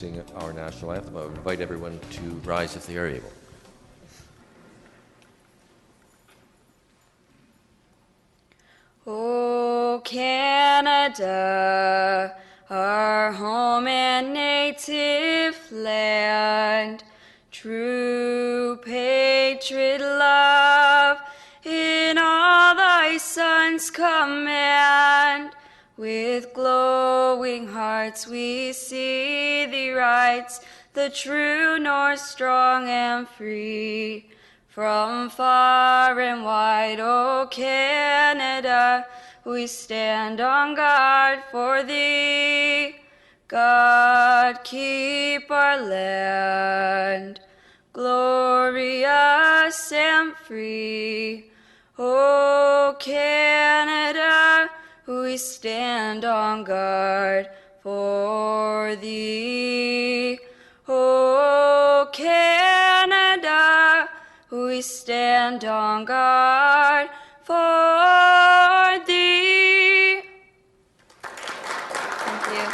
Sing our national anthem. I would invite everyone to rise if they are able. O Canada, our home and native land, true patriot love in all thy sons command. With glowing hearts we see thee rise, the true north, strong and free. From far and wide, O Canada, we stand on guard for thee. God, keep our land glorious and free. O Canada, we stand on guard for thee. O Canada, we stand on guard for thee. Thank you.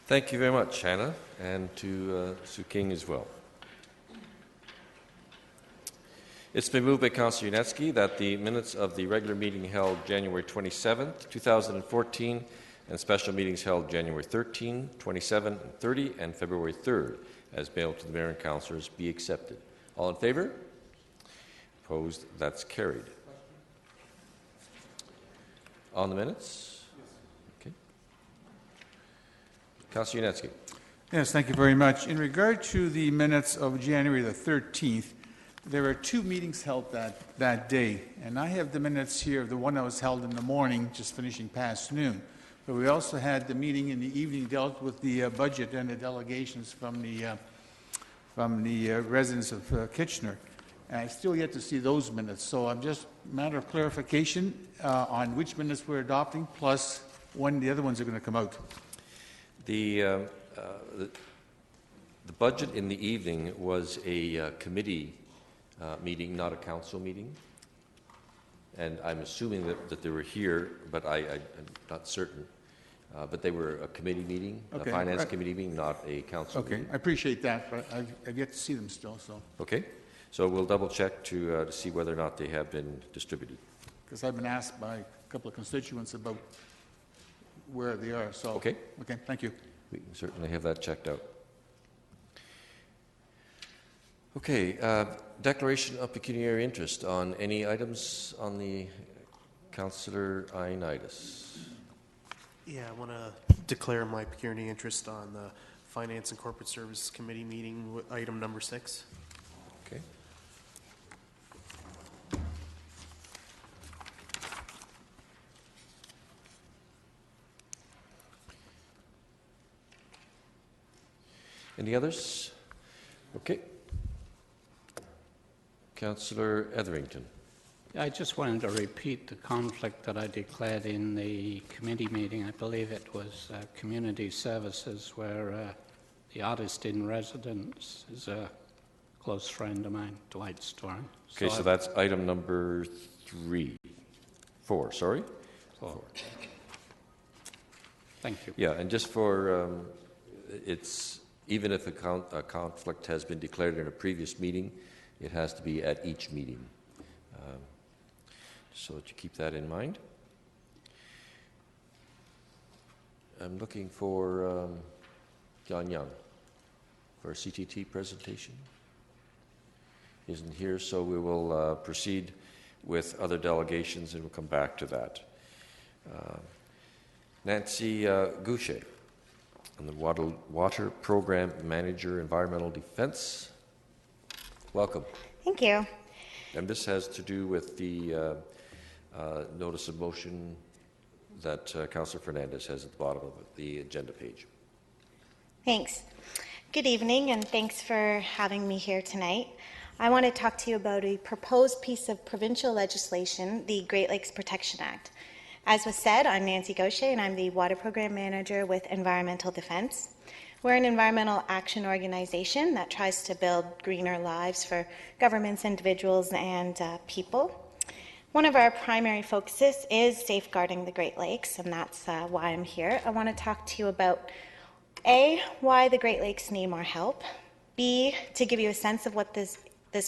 Thank you very much, Hannah, and to Sue King as well. It's been moved by Councillor Yunetsky that the minutes of the regular meeting held January 27th, 2014, and special meetings held January 13, 27, and 30, and February 3rd, as mailed to the Mayor and Councillors, be accepted. All in favour? Opposed? That's carried. On the minutes? Okay. Councillor Yunetsky. Yes, thank you very much. In regard to the minutes of January the 13th, there were two meetings held that day, and I have the minutes here of the one that was held in the morning, just finishing past noon. But we also had the meeting in the evening dealt with the budget and the delegations from the residents of Kitchener. And I still yet to see those minutes, so I'm just a matter of clarification on which minutes we're adopting, plus when the other ones are going to come out. The budget in the evening was a committee meeting, not a council meeting. And I'm assuming that they were here, but I'm not certain. But they were a committee meeting, okay, a finance committee meeting, not a council meeting. Okay, I appreciate that, but I've yet to see them still. So. Okay, so we'll double check to see whether or not they have been distributed. Because I've been asked by a couple of constituents about where they are. So. Okay. Okay, thank you. We can certainly have that checked out. Okay, declaration of pecuniary interest on any items on the Councillor Ioannidis. Yeah, I want to declare my pecuniary interest on the Finance and Corporate Services Committee meeting, with item number 6. Okay. Any others? Okay. Councillor Etherington. I just wanted to repeat the conflict that I declared in the committee meeting. I believe it was community services, where the artist in residence is a close friend of mine, Dwight Storm. Okay, so that's item number 4, sorry? 4. Thank you. Yeah, and just for, it's, even if a conflict has been declared in a previous meeting, it has to be at each meeting. So that you keep that in mind. I'm looking for John Young for a CTT presentation. Isn't here, so we will proceed with other delegations and we'll come back to that. Nancy Goucher, and the Water Program Manager, Environmental Defense. Welcome. Thank you. And this has to do with the notice of motion that Councillor Fernandez has at the bottom of the agenda page. Thanks. Good evening, and thanks for having me here tonight. I want to talk to you about a proposed piece of provincial legislation, the Great Lakes Protection Act. As was said, I'm Nancy Gaucher, and I'm the Water Program Manager with Environmental Defense. We're an environmental action organization that tries to build greener lives for governments, individuals, and people. One of our primary focuses is safeguarding the Great Lakes, and that's why I'm here. I want to talk to you about A, why the Great Lakes need more help, B, to give you a sense of what this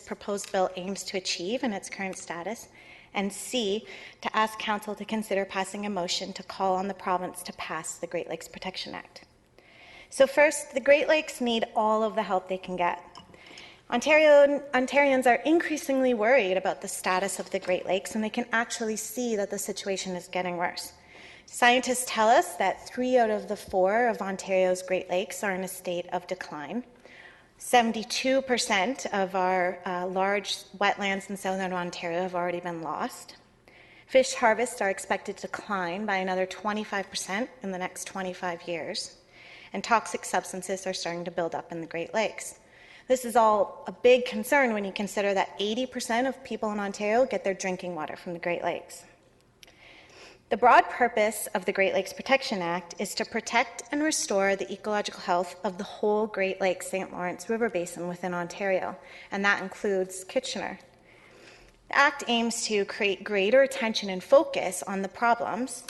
proposed bill aims to achieve in its current status, and C, to ask Council to consider passing a motion to call on the province to pass the Great Lakes Protection Act. So first, the Great Lakes need all of the help they can get. Ontarians are increasingly worried about the status of the Great Lakes, and they can actually see that the situation is getting worse. Scientists tell us that 3 out of the 4 of Ontario's Great Lakes are in a state of decline. 72% of our large wetlands in southern Ontario have already been lost. Fish harvests are expected to decline by another 25% in the next 25 years. And toxic substances are starting to build up in the Great Lakes. This is all a big concern when you consider that 80% of people in Ontario get their drinking water from the Great Lakes. The broad purpose of the Great Lakes Protection Act is to protect and restore the ecological health of the whole Great Lakes St. Lawrence River Basin within Ontario, and that includes Kitchener. The Act aims to create greater attention and focus on the problems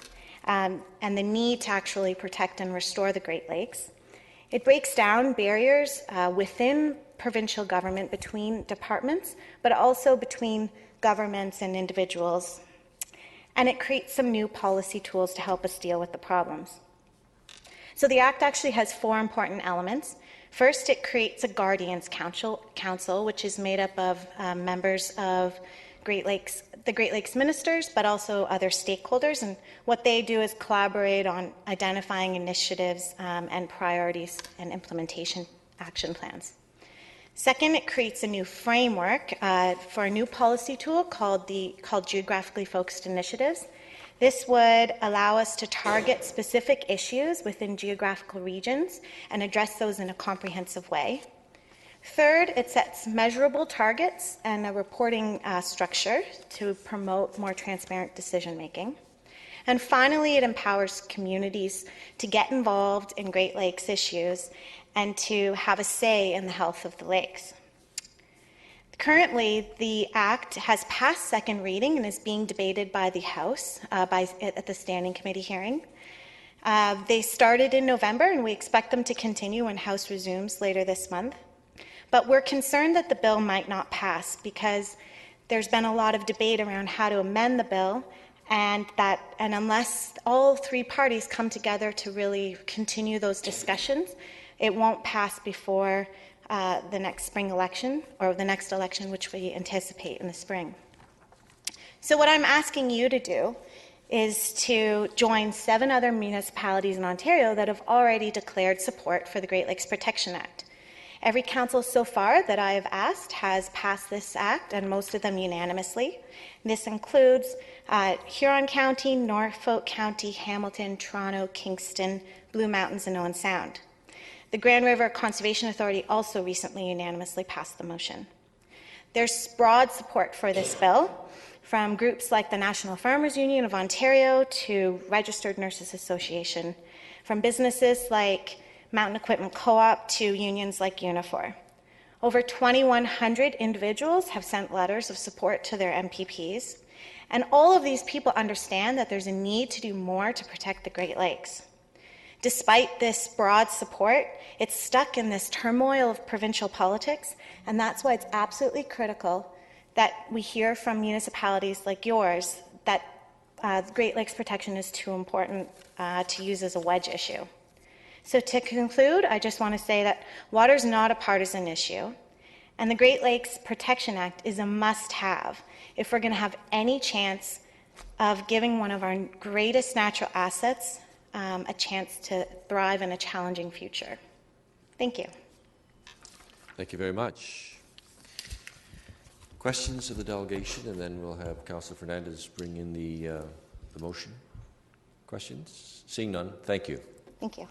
and the need to actually protect and restore the Great Lakes. It breaks down barriers within provincial government between departments, but also between governments and individuals. And it creates some new policy tools to help us deal with the problems. So the Act actually has 4 important elements. First, it creates a Guardians Council, which is made up of members of the Great Lakes ministers, but also other stakeholders. And what they do is collaborate on identifying initiatives and priorities and implementation action plans. Second, it creates a new framework for a new policy tool called Geographically Focused Initiatives. This would allow us to target specific issues within geographical regions and address those in a comprehensive way. Third, it sets measurable targets and a reporting structure to promote more transparent decision-making. And finally, it empowers communities to get involved in Great Lakes issues and to have a say in the health of the lakes. Currently, the Act has passed second reading and is being debated by the House at the Standing Committee hearing. They started in November, and we expect them to continue when House resumes later this month. But we're concerned that the bill might not pass because there's been a lot of debate around how to amend the bill, and unless all 3 parties come together to really continue those discussions, it won't pass before the next spring election, or the next election, which we anticipate in the spring. So what I'm asking you to do is to join 7 other municipalities in Ontario that have already declared support for the Great Lakes Protection Act. Every council so far that I have asked has passed this act, and most of them unanimously. This includes Huron County, Norfolk County, Hamilton, Toronto, Kingston, Blue Mountains, and Owen Sound. The Grand River Conservation Authority also recently unanimously passed the motion. There's broad support for this bill, from groups like the National Farmers Union of Ontario to Registered Nurses Association, from businesses like Mountain Equipment Co-op to unions like Unifor. Over 2,100 individuals have sent letters of support to their MPPs, and all of these people understand that there's a need to do more to protect the Great Lakes. Despite this broad support, it's stuck in this turmoil of provincial politics, and that's why it's absolutely critical that we hear from municipalities like yours that Great Lakes protection is too important to use as a wedge issue. So to conclude, I just want to say that water is not a partisan issue, and the Great Lakes Protection Act is a must-have if we're going to have any chance of giving one of our greatest natural assets a chance to thrive in a challenging future. Thank you. Thank you very much. Questions of the delegation, and then we'll have Councillor Fernandez bring in the motion. Questions? Seeing none, thank you. Thank you.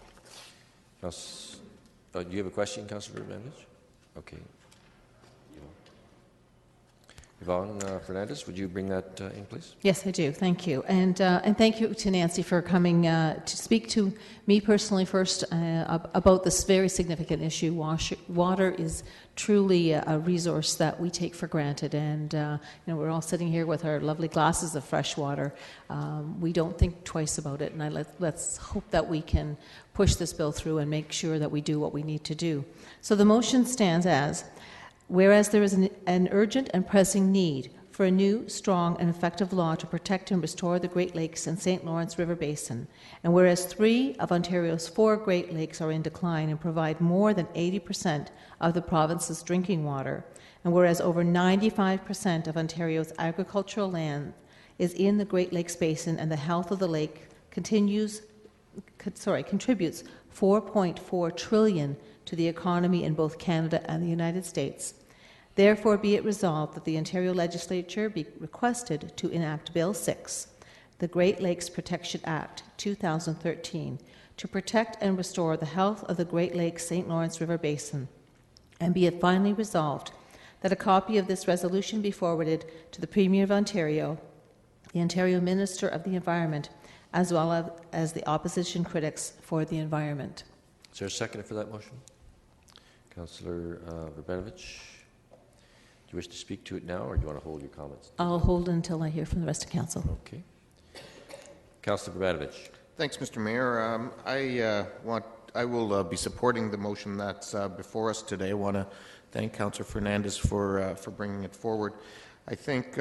Do you have a question, Councillor Fernandez? Okay. Yvonne Fernandez, would you bring that in, please? Yes, I do. Thank you. And thank you to Nancy for coming to speak to me personally first about this very significant issue. Water is truly a resource that we take for granted. And, we're all sitting here with our lovely glasses of fresh water. We don't think twice about it. And let's hope that we can push this bill through and make sure that we do what we need to do. So the motion stands as, whereas there is an urgent and pressing need for a new, strong, and effective law to protect and restore the Great Lakes and St. Lawrence River Basin, and whereas 3 of Ontario's 4 Great Lakes are in decline and provide more than 80% of the province's drinking water, and whereas over 95% of Ontario's agricultural land is in the Great Lakes Basin, and the health of the lake contributes 4.4 trillion to the economy in both Canada and the United States. Therefore, be it resolved that the Ontario Legislature be requested to enact Bill 6, the Great Lakes Protection Act, 2013, to protect and restore the health of the Great Lakes St. Lawrence River Basin, and be it finally resolved that a copy of this resolution be forwarded to the Premier of Ontario, the Ontario Minister of the Environment, as well as the opposition critics for the environment. Is there a second for that motion? Councillor Verbenovich, do you wish to speak to it now, or do you want to hold your comments? I'll hold until I hear from the rest of Council. Okay. Councillor Verbenovich. Thanks, Mr. Mayor. I will be supporting the motion that's before us today. I want to thank Councillor Fernandez for bringing it forward. I think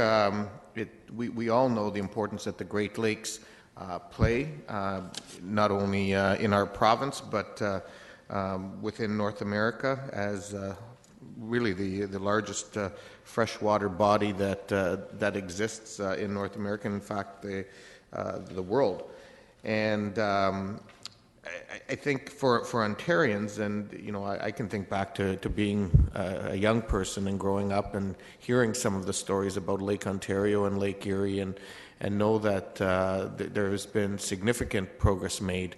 we all know the importance that the Great Lakes play, not only in our province, but within North America as really the largest freshwater body that exists in North America, in fact, the world. And I think for Ontarians, and I can think back to being a young person and growing up and hearing some of the stories about Lake Ontario and Lake Erie, and know that there has been significant progress made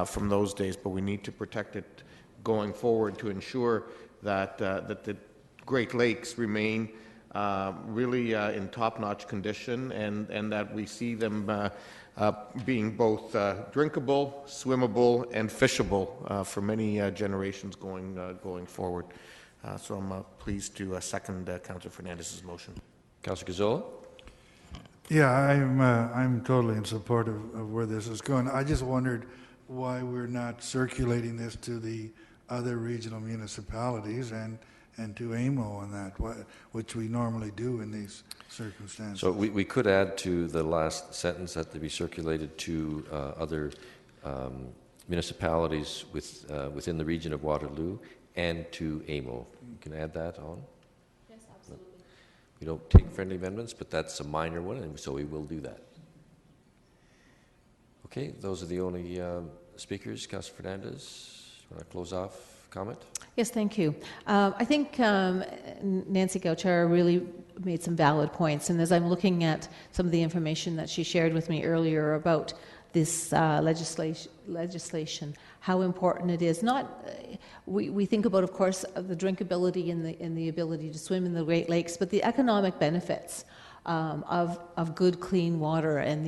from those days, but we need to protect it going forward to ensure that the Great Lakes remain really in top-notch condition, and that we see them being both drinkable, swimmable, and fishable for many generations going forward. So I'm pleased to second Councillor Fernandez's motion. Councillor Gazzola. Yeah, I'm totally in support of where this is going. I just wondered why we're not circulating this to the other regional municipalities and to AMO on that, which we normally do in these circumstances. So we could add to the last sentence that they be circulated to other municipalities within the region of Waterloo and to AMO. You can add that on? Yes, absolutely. We don't take friendly amendments, but that's a minor one, and so we will do that. Okay, those are the only speakers. Councillor Fernandez, you want to close off comment? Yes, thank you. I think Nancy Gauchar really made some valid points, and as I'm looking at some of the information that she shared with me earlier about this legislation, how important it is. We think about, of course, the drinkability and the ability to swim in the Great Lakes, but the economic benefits of good, clean water and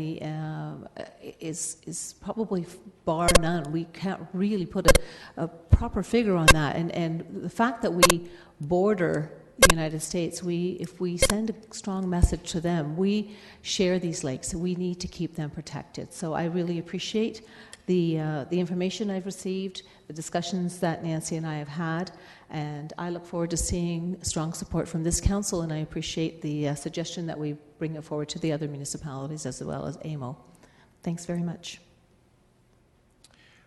is probably bar none. We can't really put a proper figure on that. And the fact that we border the United States, if we send a strong message to them, we share these lakes, and we need to keep them protected. So I really appreciate the information I've received, the discussions that Nancy and I have had, and I look forward to seeing strong support from this council, and I appreciate the suggestion that we bring it forward to the other municipalities as well as AMO. Thanks very much.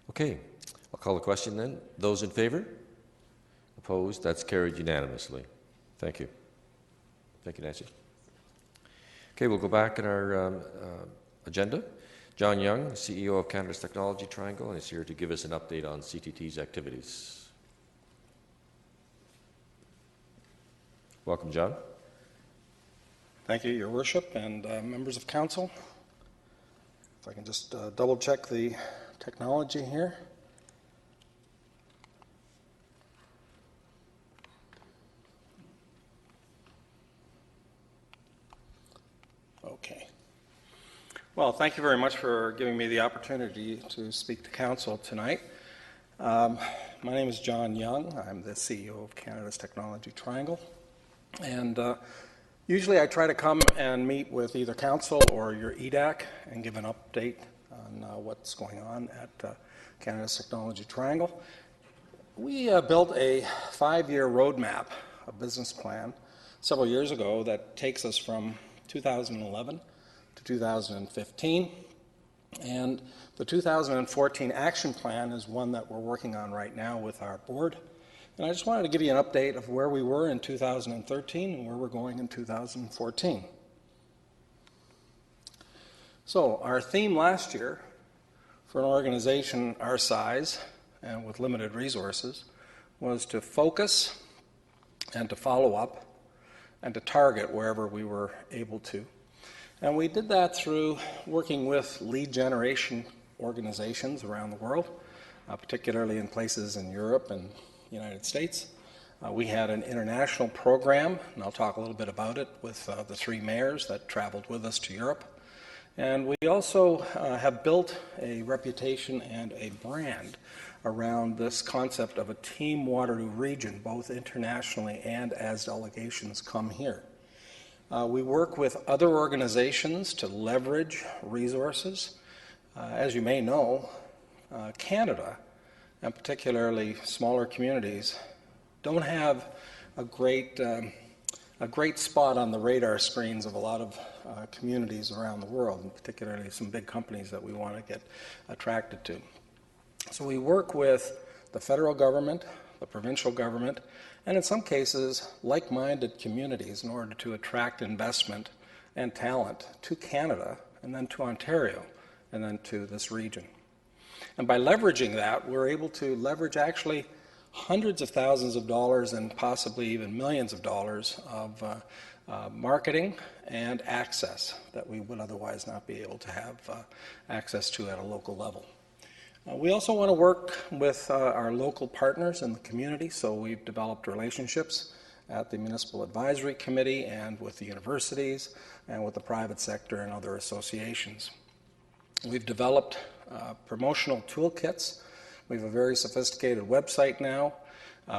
Okay, I'll call the question then. Those in favour? Opposed? That's carried unanimously. Thank you. Thank you, Nancy. Okay, we'll go back in our agenda. John Young, CEO of Canada's Technology Triangle, and is here to give us an update on CTT's activities. Welcome, John. Thank you, Your Worship, and members of Council. If I can just double-check the technology here. Well, thank you very much for giving me the opportunity to speak to Council tonight. My name is John Young. I'm the CEO of Canada's Technology Triangle. And usually I try to come and meet with either Council or your EDAC and give an update on what's going on at Canada's Technology Triangle. We built a 5-year roadmap, a business plan, several years ago that takes us from 2011 to 2015. And the 2014 action plan is one that we're working on right now with our board. And I just wanted to give you an update of where we were in 2013 and where we're going in 2014. So our theme last year for an organization our size and with limited resources was to focus and to follow up and to target wherever we were able to. And we did that through working with lead generation organizations around the world, particularly in places in Europe and the United States. We had an international program, and I'll talk a little bit about it, with the 3 mayors that traveled with us to Europe. And we also have built a reputation and a brand around this concept of a Team Waterloo region, both internationally and as delegations come here. We work with other organizations to leverage resources. As you may know, Canada, and particularly smaller communities, don't have a great spot on the radar screens of a lot of communities around the world, and particularly some big companies that we want to get attracted to. So we work with the federal government, the provincial government, and in some cases, like-minded communities in order to attract investment and talent to Canada, and then to Ontario, and then to this region. And by leveraging that, we're able to leverage actually hundreds of thousands of dollars and possibly even millions of dollars of marketing and access that we would otherwise not be able to have access to at a local level. We also want to work with our local partners in the community, so we've developed relationships at the Municipal Advisory Committee and with the universities and with the private sector and other associations. We've developed promotional toolkits. We have a very sophisticated website now.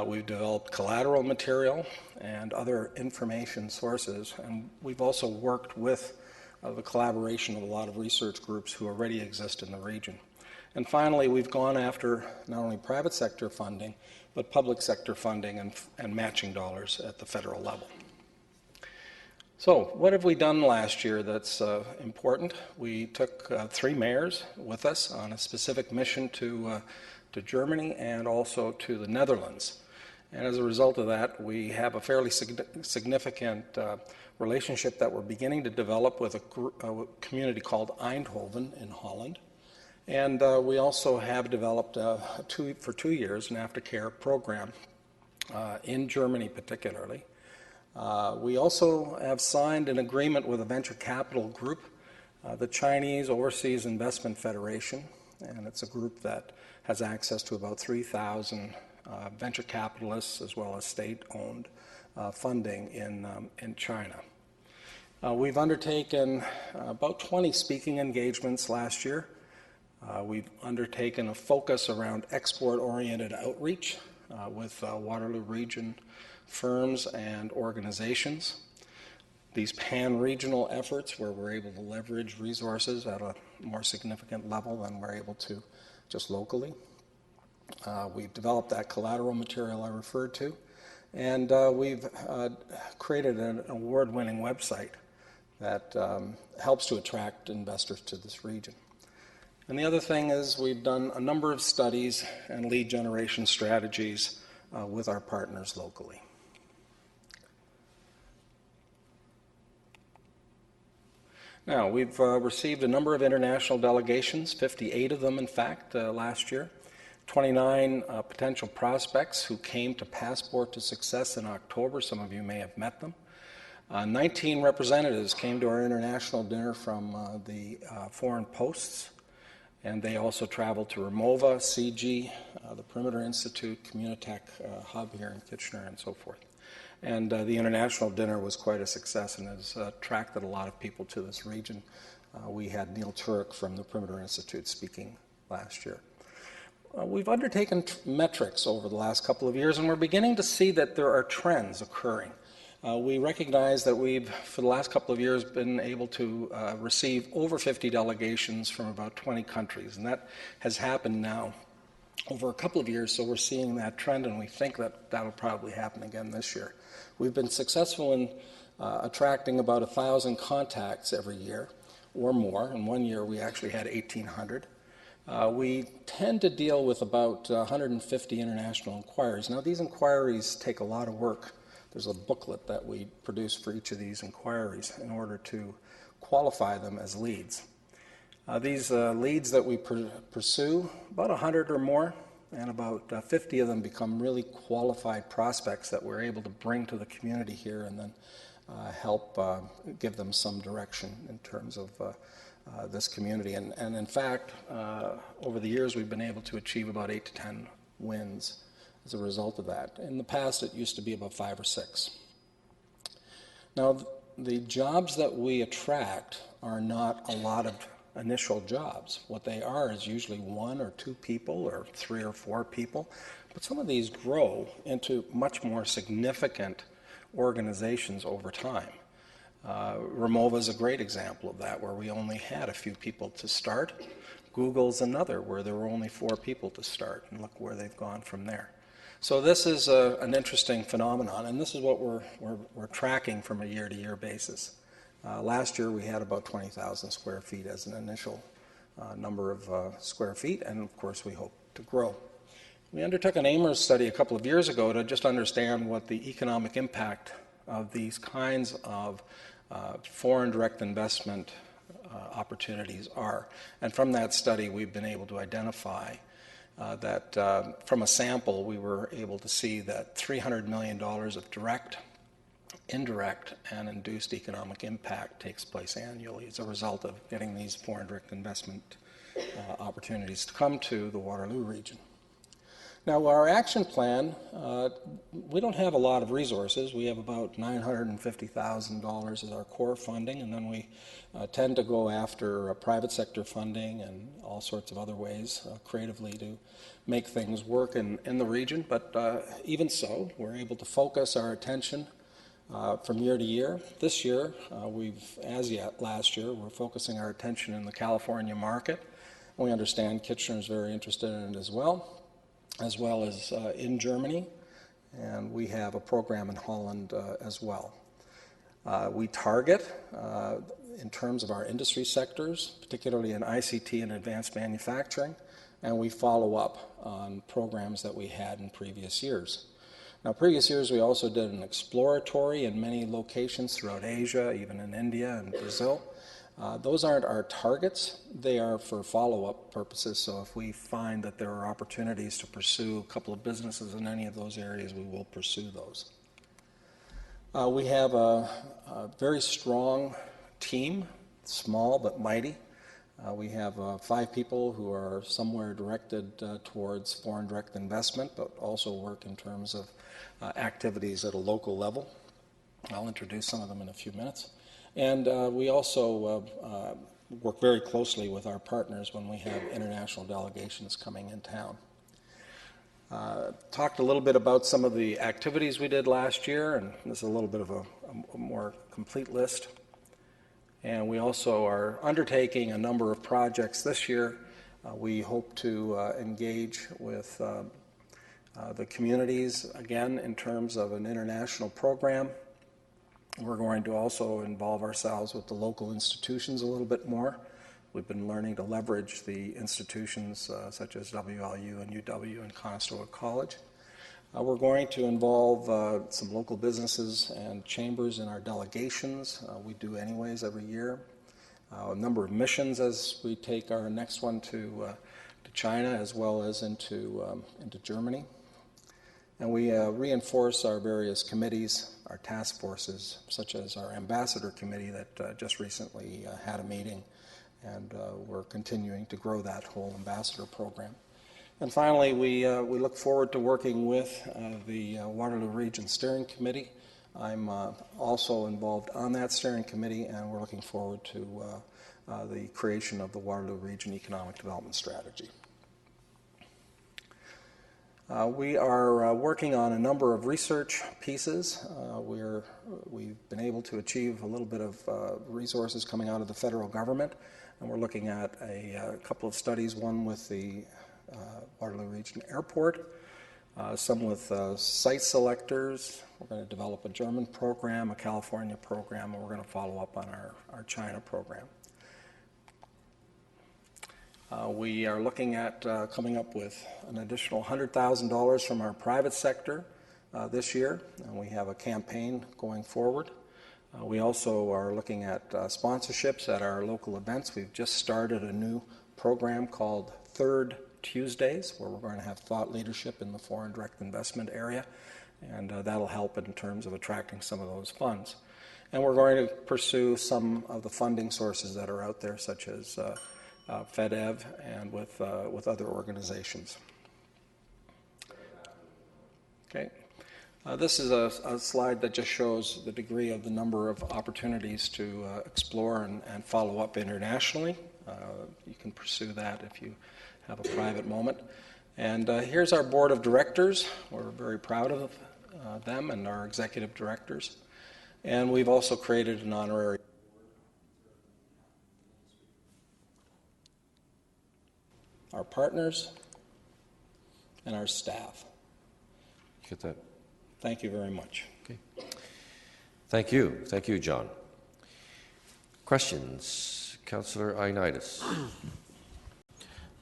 We've developed collateral material and other information sources, and we've also worked with the collaboration of a lot of research groups who already exist in the region. And finally, we've gone after not only private sector funding, but public sector funding and matching dollars at the federal level. So what have we done last year that's important? We took 3 mayors with us on a specific mission to Germany and also to the Netherlands. And as a result of that, we have a fairly significant relationship that we're beginning to develop with a community called Eindhoven in Holland. And we also have developed for 2 years an aftercare program in Germany particularly. We also have signed an agreement with a venture capital group, the Chinese Overseas Investment Federation, and it's a group that has access to about 3,000 venture capitalists as well as state-owned funding in China. We've undertaken about 20 speaking engagements last year. We've undertaken a focus around export-oriented outreach with Waterloo Region firms and organizations. These pan-regional efforts where we're able to leverage resources at a more significant level than we're able to just locally. We've developed that collateral material I referred to, and we've created an award-winning website that helps to attract investors to this region. And the other thing is we've done a number of studies and lead generation strategies with our partners locally. Now, we've received a number of international delegations, 58 of them in fact last year, 29 potential prospects who came to Passport to Success in October. Some of you may have met them. 19 representatives came to our international dinner from the foreign posts. And they also traveled to Remova, CG, the Perimeter Institute, Communitech Hub here in Kitchener, and so forth. And the international dinner was quite a success and has attracted a lot of people to this region We had Neil Turek from the Perimeter Institute speaking last year. We've undertaken metrics over the last couple of years, and we're beginning to see that there are trends occurring. We recognize that we've, for the last couple of years, been able to receive over 50 delegations from about 20 countries, and that has happened now over a couple of years, so we're seeing that trend, and we think that that'll probably happen again this year. We've been successful in attracting about 1,000 contacts every year or more. In one year, we actually had 1,800. We tend to deal with about 150 international inquiries. Now, these inquiries take a lot of work. There's a booklet that we produce for each of these inquiries in order to qualify them as leads. These leads that we pursue, about 100 or more, and about 50 of them become really qualified prospects that we're able to bring to the community here and then help give them some direction in terms of this community. And in fact, over the years, we've been able to achieve about 8 to 10 wins as a result of that. In the past, it used to be about 5 or 6. Now, the jobs that we attract are not a lot of initial jobs. What they are is usually 1 or 2 people or 3 or 4 people, but some of these grow into much more significant organizations over time. Remova is a great example of that, where we only had a few people to start. Google's another, where there were only 4 people to start, and look where they've gone from there. So this is an interesting phenomenon, and this is what we're tracking from a year-to-year basis. Last year, we had about 20,000 square feet as an initial number of square feet, and of course, we hope to grow. We undertook an AMERS study a couple of years ago to just understand what the economic impact of these kinds of foreign direct investment opportunities are. And from that study, we've been able to identify that from a sample, we were able to see that $300 million of direct, indirect, and induced economic impact takes place annually as a result of getting these foreign direct investment opportunities to come to the Waterloo region. Now, our action plan, we don't have a lot of resources. We have about $950,000 as our core funding, and then we tend to go after private sector funding and all sorts of other ways creatively to make things work in the region. But even so, we're able to focus our attention from year to year. This year, last year, we're focusing our attention in the California market. We understand Kitchener is very interested in it as well as in Germany, and we have a program in Holland as well. We target, in terms of our industry sectors, particularly in ICT and advanced manufacturing, and we follow up on programs that we had in previous years. Now, previous years, we also did an exploratory in many locations throughout Asia, even in India and Brazil. Those aren't our targets. They are for follow-up purposes, so if we find that there are opportunities to pursue a couple of businesses in any of those areas, we will pursue those. We have a very strong team, small but mighty. We have 5 people who are somewhere directed towards foreign direct investment, but also work in terms of activities at a local level. I'll introduce some of them in a few minutes. And we also work very closely with our partners when we have international delegations coming in town. Talked a little bit about some of the activities we did last year, and this is a little bit of a more complete list. And we also are undertaking a number of projects this year. We hope to engage with the communities, again, in terms of an international program. We're going to also involve ourselves with the local institutions a little bit more. We've been learning to leverage the institutions such as WLU and UW and Conestoga College. We're going to involve some local businesses and chambers in our delegations. We do anyways every year. A number of missions as we take our next one to China as well as into Germany. And we reinforce our various committees, our task forces, such as our ambassador committee that just recently had a meeting, and we're continuing to grow that whole ambassador program. And finally, we look forward to working with the Waterloo Region Steering Committee. I'm also involved on that steering committee, and we're looking forward to the creation of the Waterloo Region Economic Development Strategy. We are working on a number of research pieces. We've been able to achieve a little bit of resources coming out of the federal government, and we're looking at a couple of studies, one with the Waterloo Region Airport, some with site selectors. We're going to develop a German program, a California program, and we're going to follow up on our China program. We are looking at coming up with an additional $100,000 from our private sector this year, and we have a campaign going forward. We also are looking at sponsorships at our local events. We've just started a new program called Third Tuesdays, where we're going to have thought leadership in the foreign direct investment area, and that'll help in terms of attracting some of those funds. And we're going to pursue some of the funding sources that are out there, such as FedEv and with other organizations. Okay. This is a slide that just shows the degree of the number of opportunities to explore and follow up internationally. You can pursue that if you have a private moment. And here's our board of directors. We're very proud of them and our executive directors. And we've also created an honorary our partners, and our staff. Get that? Thank you very much. Okay. Thank you. Thank you, John. Questions? Councillor Ioannidis.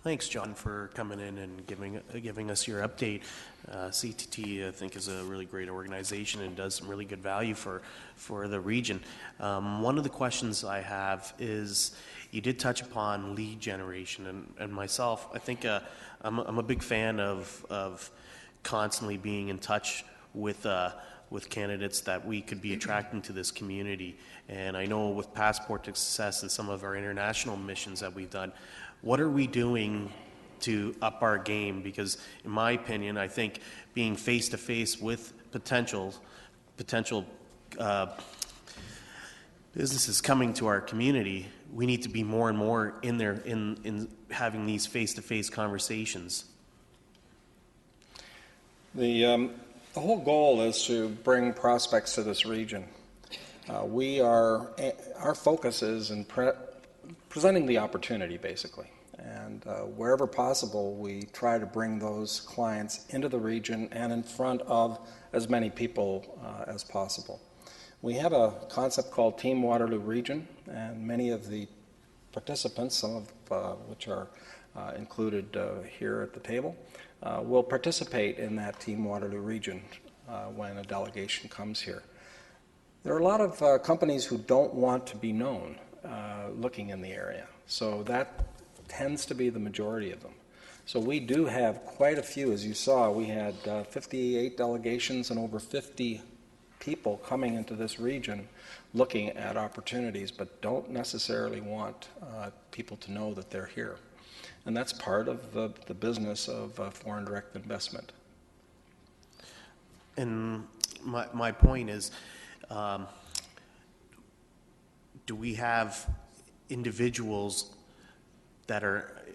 Thanks, John, for coming in and giving us your update. CTT, I think, is a really great organization and does some really good value for the region. One of the questions I have is, you did touch upon lead generation, and myself, I think I'm a big fan of constantly being in touch with candidates that we could be attracting to this community. And I know with Passport to Success and some of our international missions that we've done, what are we doing to up our game? Because in my opinion, I think being face-to-face with potential businesses coming to our community, we need to be more and more in there in having these face-to-face conversations. The whole goal is to bring prospects to this region. Our focus is in presenting the opportunity, basically. And wherever possible, we try to bring those clients into the region and in front of as many people as possible. We have a concept called Team Waterloo Region, and many of the participants, some of which are included here at the table, will participate in that Team Waterloo Region when a delegation comes here. There are a lot of companies who don't want to be known looking in the area, so that tends to be the majority of them. So we do have quite a few. As you saw, we had 58 delegations and over 50 people coming into this region looking at opportunities, but don't necessarily want people to know that they're here. And that's part of the business of foreign direct investment. And my point is, do we have individuals that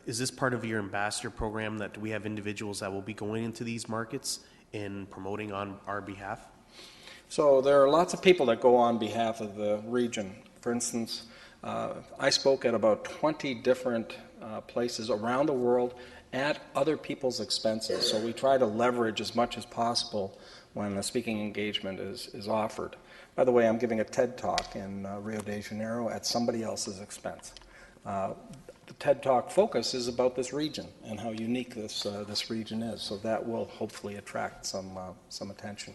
is this part of your ambassador program, that do we have individuals that will be going into these markets and promoting on our behalf? So there are lots of people that go on behalf of the region. For instance, I spoke at about 20 different places around the world at other people's expenses. So we try to leverage as much as possible when a speaking engagement is offered. By the way, I'm giving a TED Talk in Rio de Janeiro at somebody else's expense. The TED Talk focus is about this region and how unique this region is, so that will hopefully attract some attention.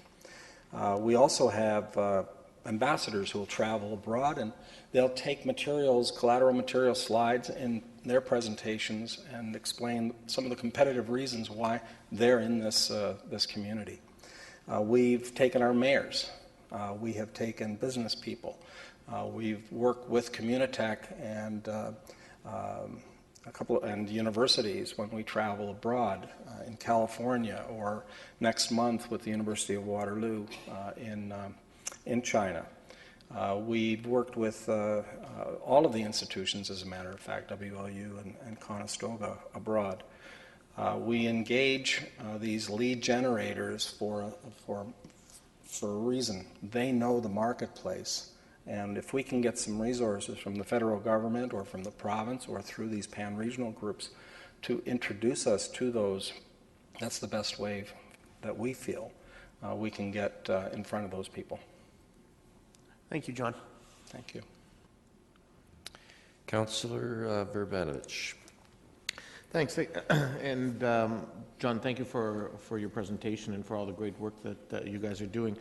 We also have ambassadors who will travel abroad, and they'll take collateral material slides in their presentations and explain some of the competitive reasons why they're in this community. We've taken our mayors. We have taken business people. We've worked with Communitech and and universities when we travel abroad in California, or next month with the University of Waterloo in China. We've worked with all of the institutions, as a matter of fact, WLU and Conestoga abroad. We engage these lead generators for a reason. They know the marketplace, and if we can get some resources from the federal government or from the province or through these pan-regional groups to introduce us to those, that's the best way that we feel we can get in front of those people. Thank you, John. Thank you. Councillor Verbanovich. Thanks. And John, thank you for your presentation and for all the great work that you guys are doing.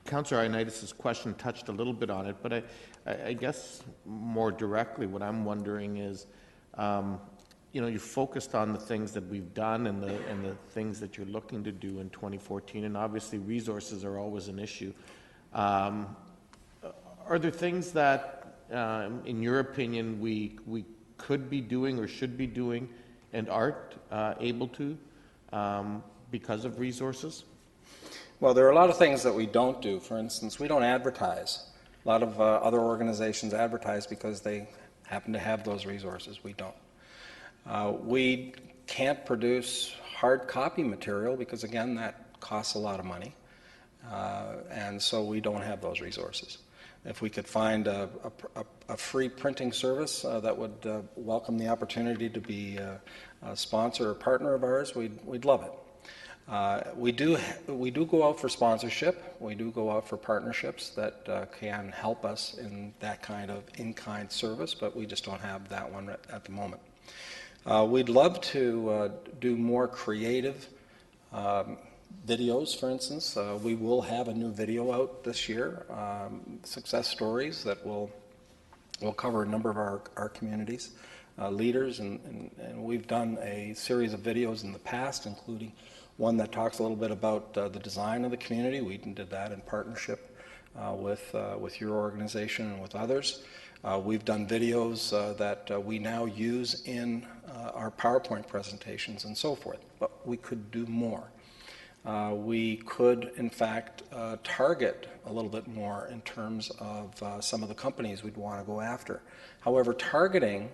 Councillor Ioannidis' question touched a little bit on it, but I guess more directly what I'm wondering is, you focused on the things that we've done and the things that you're looking to do in 2014, and obviously resources are always an issue. Are there things that, in your opinion, we could be doing or should be doing and aren't able to because of resources? Well, there are a lot of things that we don't do. For instance, we don't advertise. A lot of other organizations advertise because they happen to have those resources. We don't. We can't produce hard copy material because, again, that costs a lot of money. And so we don't have those resources. If we could find a free printing service that would welcome the opportunity to be a sponsor or partner of ours, we'd love it. We do go out for sponsorship. We do go out for partnerships that can help us in that kind of in-kind service, but we just don't have that one at the moment. We'd love to do more creative videos, for instance. We will have a new video out this year, success stories that will cover a number of our communities, leaders, and we've done a series of videos in the past, including one that talks a little bit about the design of the community. We did that in partnership with your organization and with others. We've done videos that we now use in our PowerPoint presentations and so forth, but we could do more. We could, in fact, target a little bit more in terms of some of the companies we'd want to go after. However, targeting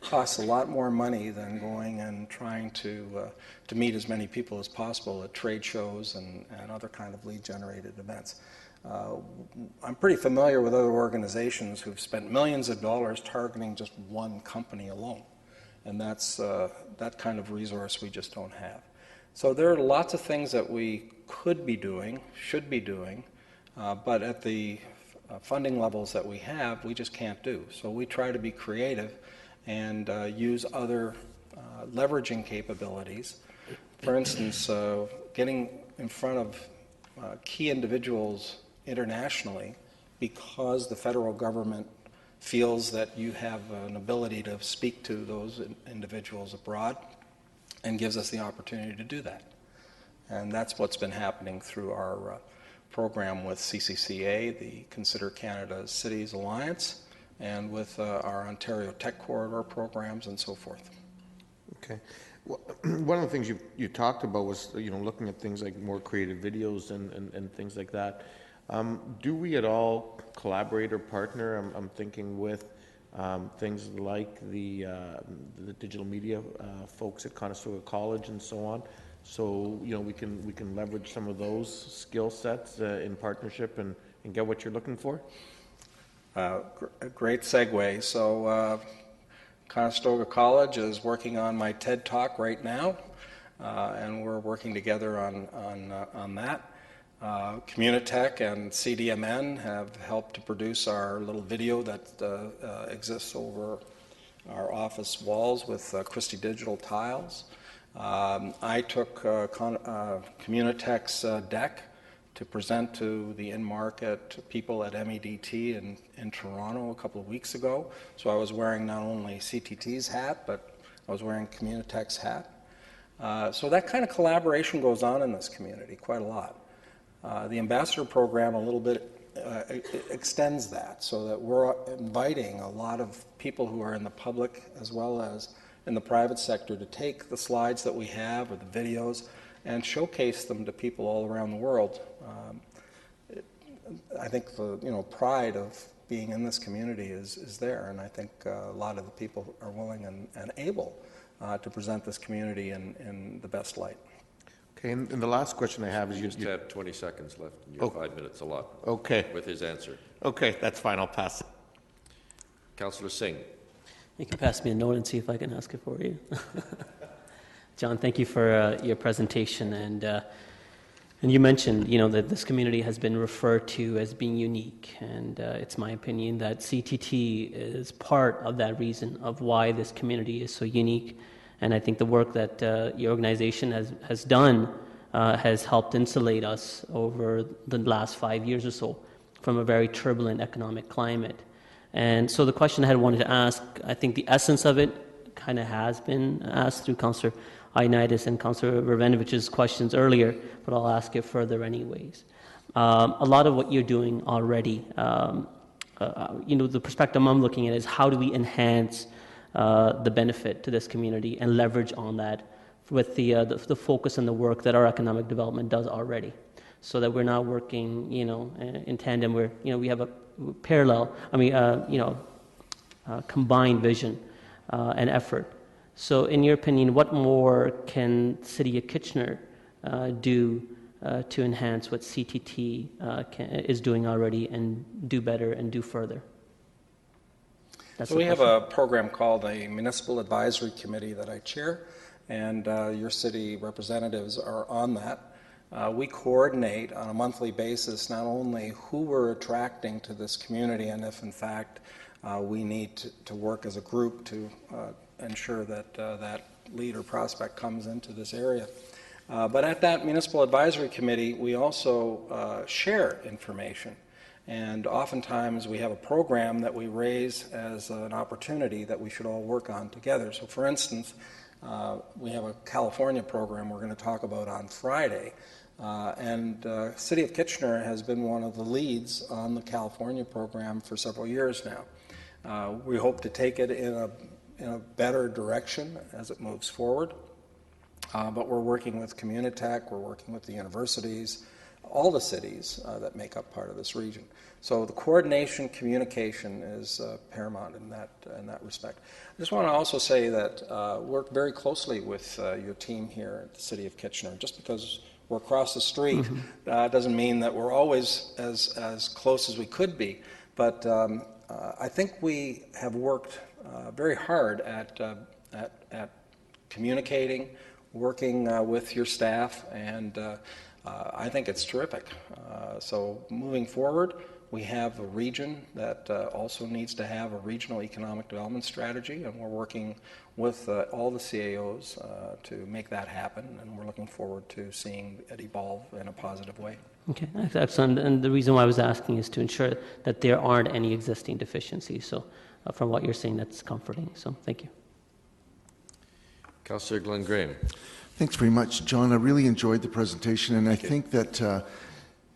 costs a lot more money than going and trying to meet as many people as possible at trade shows and other kind of lead-generated events. I'm pretty familiar with other organizations who've spent millions of dollars targeting just one company alone, and that's that kind of resource we just don't have. So there are lots of things that we could be doing, should be doing, but at the funding levels that we have, we just can't do. So we try to be creative and use other leveraging capabilities. For instance, getting in front of key individuals internationally because the federal government feels that you have an ability to speak to those individuals abroad and gives us the opportunity to do that. And that's what's been happening through our program with CCCA, the Consider Canada Cities Alliance, and with our Ontario Tech Corridor programs and so forth. Okay. Well, one of the things you talked about was looking at things like more creative videos and things like that. Do we at all collaborate or partner? I'm thinking with things like the digital media folks at Conestoga College and so on. So we can leverage some of those skill sets in partnership and get what you're looking for. A great segue. So Conestoga College is working on my TED Talk right now, and we're working together on that. Communitech and CDMN have helped to produce our little video that exists over our office walls with Christie Digital tiles. I took Communitech's deck to present to the in-market people at MEDT in Toronto a couple of weeks ago. So I was wearing not only CTT's hat, but I was wearing Communitech's hat. So that kind of collaboration goes on in this community quite a lot. The ambassador program a little bit extends that so that we're inviting a lot of people who are in the public as well as in the private sector to take the slides that we have or the videos and showcase them to people all around the world. I think the pride of being in this community is there, and I think a lot of the people are willing and able to present this community in the best light. Okay, and the last question I have is You just have 20 seconds left in your 5 minutes allotted. Okay. With his answer. Okay, that's fine. I'll pass it. Councillor Singh. You can pass me a note and see if I can ask it for you. John, thank you for your presentation, and you mentioned, that this community has been referred to as being unique, and it's my opinion that CTT is part of that reason of why this community is so unique, and I think the work that your organization has done has helped insulate us over the last 5 years or so from a very turbulent economic climate. And so the question I had wanted to ask, I think the essence of it kind of has been asked through Councillor Ioannidis and Councillor Hrivanovich's questions earlier, but I'll ask it further anyways. A lot of what you're doing already, the perspective I'm looking at is how do we enhance the benefit to this community and leverage on that with the focus and the work that our economic development does already, so that we're not working, in tandem. We have a parallel, combined vision and effort. So in your opinion, what more can City of Kitchener do to enhance what CTT is doing already and do better and do further? So we have a program called the Municipal Advisory Committee that I chair, and your city representatives are on that. We coordinate on a monthly basis not only who we're attracting to this community, and if in fact we need to work as a group to ensure that that lead or prospect comes into this area. But at that Municipal Advisory Committee, we also share information. And oftentimes we have a program that we raise as an opportunity that we should all work on together. So for instance, we have a California program we're going to talk about on Friday. City of Kitchener has been one of the leads on the California program for several years now. We hope to take it in a better direction as it moves forward. But we're working with Communitech, we're working with the universities, all the cities that make up part of this region. So the coordination, communication is paramount in that respect. I just want to also say that work very closely with your team here at the City of Kitchener. Just because we're across the street doesn't mean that we're always as close as we could be. But I think we have worked very hard at communicating, working with your staff, and I think it's terrific. So moving forward, we have a region that also needs to have a regional economic development strategy, and we're working with all the CAOs to make that happen, and we're looking forward to seeing it evolve in a positive way. Okay, excellent. And the reason why I was asking is to ensure that there aren't any existing deficiencies. So from what you're saying, that's comforting. So thank you. Councillor Glenn Graham. Thanks very much, John. I really enjoyed the presentation, and I think that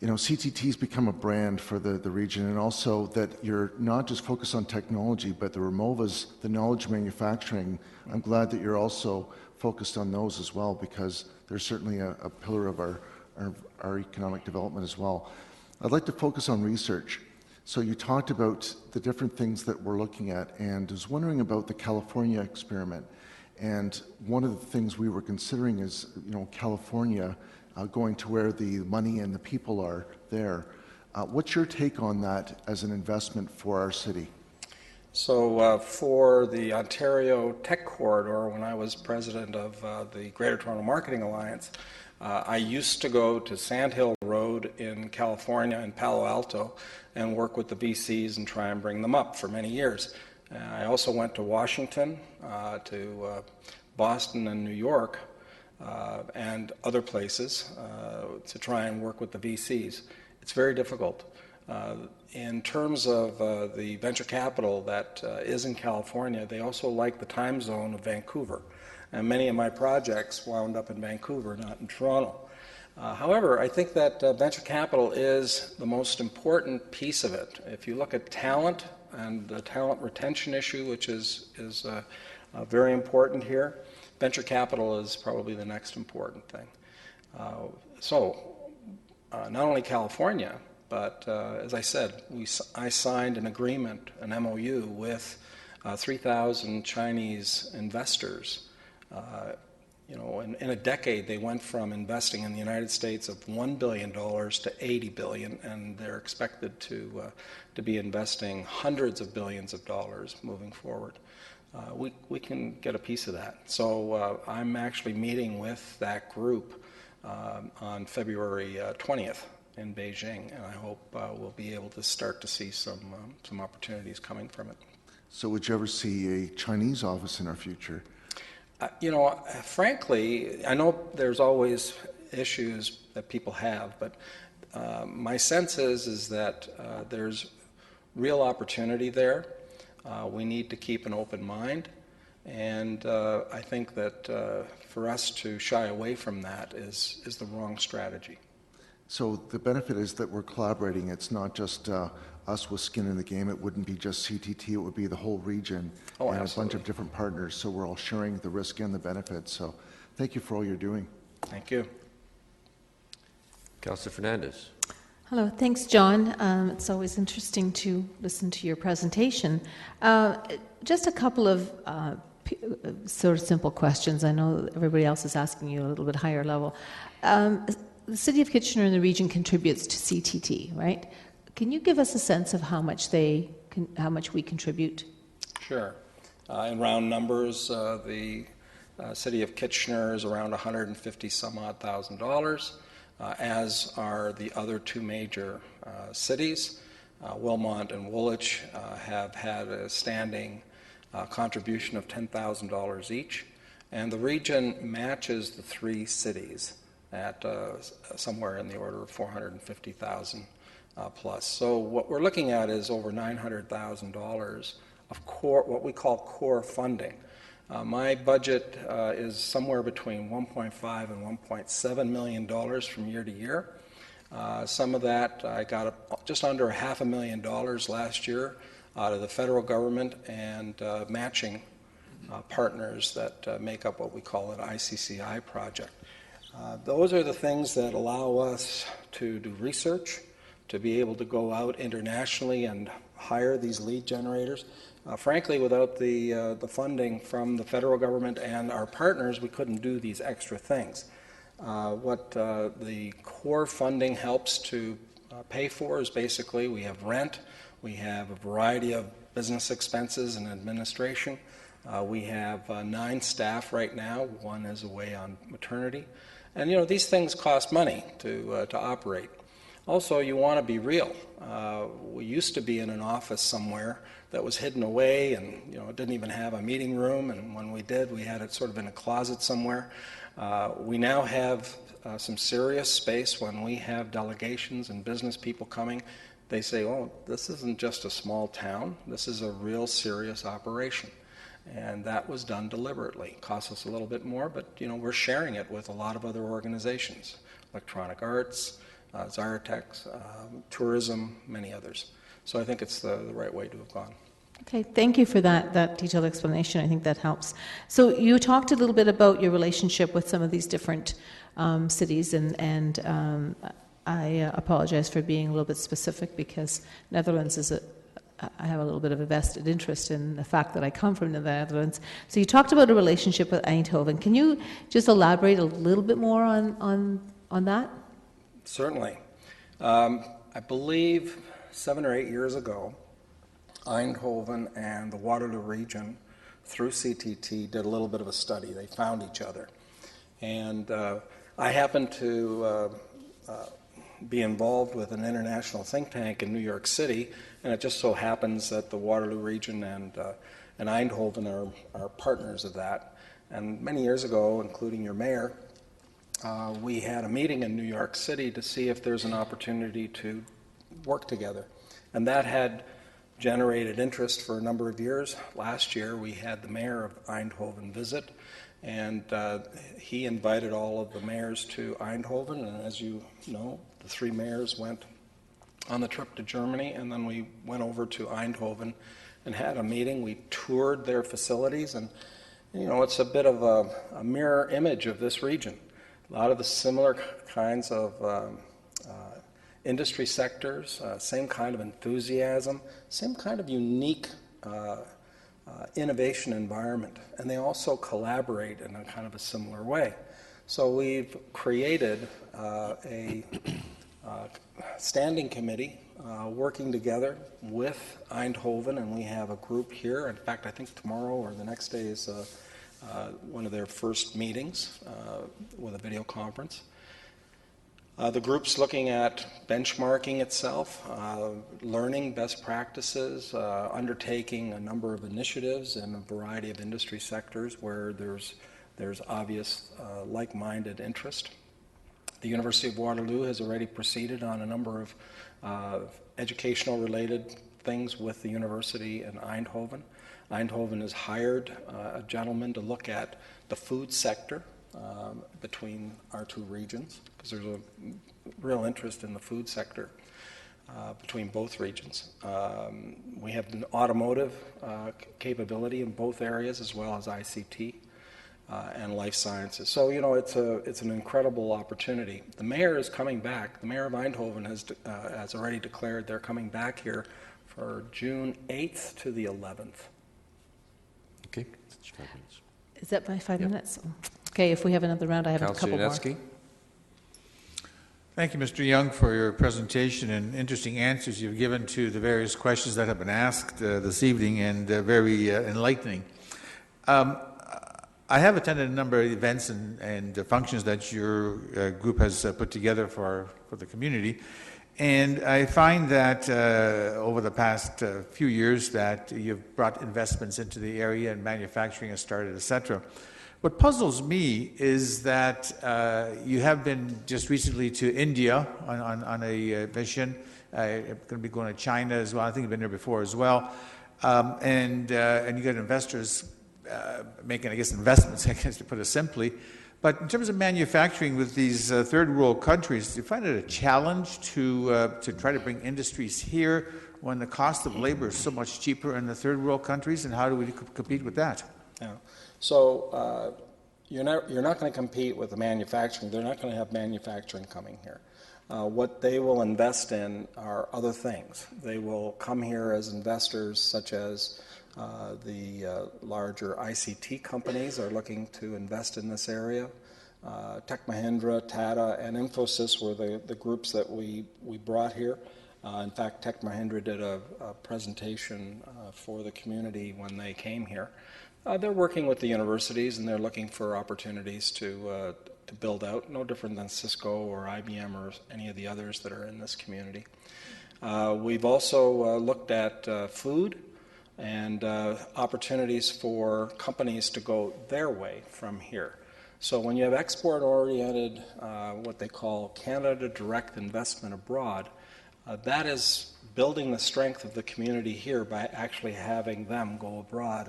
CTT has become a brand for the region, and also that you're not just focused on technology, but the REMOVAs, the knowledge manufacturing. I'm glad that you're also focused on those as well, because they're certainly a pillar of our economic development as well. I'd like to focus on research. So you talked about the different things that we're looking at, and I was wondering about the California experiment. And one of the things we were considering is, California going to where the money and the people are there. What's your take on that as an investment for our city? So for the Ontario Tech Corridor, when I was president of the Greater Toronto Marketing Alliance, I used to go to Sandhill Road in California and Palo Alto and work with the VCs and try and bring them up for many years. I also went to Washington, to Boston and New York, and other places to try and work with the VCs. It's very difficult. In terms of the venture capital that is in California, they also like the time zone of Vancouver. And many of my projects wound up in Vancouver, not in Toronto. However, I think that venture capital is the most important piece of it. If you look at talent and the talent retention issue, which is very important here, venture capital is probably the next important thing. So not only California, But as I said, I signed an agreement, an MOU, with 3,000 Chinese investors. In a decade, they went from investing in the United States of $1 billion to $80 billion, and they're expected to be investing hundreds of billions of dollars moving forward. We can get a piece of that. So I'm actually meeting with that group on February 20th in Beijing, and I hope we'll be able to start to see some opportunities coming from it. So would you ever see a Chinese office in our future? Frankly, I know there's always issues that people have, but my sense is that there's real opportunity there. We need to keep an open mind, and I think that for us to shy away from that is the wrong strategy. So the benefit is that we're collaborating. It's not just us with skin in the game. It wouldn't be just CTT. It would be the whole region and absolutely. a bunch of different partners. So we're all sharing the risk and the benefits. So thank you for all you're doing. Thank you. Councillor Fernandez. Hello, thanks, John. It's always interesting to listen to your presentation. Just a couple of sort of simple questions. I know everybody else is asking you a little bit higher level. The City of Kitchener and the region contributes to CTT, right? Can you give us a sense of how much we contribute? Sure. In round numbers, the City of Kitchener is around $150,000, as are the other two major cities. Wilmot and Woolwich have had a standing contribution of $10,000 each, and the region matches the three cities at somewhere in the order of $450,000 plus. So what we're looking at is over $900,000 of core, what we call core funding. My budget is somewhere between $1.5 and $1.7 million from year to year. Some of that I got just under $500,000 last year out of the federal government and matching partners that make up what we call an ICCI project. Those are the things that allow us to do research, to be able to go out internationally and hire these lead generators. Frankly, without the funding from the federal government and our partners, we couldn't do these extra things. What the core funding helps to pay for is basically we have rent, we have a variety of business expenses and administration. We have 9 staff right now. 1 is away on maternity. And, these things cost money to operate. Also, you want to be real. We used to be in an office somewhere that was hidden away and, it didn't even have a meeting room. And when we did, we had it sort of in a closet somewhere. We now have some serious space when we have delegations and business people coming. They say, oh, this isn't just a small town. This is a real serious operation. And that was done deliberately. It cost us a little bit more, but we're sharing it with a lot of other organizations, Electronic Arts, Xyratex, tourism, many others. So I think it's the right way to have gone. Okay, thank you for that detailed explanation. I think that helps. So you talked a little bit about your relationship with some of these different cities, and I apologize for being a little bit specific because Netherlands is I have a little bit of a vested interest in the fact that I come from the Netherlands. So you talked about a relationship with Eindhoven. Can you just elaborate a little bit more on that? Certainly. I believe 7 or 8 years ago, Eindhoven and the Waterloo region, through CTT, did a little bit of a study. They found each other. And I happened to be involved with an international think tank in New York City, and it just so happens that the Waterloo region and Eindhoven are partners of that. And many years ago, including your mayor, we had a meeting in New York City to see if there's an opportunity to work together. And that had generated interest for a number of years. Last year, we had the mayor of Eindhoven visit, and he invited all of the mayors to Eindhoven. And as you know, the 3 mayors went on the trip to Germany, and then we went over to Eindhoven and had a meeting. We toured their facilities, and it's a bit of a mirror image of this region. A lot of the similar kinds of industry sectors, same kind of enthusiasm, same kind of unique innovation environment, and they also collaborate in a kind of a similar way. So we've created a standing committee working together with Eindhoven, and we have a group here. In fact, I think tomorrow or the next day is one of their first meetings with a video conference. The group's looking at benchmarking itself, learning best practices, undertaking a number of initiatives in a variety of industry sectors where there's obvious like-minded interest. The University of Waterloo has already proceeded on a number of educational-related things with the university in Eindhoven. Eindhoven has hired a gentleman to look at the food sector between our two regions, because there's a real interest in the food sector between both regions. We have an automotive capability in both areas, as well as ICT and life sciences. So, you know, it's an incredible opportunity. The mayor is coming back. The mayor of Eindhoven has already declared they're coming back here for June 8th to the 11th. Okay, that's 5 minutes. Is that by 5 minutes? Okay, if we have another round, I have a couple more. Councillor Yunetsky. Thank you, Mr. Young, for your presentation and interesting answers you've given to the various questions that have been asked this evening, and very enlightening. I have attended a number of events and functions that your group has put together for the community, and I find that over the past few years that you've brought investments into the area and manufacturing has started, etc. What puzzles me is that you have been just recently to India on a mission. You're going to be going to China as well. I think you've been there before as well. And you got investors making, I guess, investments, I guess, to put it simply. But in terms of manufacturing with these third world countries, do you find it a challenge to try to bring industries here when the cost of labor is so much cheaper in the third world countries? And how do we compete with that? Yeah. So you're not going to compete with the manufacturing. They're not going to have manufacturing coming here. What they will invest in are other things. They will come here as investors, such as the larger ICT companies are looking to invest in this area. Tech Mahindra, Tata, and Infosys were the groups that we brought here. In fact, Tech Mahindra did a presentation for the community when they came here. They're working with the universities, and they're looking for opportunities to build out, no different than Cisco or IBM or any of the others that are in this community. We've also looked at food and opportunities for companies to go their way from here. So when you have export-oriented, what they call Canada Direct Investment Abroad, that is building the strength of the community here by actually having them go abroad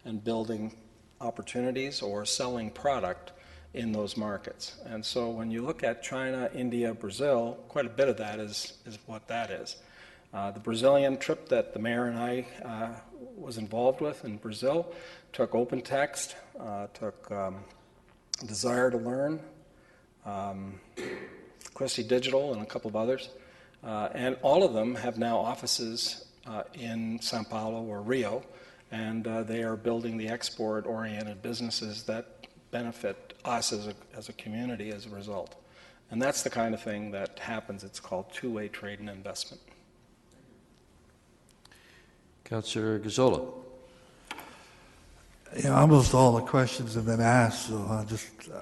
and building opportunities or selling product in those markets. And so when you look at China, India, Brazil, quite a bit of that is what that is. The Brazilian trip that the mayor and I was involved with in Brazil took OpenText, took Desire to Learn, Christie Digital, and a couple of others. And all of them have now offices in Sao Paulo or Rio, and they are building the export-oriented businesses that benefit us as a community as a result. And that's the kind of thing that happens. It's called two-way trade and investment. Councillor Gazzola. Yeah, almost all the questions have been asked, so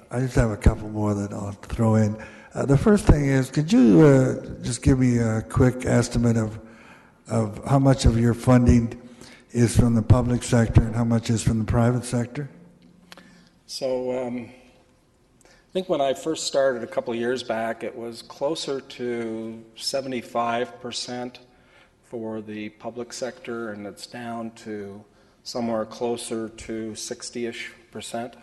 I just have a couple more that I'll throw in. The first thing is, could you just give me a quick estimate of how much of your funding is from the public sector and how much is from the private sector? So I think when I first started a couple of years back, it was closer to 75% for the public sector, and it's down to somewhere closer to 60-ish%,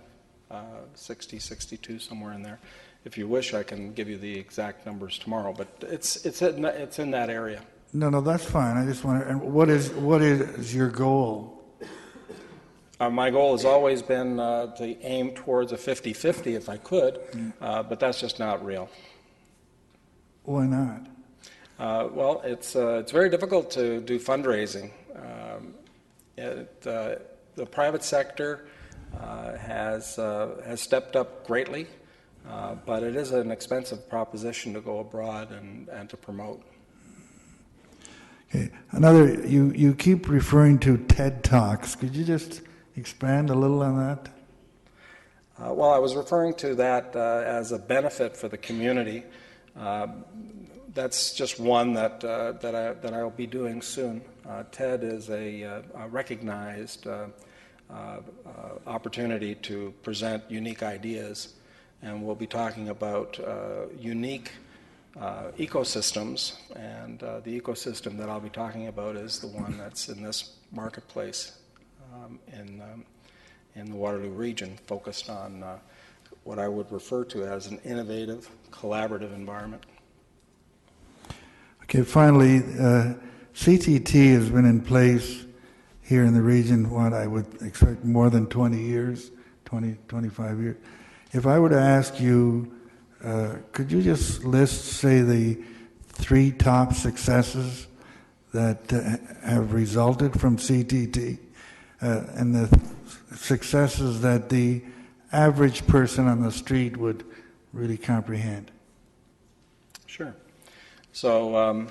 60, 62, somewhere in there. If you wish, I can give you the exact numbers tomorrow, but it's in that area. No, that's fine. I just wonder, and what is your goal? My goal has always been to aim towards a 50-50 if I could, but that's just not real. Why not? Well, it's very difficult to do fundraising. The private sector has stepped up greatly, but it is an expensive proposition to go abroad and to promote. Okay. You keep referring to TED Talks. Could you just expand a little on that? Well, I was referring to that as a benefit for the community. That's just one that I'll be doing soon. TED is a recognized opportunity to present unique ideas, and we'll be talking about unique ecosystems, and the ecosystem that I'll be talking about is the one that's in this marketplace in the Waterloo region, focused on what I would refer to as an innovative, collaborative environment. Okay, finally, CTT has been in place here in the region, what I would expect more than 20 years, 20, 25 years. If I were to ask you, could you just list, say, the 3 top successes that have resulted from CTT and the successes that the average person on the street would really comprehend? Sure. So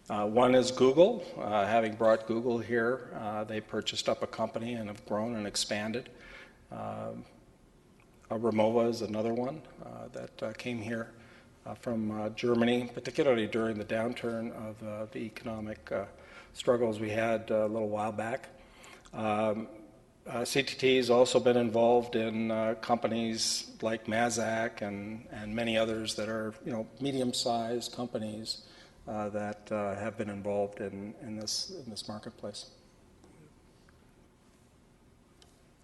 one is Google. Having brought Google here, they purchased up a company and have grown and expanded. Remova is another one that came here from Germany, particularly during the downturn of the economic struggles we had a little while back. CTT has also been involved in companies like Mazak and many others that are, medium-sized companies that have been involved in this marketplace.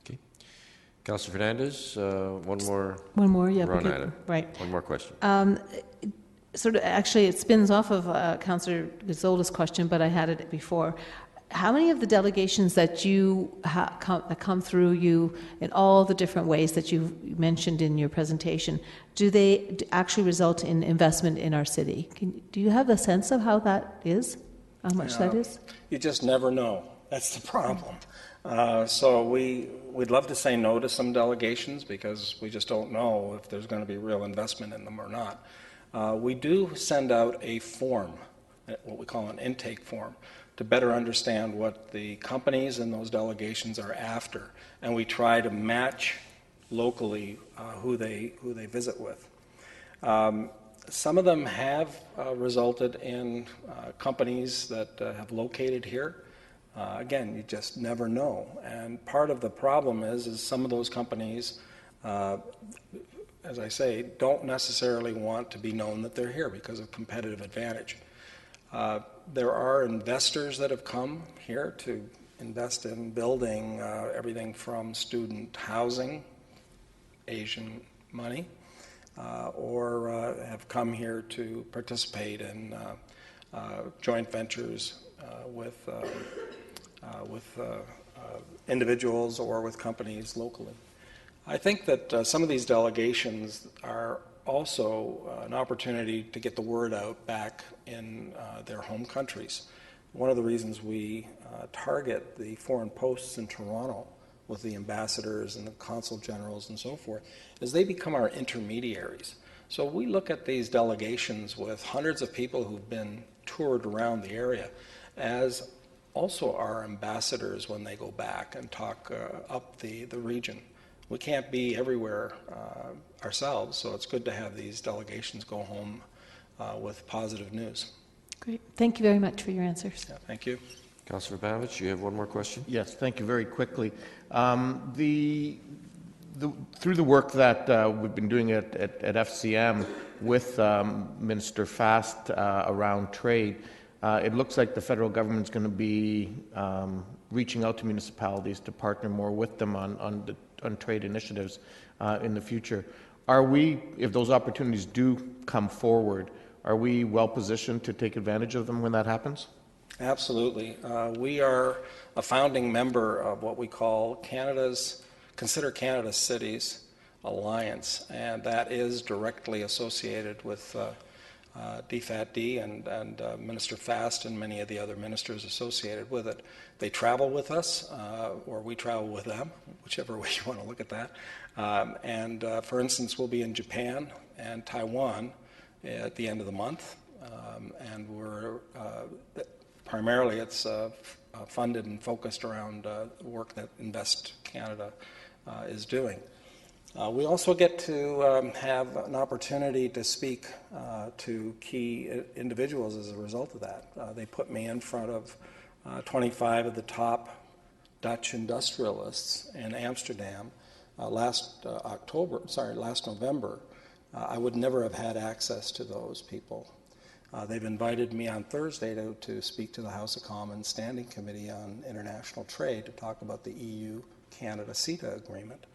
Okay, Councillor Fernandez, one more. One more, yeah. Item. Right. One more question. Sort of, actually, it spins off of Councillor Gazzola's question, but I had it before. How many of the delegations that you that come through you in all the different ways that you mentioned in your presentation, do they actually result in investment in our city? Do you have a sense of how that is? How much that is? You just never know. That's the problem. So we'd love to say no to some delegations because we just don't know if there's going to be real investment in them or not. We do send out a form, what we call an intake form, to better understand what the companies in those delegations are after, and we try to match locally who they visit with. Some of them have resulted in companies that have located here. Again, you just never know, and part of the problem is some of those companies, as I say, don't necessarily want to be known that they're here because of competitive advantage. There are investors that have come here to invest in building everything from student housing, Asian money, or have come here to participate in joint ventures with individuals or with companies locally. I think that some of these delegations are also an opportunity to get the word out back in their home countries. One of the reasons we target the foreign posts in Toronto with the ambassadors and the consul generals and so forth is they become our intermediaries. So we look at these delegations with hundreds of people who've been toured around the area as also our ambassadors when they go back and talk up the region. We can't be everywhere ourselves, so it's good to have these delegations go home with positive news. Great. Thank you very much for your answers. Yeah, thank you. Councillor Babich, you have one more question? Yes, thank you. Very quickly. Through the work that we've been doing at FCM with Minister Fast around trade, it looks like the federal government's going to be reaching out to municipalities to partner more with them on trade initiatives in the future. Are we, if those opportunities do come forward, are we well positioned to take advantage of them when that happens? Absolutely. We are a founding member of what we call Consider Canada Cities Alliance, and that is directly associated with DFAT-D and Minister Fast and many of the other ministers associated with it. They travel with us, or we travel with them, whichever way you want to look at that. For instance, we'll be in Japan and Taiwan at the end of the month, and we're primarily it's funded and focused around work that Invest Canada is doing. We also get to have an opportunity to speak to key individuals as a result of that. They put me in front of 25 of the top Dutch industrialists in Amsterdam last November. I would never have had access to those people. They've invited me on Thursday to speak to the House of Commons Standing Committee on International Trade to talk about the EU-Canada CETA agreement.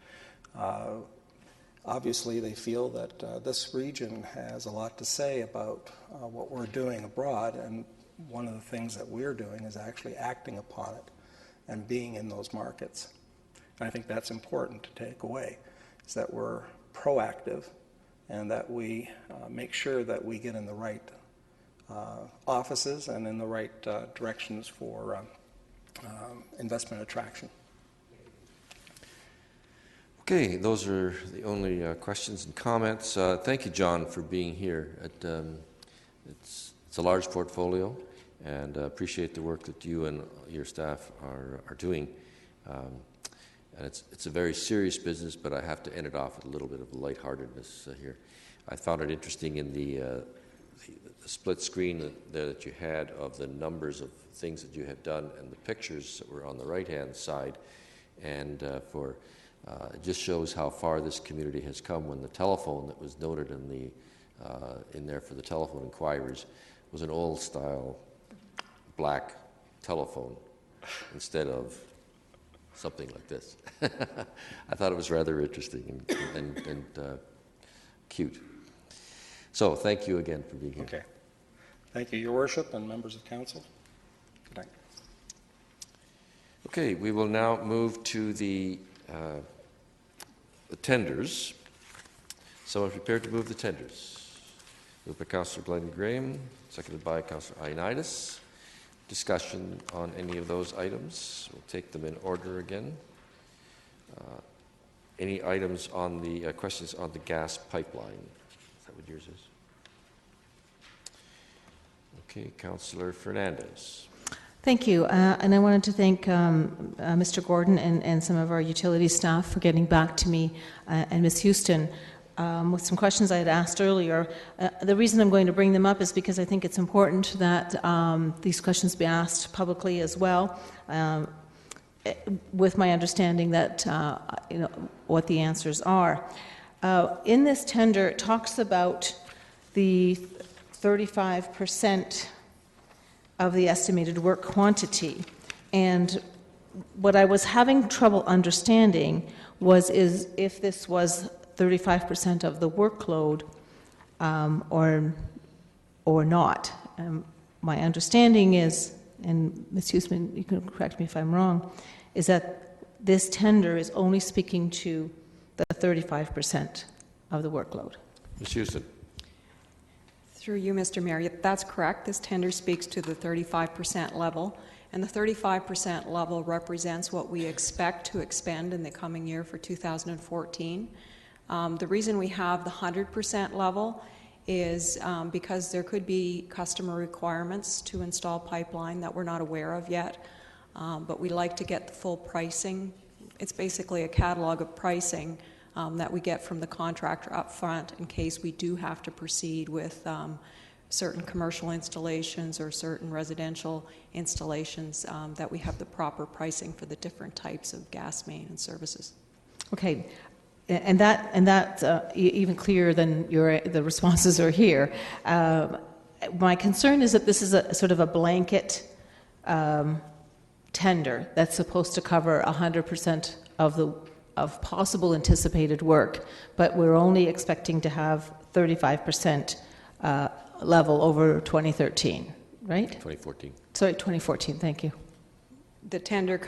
Obviously, they feel that this region has a lot to say about what we're doing abroad, and one of the things that we're doing is actually acting upon it and being in those markets. And I think that's important to take away, is that we're proactive and that we make sure that we get in the right offices and in the right directions for investment attraction. Okay, those are the only questions and comments. Thank you, John, for being here. It's a large portfolio, and appreciate the work that you and your staff are doing. And it's a very serious business, but I have to end it off with a little bit of lightheartedness here. I found it interesting in the split screen that you had of the numbers of things that you had done and the pictures that were on the right-hand side, and it just shows how far this community has come when the telephone that was noted in there for the telephone inquiries was an old-style black telephone instead of something like this. I thought it was rather interesting and cute. So thank you again for being here. Okay. Thank you, Your Worship and members of council. Good night. Okay, we will now move to the tenders. Someone prepared to move the tenders. Moved by Councillor Glenn Graham, seconded by Councillor Ioannidis. Discussion on any of those items. We'll take them in order again. Any items on the questions on the gas pipeline? Is that what yours is? Okay, Councillor Fernandez. Thank you. And I wanted to thank Mr. Gordon and some of our utility staff for getting back to me and Ms. Houston with some questions I had asked earlier. The reason I'm going to bring them up is because I think it's important that these questions be asked publicly as well, with my understanding that what the answers are. In this tender, it talks about the 35% of the estimated work quantity, and what I was having trouble understanding is if this was 35% of the workload or not. My understanding is, and Ms. Houston, you can correct me if I'm wrong, is that this tender is only speaking to the 35% of the workload. Ms. Houston. Through you, Mr. Mayor, that's correct. This tender speaks to the 35% level, and the 35% level represents what we expect to expend in the coming year for 2014. The reason we have the 100% level is because there could be customer requirements to install pipeline that we're not aware of yet, but we like to get the full pricing. It's basically a catalog of pricing that we get from the contractor up front in case we do have to proceed with certain commercial installations or certain residential installations, that we have the proper pricing for the different types of gas main and services. Okay. And that's even clearer than the responses are here. My concern is that this is a sort of a blanket tender that's supposed to cover 100% of possible anticipated work, but we're only expecting to have 35% level over 2013, right? 2014. Sorry, 2014. Thank you. The tender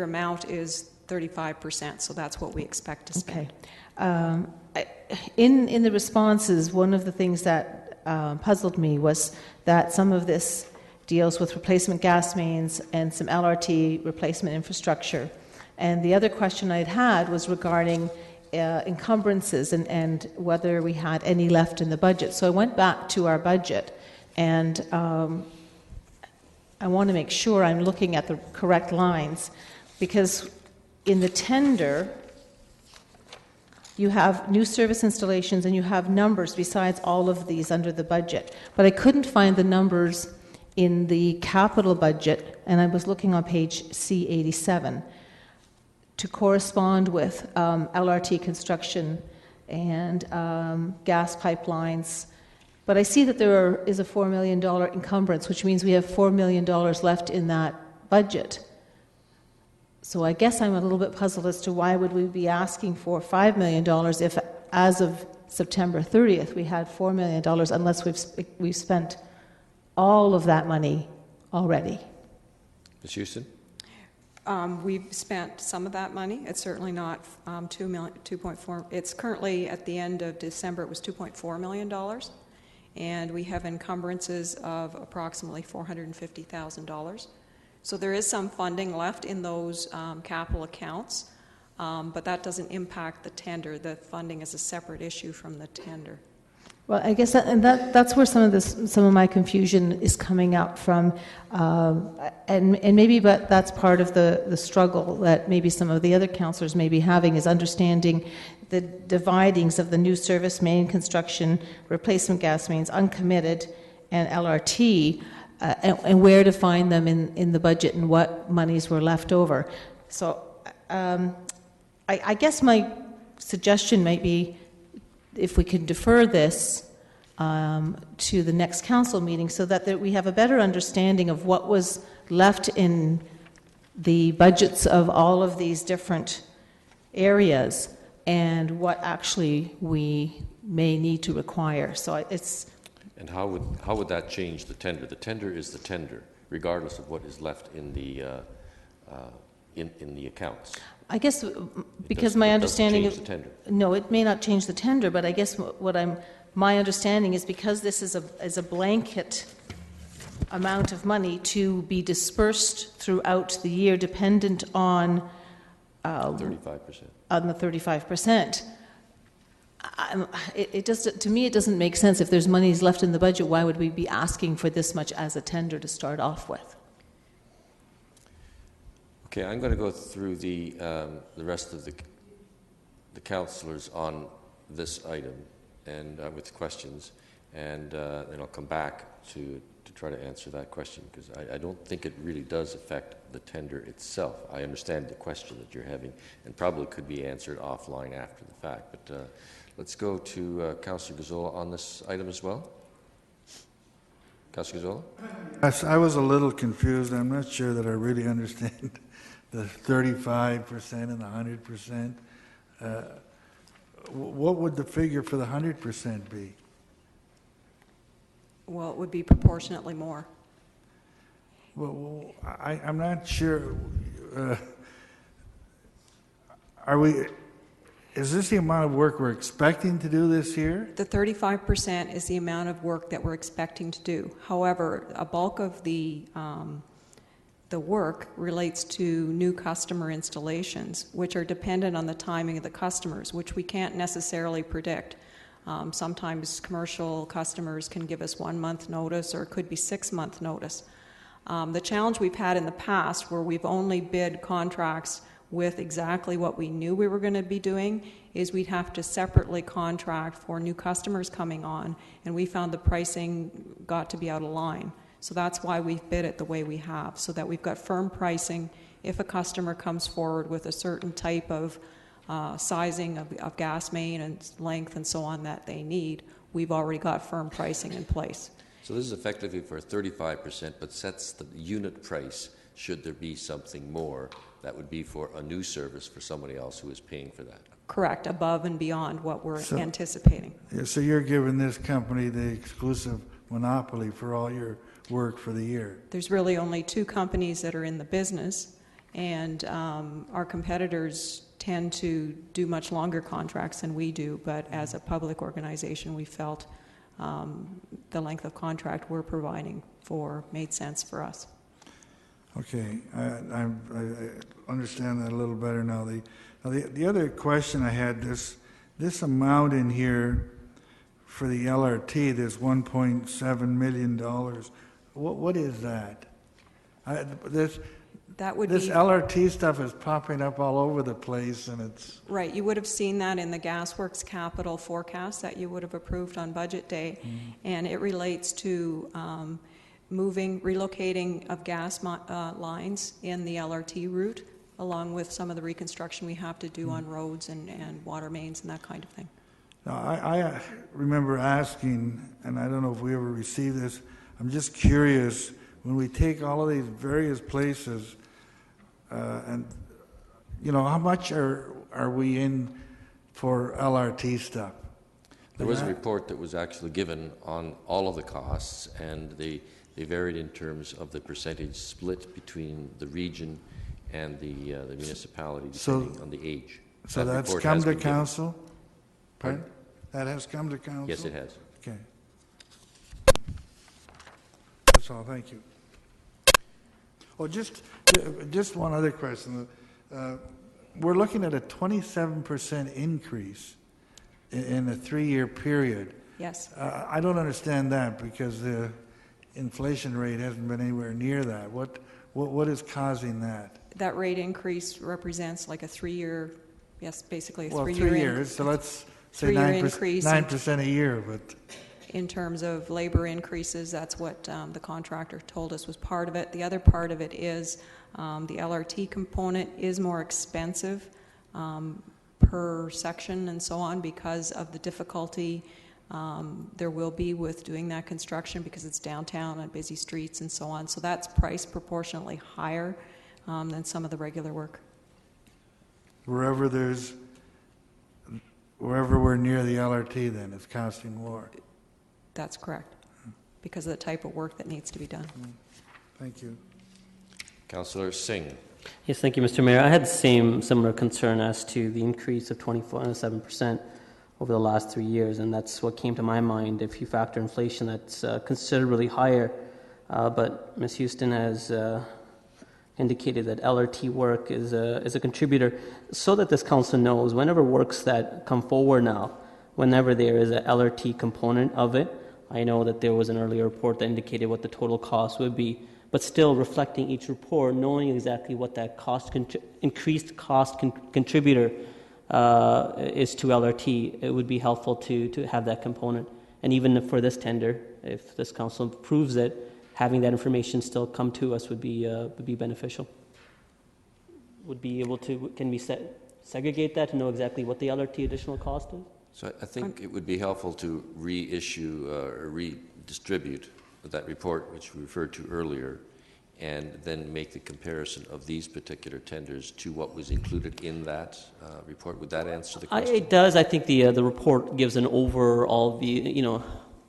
amount is 35%, so that's what we expect to spend. Okay. In the responses, one of the things that puzzled me was that some of this deals with replacement gas mains and some LRT replacement infrastructure. And the other question I'd had was regarding encumbrances and whether we had any left in the budget. So I went back to our budget, and I want to make sure I'm looking at the correct lines, because in the tender, you have new service installations and you have numbers besides all of these under the budget. But I couldn't find the numbers in the capital budget, and I was looking on page C87 to correspond with LRT construction and gas pipelines. But I see that there is a $4 million encumbrance, which means we have $4 million left in that budget. So I guess I'm a little bit puzzled as to why would we be asking for $5 million if, as of September 30th, we had $4 million, unless we've spent all of that money already. Ms. Houston? We've spent some of that money. It's certainly not 2.4. It's currently, at the end of December, it was $2.4 million. And we have encumbrances of approximately $450,000. So there is some funding left in those capital accounts, but that doesn't impact the tender. The funding is a separate issue from the tender. Well, I guess that's where some of my confusion is coming up from, and maybe, but that's part of the struggle that maybe some of the other councillors may be having, is understanding the dividings of the new service main construction, replacement gas mains, uncommitted, and LRT, and where to find them in the budget and what monies were left over. So I guess my suggestion might be, if we could defer this to the next council meeting, so that we have a better understanding of what was left in the budgets of all of these different areas and what actually we may need to require. So it's... And how would that change the tender? The tender is the tender, regardless of what is left in the accounts. I guess because my understanding of the tender. No, it may not change the tender, but I guess my understanding is, because this is a blanket amount of money to be dispersed throughout the year, dependent on 35%. On the 35%. To me, it doesn't make sense. If there's monies left in the budget, why would we be asking for this much as a tender to start off with? Okay, I'm going to go through the rest of the councillors on this item and with questions, and then I'll come back to try to answer that question, because I don't think it really does affect the tender itself. I understand the question that you're having, and probably could be answered offline after the fact. But let's go to Councillor Gazzola on this item as well. Councillor Gazzola? Yes, I was a little confused. I'm not sure that I really understand the 35% and the 100%. What would the figure for the 100% be? Well, it would be proportionately more. Well, I'm not sure. Is this the amount of work we're expecting to do this year? The 35% is the amount of work that we're expecting to do. However, a bulk of the work relates to new customer installations, which are dependent on the timing of the customers, which we can't necessarily predict. Sometimes commercial customers can give us 1 month notice, or it could be 6 month notice. The challenge we've had in the past, where we've only bid contracts with exactly what we knew we were going to be doing, is we'd have to separately contract for new customers coming on, and we found the pricing got to be out of line. So that's why we've bid it the way we have, so that we've got firm pricing. If a customer comes forward with a certain type of sizing of gas main and length and so on that they need, we've already got firm pricing in place. So this is effectively for 35%, but sets the unit price should there be something more that would be for a new service for somebody else who is paying for that. Correct, above and beyond what we're anticipating. Yeah, so you're giving this company the exclusive monopoly for all your work for the year. There's really only 2 companies that are in the business, and our competitors tend to do much longer contracts than we do, but as a public organization, we felt the length of contract we're providing for made sense for us. Okay, I understand that a little better now. The other question I had, this amount in here for the LRT, this $1.7 million, what is that? That would This be LRT stuff is popping up all over the place, and it's... right. You would have seen that in the Gasworks capital forecast that you would have approved on budget day, and it relates to relocating of gas lines in the LRT route, along with some of the reconstruction we have to do on roads and water mains and that kind of thing. Now, I remember asking, and I don't know if we ever received this, I'm just curious, when we take all of these various places, and, you know, how much are we in for LRT stuff? There was a report that was actually given on all of the costs, and they varied in terms of the percentage split between the region and the municipality, depending on the age. So That that's report come has to been given. council? Pardon? That has come to council? Yes, it has. Okay. That's all, thank you. Oh, just one other question. We're looking at a 27% increase in a 3-year period. Yes. I don't understand that because the inflation rate hasn't been anywhere near that. What is causing that? That rate increase represents like a 3-year, yes, basically a 3-year. Well, 3 years, so let's say 3-year increase 9% a year, but... In terms of labor increases, that's what the contractor told us was part of it. The other part of it is the LRT component is more expensive per section and so on because of the difficulty there will be with doing that construction because it's downtown on busy streets and so on. So that's priced proportionately higher than some of the regular work. Wherever we're near the LRT, then, it's costing more. That's correct, because of the type of work that needs to be done. Thank you. Councillor Singh. Yes, thank you, Mr. Mayor. I had the similar concern as to the increase of 27% over the last 3 years, and that's what came to my mind. If you factor inflation, that's considerably higher. But Ms. Houston has indicated that LRT work is a contributor, so that this council knows whenever works that come forward now, whenever there is a LRT component of it. I know that there was an earlier report that indicated what the total cost would be, but still reflecting each report, knowing exactly what that increased cost contributor is to LRT, it would be helpful to have that component. And even for this tender, if this council approves it, having that information still come to us would be beneficial. Can we segregate that to know exactly what the LRT additional cost is? So I think it would be helpful to reissue or redistribute that report, which we referred to earlier, and then make the comparison of these particular tenders to what was included in that report. Would that answer the question? It does. I think the report gives an overall view,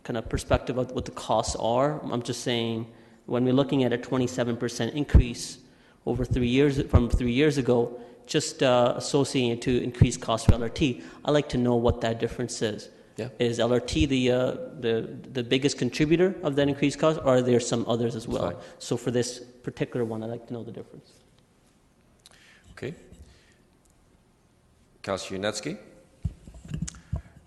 kind of perspective of what the costs are. I'm just saying, when we're looking at a 27% increase over 3 years from 3 years ago, just associating it to increased cost for LRT, I'd like to know what that difference is. Yeah. Is LRT the biggest contributor of that increased cost, or are there some others as well? Fine. So for this particular one, I'd like to know the difference. Okay. Councillor Yunetsky.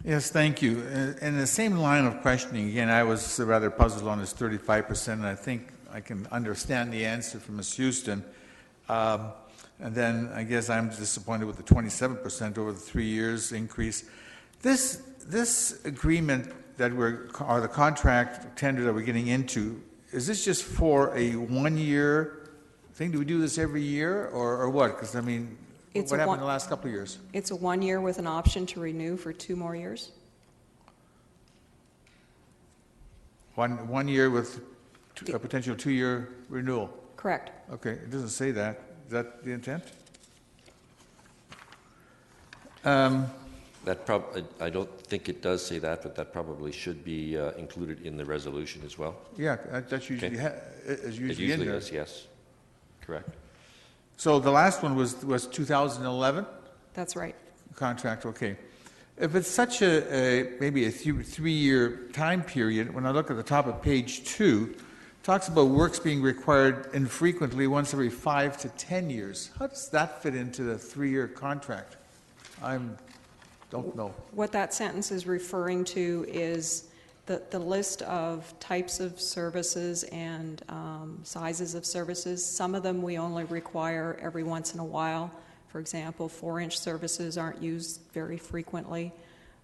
Yes, thank you. In the same line of questioning, again, I was rather puzzled on this 35%, and I think I can understand the answer from Ms. Houston. And then I guess I'm disappointed with the 27% over the 3 years increase. This agreement that or the contract tender that we're getting into, is this just for a 1-year thing? Do we do this every year or what? Because, I mean, what happened in the last couple of years? It's a 1 year with an option to renew for 2 more years. One year with a potential 2-year renewal? Correct. Okay, it doesn't say that. Is that the intent? I don't think it does say that, but that probably should be included in the resolution as well. Yeah, that's usually It usually in there. is, yes. Correct. So the last one was 2011 That's right. contract. Okay. If it's such maybe a three-year time period, when I look at the top of page 2, it talks about works being required infrequently once every 5 to 10 years. How does that fit into the 3-year contract? Don't know. What that sentence is referring to is the list of types of services and sizes of services. Some of them we only require every once in a while. For example, 4-inch services aren't used very frequently,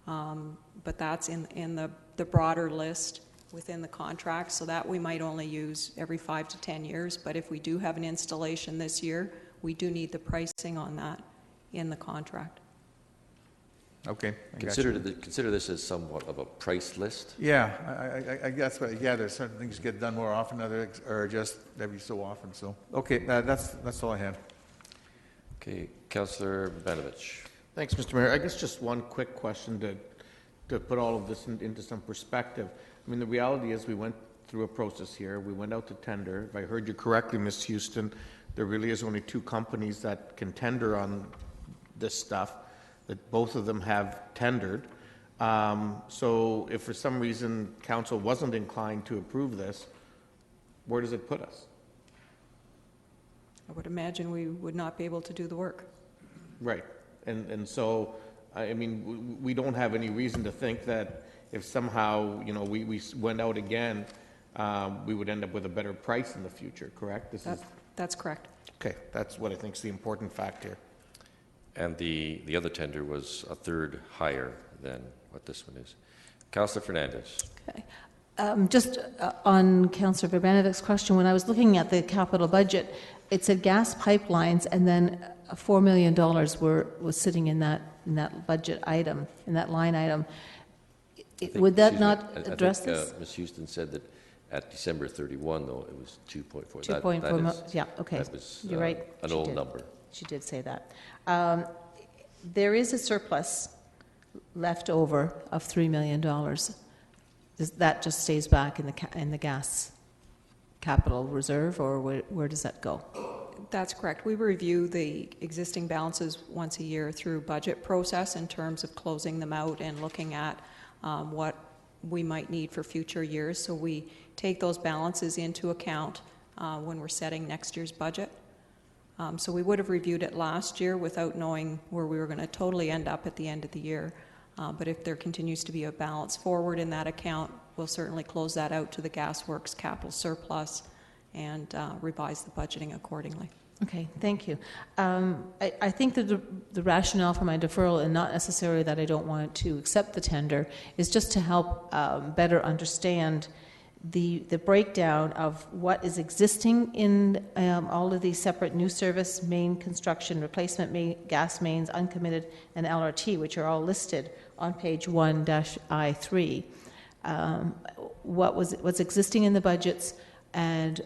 but that's in the broader list within the contract, so that we might only use every 5 to 10 years. But if we do have an installation this year, we do need the pricing on that in the contract. Okay. Consider this as somewhat of a price list. Yeah, I guess what I gather. Certain things get done more often, others are just every so often. So, okay, that's all I have. Okay, Councillor Banovich. Thanks, Mr. Mayor. I guess just one quick question to put all of this into some perspective. I mean, the reality is we went through a process here. We went out to tender. If I heard you correctly, Ms. Houston, there really is only 2 companies that can tender on this stuff, that both of them have tendered. So if for some reason council wasn't inclined to approve this, where does it put us? I would imagine we would not be able to do the work. Right. And so, I mean, we don't have any reason to think that if somehow, we went out again, we would end up with a better price in the future, correct? That's correct. Okay, that's what I think is the important fact here. And the other tender was a third higher than what this one is. Councillor Fernandez. Okay. Just on Councillor Verbanovich's question, when I was looking at the capital budget, it said gas pipelines, and then $4 million was sitting in that budget item, in that line item. Would that not address this? Ms. Houston said that at December 31, though, it was 2.4. 2.4, yeah, okay. That was You're right. an old number. She did say that. There is a surplus left over of $3 million. That just stays back in the gas capital reserve, or where does that go? That's correct. We review the existing balances once a year through budget process in terms of closing them out and looking at what we might need for future years. So we take those balances into account when we're setting next year's budget. So we would have reviewed it last year without knowing where we were going to totally end up at the end of the year. But if there continues to be a balance forward in that account, we'll certainly close that out to the Gas Works capital surplus and revise the budgeting accordingly. Okay, thank you. I think that the rationale for my deferral, and not necessarily that I don't want to accept the tender, is just to help better understand the breakdown of what is existing in all of these separate new service, main construction, replacement gas mains, uncommitted, and LRT, which are all listed on page 1-I3. What's existing in the budgets, and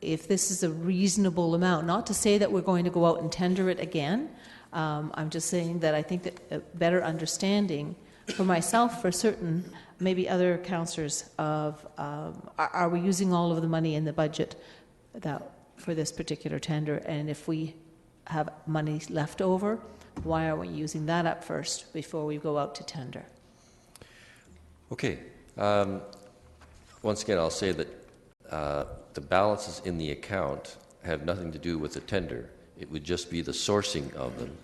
if this is a reasonable amount. Not to say that we're going to go out and tender it again. I'm just saying that I think that a better understanding for myself, for certain, maybe other councillors, of are we using all of the money in the budget for this particular tender, and if we have money left over, why are we using that up first before we go out to tender? Okay. Once again, I'll say that the balances in the account have nothing to do with the tender. It would just be the sourcing of them.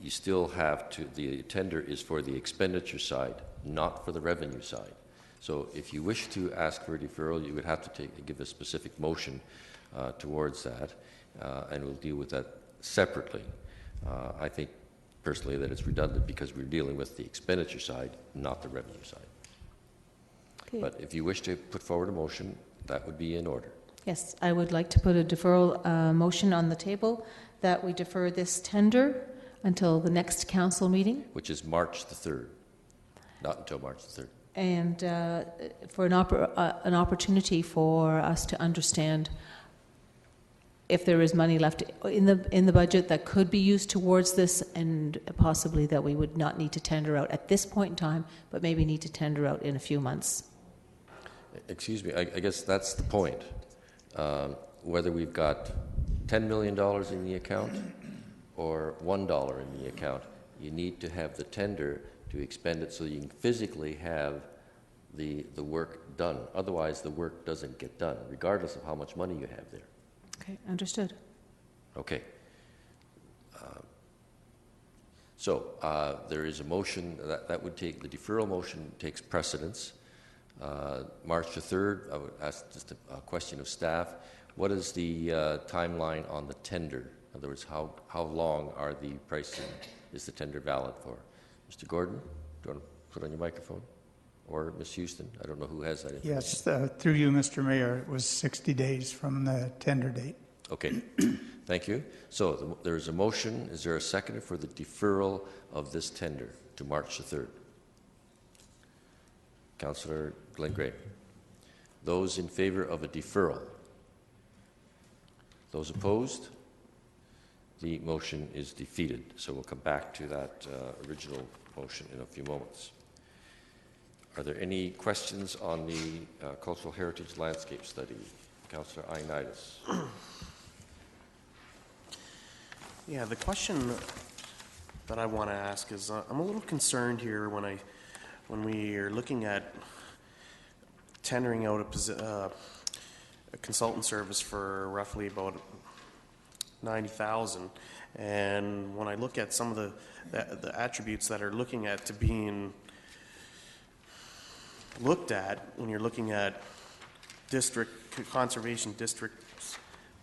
You still have to, the tender is for the expenditure side, not for the revenue side. So if you wish to ask for a deferral, you would have to give a specific motion towards that, and we'll deal with that separately. I think personally that it's redundant because we're dealing with the expenditure side, not the revenue side. Okay. But if you wish to put forward a motion, that would be in order. Yes, I would like to put a deferral motion on the table that we defer this tender until the next council meeting. Which is March the 3rd, not until March the 3rd. And for an opportunity for us to understand if there is money left in the budget that could be used towards this, and possibly that we would not need to tender out at this point in time, but maybe need to tender out in a few months. Excuse me, I guess that's the point. Whether we've got $10 million in the account or $1 in the account, you need to have the tender to expend it so you can physically have the work done. Otherwise, the work doesn't get done, regardless of how much money you have there. Okay, understood. Okay. There is a motion that would take, the deferral motion takes precedence. March the 3rd, I would ask just a question of staff. What is the timeline on the tender? In other words, how long are the pricing, is the tender valid for? Mr. Gordon, do you want to put on your microphone? Or Ms. Houston? I don't know who has that information. Yes, through you, Mr. Mayor, it was 60 days from the tender date. Okay, thank you. So there is a motion. Is there a second for the deferral of this tender to March the 3rd? Councillor Glenn Gray. Those in favor of a deferral? Those opposed? The motion is defeated. So we'll come back to that original motion in a few moments. Are there any questions on the Cultural Heritage Landscape Study? Councillor Ioannidis. Yeah, the question that I want to ask is, I'm a little concerned here when we are looking at tendering out a consultant service for roughly about $90,000, and when I look at some of the attributes that are looking at to being looked at when you're looking at conservation districts,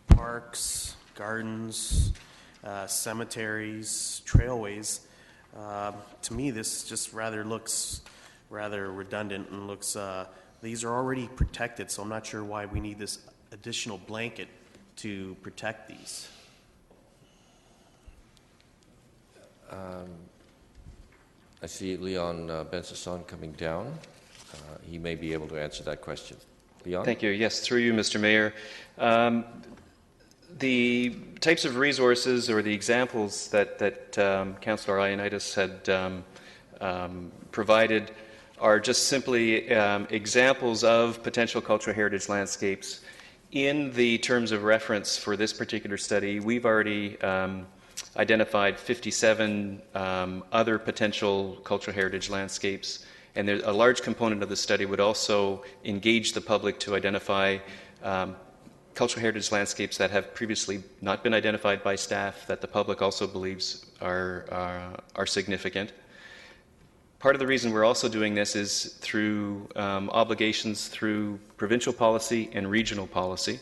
parks, gardens, cemeteries, trailways, to me this just looks rather redundant and looks, these are already protected, so I'm not sure why we need this additional blanket to protect these. I see Leon Bensasson coming down. He may be able to answer that question. Leon? Thank you. Yes, through you, Mr. Mayor. The types of resources or the examples that Councillor Ioannidis had provided are just simply examples of potential cultural heritage landscapes. In the terms of reference for this particular study, we've already identified 57 other potential cultural heritage landscapes, and a large component of the study would also engage the public to identify cultural heritage landscapes that have previously not been identified by staff that the public also believes are significant. Part of the reason we're also doing this is through obligations through provincial policy and regional policy.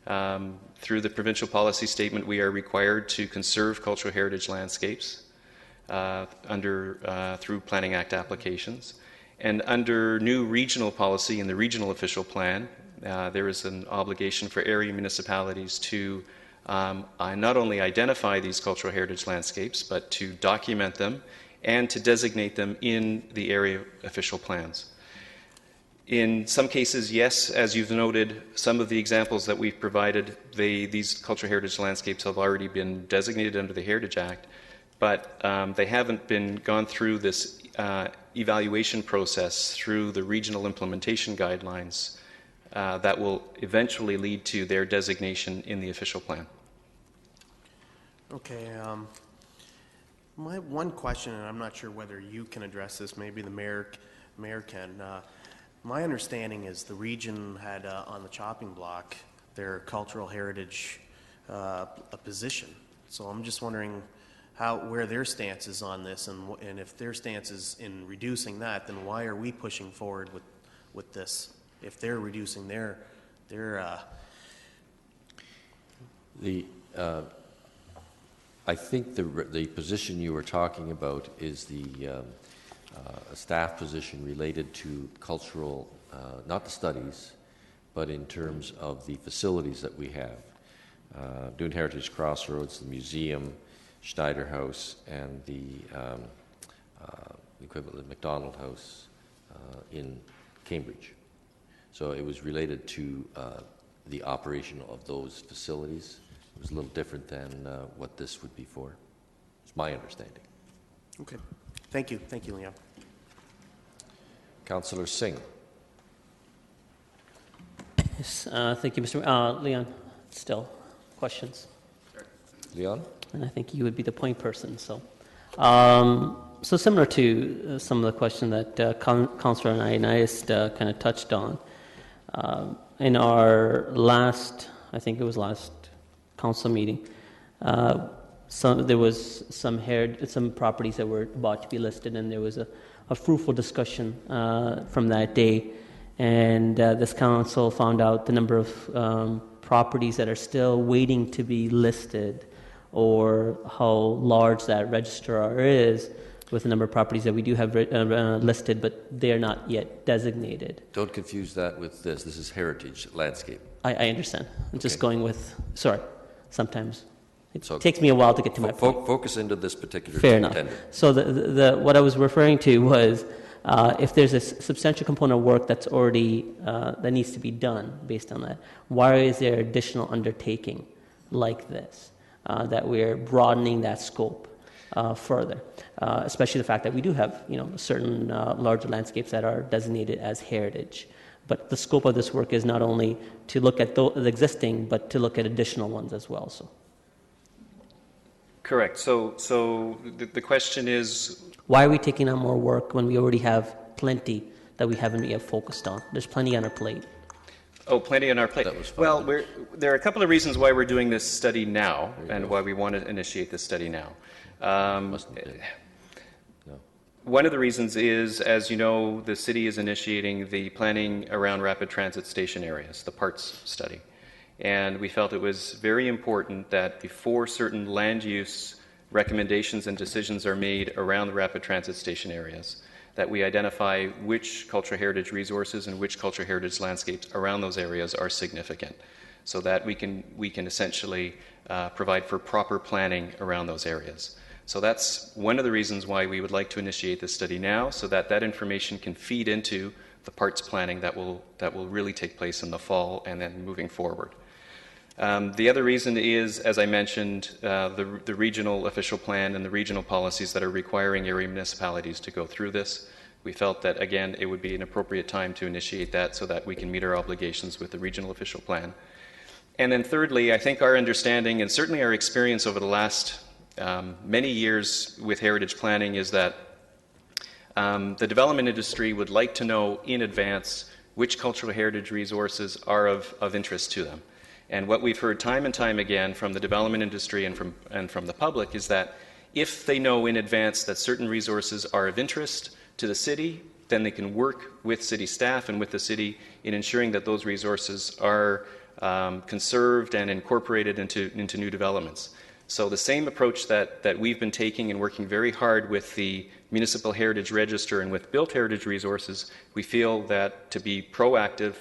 Through the provincial policy statement, we are required to conserve cultural heritage landscapes through Planning Act applications. And under new regional policy in the regional official plan, there is an obligation for area municipalities to not only identify these cultural heritage landscapes, but to document them and to designate them in the area official plans. In some cases, yes, as you've noted, some of the examples that we've provided, these cultural heritage landscapes have already been designated under the Heritage Act, but they haven't been gone through this evaluation process through the regional implementation guidelines that will eventually lead to their designation in the official plan. Okay. My one question, and I'm not sure whether you can address this, maybe the mayor can. My understanding is the region had on the chopping block their cultural heritage a position. So I'm just wondering where their stance is on this, and if their stance is in reducing that, then why are we pushing forward with this? If they're reducing their I think the position you were talking about is the a staff position related to cultural, not the studies, but in terms of the facilities that we have. Dune Heritage Crossroads, the museum, Schneider House, and the equivalent of McDonald House in Cambridge. So it was related to the operation of those facilities. It was a little different than what this would be for. It's my understanding. Okay. Thank you. Thank you, Leon. Councillor Singh. Yes, thank you, Mr. Leon, still questions? Leon? And I think you would be the point person. So So similar to some of the question that Councillor Ioannidis kind of touched on, in our last, I think it was last council meeting, there was some properties that were about to be listed, and there was a fruitful discussion from that day. And this council found out the number of properties that are still waiting to be listed, or how large that registrar is with the number of properties that we do have listed, but they are not yet designated. Don't confuse that with this. This is heritage landscape. I understand. I'm just going with, sorry, sometimes it So takes me a while to get to my point. Focus into this particular Fair enough. tender. So what I was referring to was if there's a substantial component of work that's already, that needs to be done based on that, why is there additional undertaking like this, that we're broadening that scope further, especially the fact that we do have, certain larger landscapes that are designated as heritage. But the scope of this work is not only to look at the existing, but to look at additional ones as well. So. Correct. So the question is, why are we taking on more work when we already have plenty that we haven't yet focused on? There's plenty on our plate. Oh, plenty on our plate. Well, there are a couple of reasons why we're doing this study now, and why we want to initiate this study now. One of the reasons is, as you know, the city is initiating the planning around rapid transit station areas, the PARTS study. And we felt it was very important that before certain land use recommendations and decisions are made around the rapid transit station areas, that we identify which cultural heritage resources and which cultural heritage landscapes around those areas are significant, so that we can essentially provide for proper planning around those areas. So that's one of the reasons why we would like to initiate this study now, so that that information can feed into the PARTS planning that will really take place in the fall and then moving forward. The other reason is, as I mentioned, the regional official plan and the regional policies that are requiring area municipalities to go through this. We felt that, again, it would be an appropriate time to initiate that so that we can meet our obligations with the regional official plan. And then thirdly, I think our understanding and certainly our experience over the last many years with heritage planning is that the development industry would like to know in advance which cultural heritage resources are of interest to them. And what we've heard time and time again from the development industry and from the public is that if they know in advance that certain resources are of interest to the city, then they can work with city staff and with the city in ensuring that those resources are conserved and incorporated into new developments. So the same approach that we've been taking and working very hard with the Municipal Heritage Register and with Built Heritage Resources, we feel that to be proactive,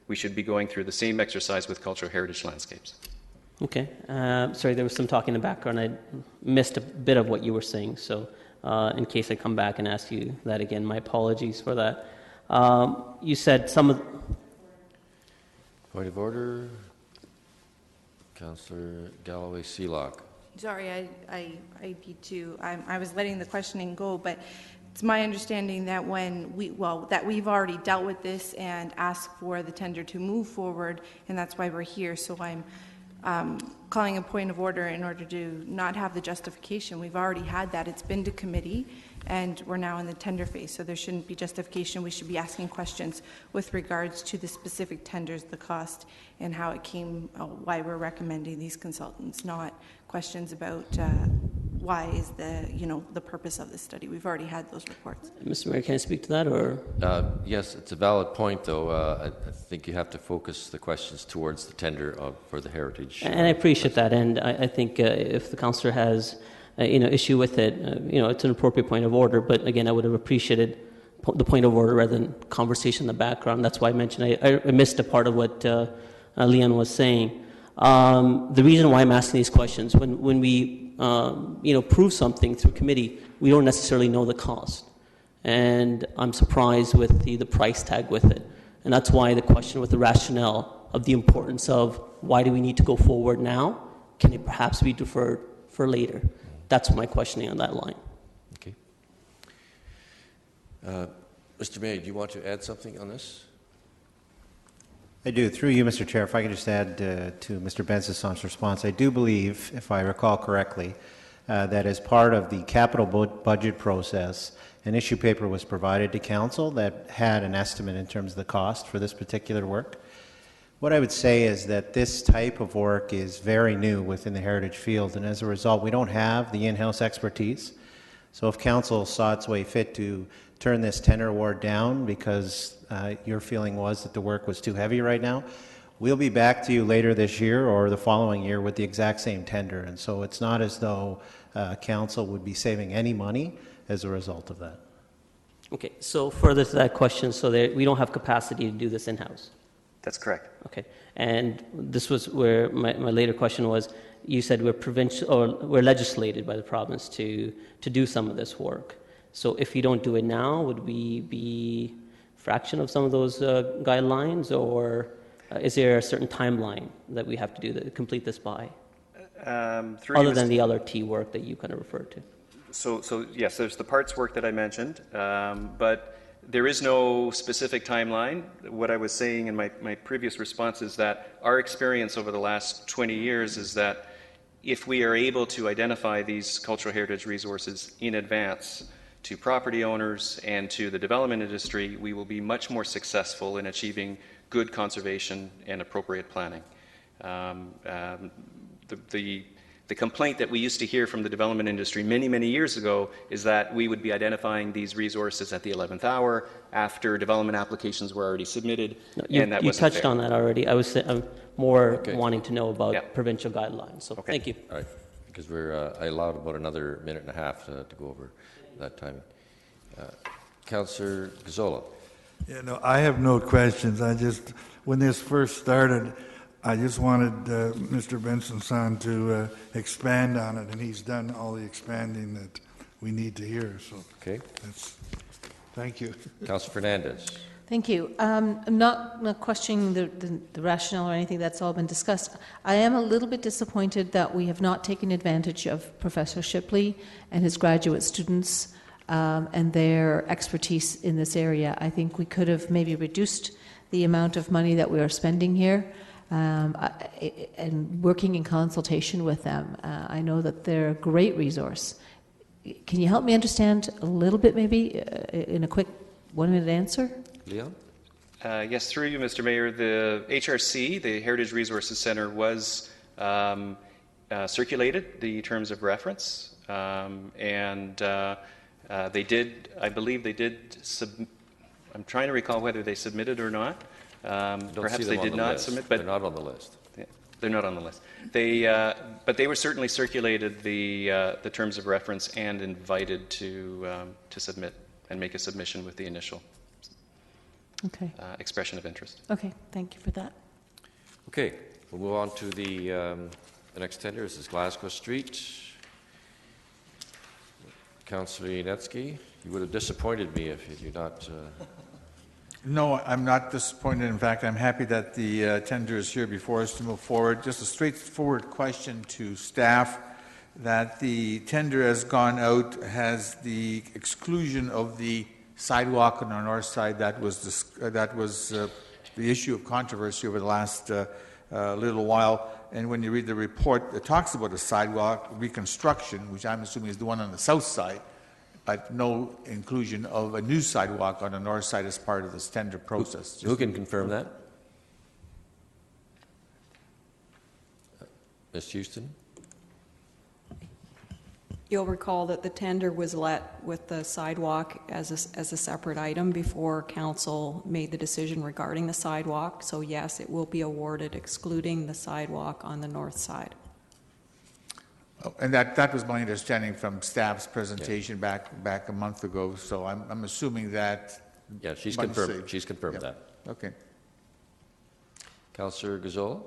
we should be going through the same exercise with cultural heritage landscapes. Okay. Sorry, there was some talk in the background. I missed a bit of what you were saying, so in case I come back and ask you that again, my apologies for that. You said some of... Point of order. Councillor Galloway-Sealock. Sorry, I beat you. I was letting the questioning go, but it's my understanding that that we've already dealt with this and asked for the tender to move forward, and that's why we're here. So I'm calling a point of order in order to not have the justification. We've already had that. It's been to committee, and we're now in the tender phase, so there shouldn't be justification. We should be asking questions with regards to the specific tenders, the cost, and how it came, why we're recommending these consultants, not questions about why is the purpose of this study. We've already had those reports. Mr. Mayor, can I speak to that, or? Yes, it's a valid point, though. I think you have to focus the questions towards the tender for the heritage. And I appreciate that, and I think if the councillor has issue with it, it's an appropriate point of order, but again, I would have appreciated the point of order rather than conversation in the background. That's why I mentioned I missed a part of what Leon was saying. The reason why I'm asking these questions, when we prove something through committee, we don't necessarily know the cost, and I'm surprised with the price tag with it, and that's why the question with the rationale of the importance of why do we need to go forward now? Can it perhaps be deferred for later? That's my questioning on that line. Okay. Mr. Mayor, do you want to add something on this? I do. Through you, Mr. Chair, if I could just add to Mr. Benson's response, I do believe, if I recall correctly, that as part of the capital budget process, an issue paper was provided to council that had an estimate in terms of the cost for this particular work. What I would say is that this type of work is very new within the heritage field, and as a result, we don't have the in-house expertise. So if council saw its way fit to turn this tender award down because your feeling was that the work was too heavy right now, we'll be back to you later this year or the following year with the exact same tender. And so it's not as though council would be saving any money as a result of that. Okay, so further to that question, so that we don't have capacity to do this in-house? That's correct. Okay, and this was where my later question was, you said we're provincial, or we're legislated by the province to do some of this work. So if you don't do it now, would we be fraction of some of those guidelines, or is there a certain timeline that we have to do that, complete this by? Other than the LRT work that you kind of referred to. So yes, there's the parts work that I mentioned, but there is no specific timeline. What I was saying in my previous response is that our experience over the last 20 years is that if we are able to identify these cultural heritage resources in advance to property owners and to the development industry, we will be much more successful in achieving good conservation and appropriate planning. The complaint that we used to hear from the development industry many, many years ago is that we would be identifying these resources at the 11th hour after development applications were already submitted. No, and that you wasn't touched fair. on that already. I'm more wanting to know about provincial guidelines. So thank you. All right, because I allowed about another minute and a half to go over that timing. Councillor Gazzola. Yeah, no, I have no questions. When this first started, I just wanted Mr. Benson-San to expand on it, and he's done all the expanding that we need to hear. So, okay, thank you. Councillor Fernandez. Thank you. I'm not questioning the rationale or anything. That's all been discussed. I am a little bit disappointed that we have not taken advantage of Professor Shipley and his graduate students and their expertise in this area. I think we could have maybe reduced the amount of money that we are spending here. And working in consultation with them. I know that they're a great resource. Can you help me understand a little bit, maybe, in a quick one-minute answer? Leon? Yes, through you, Mr. Mayor. The HRC, the Heritage Resources Center, was circulated the terms of reference, and they did, I believe they did, I'm trying to recall whether they submitted or not. Perhaps they did not submit, but they're not on the list. Yeah, they're not on the list. But they were certainly circulated the terms of reference and invited to submit and make a submission with the initial expression of interest. Okay, thank you for that. Okay, we'll move on to the next tender. This is Glasgow Street. Councillor Yanetsky, you would have disappointed me if you did not. No, I'm not disappointed. In fact, I'm happy that the tender is here before us to move forward. Just a straightforward question to staff, that the tender has gone out, has the exclusion of the sidewalk on our north side. That was the issue of controversy over the last little while. And when you read the report, it talks about a sidewalk reconstruction, which I'm assuming is the one on the south side, but no inclusion of a new sidewalk on the north side as part of this tender process. Who can confirm that? Ms. Houston? You'll recall that the tender was let with the sidewalk as a separate item before council made the decision regarding the sidewalk. So yes, it will be awarded excluding the sidewalk on the north side. Oh, and that was my understanding from staff's presentation back a month ago. So I'm assuming that. Yeah, she's confirmed. She's confirmed that. Okay. Councillor Gazzola?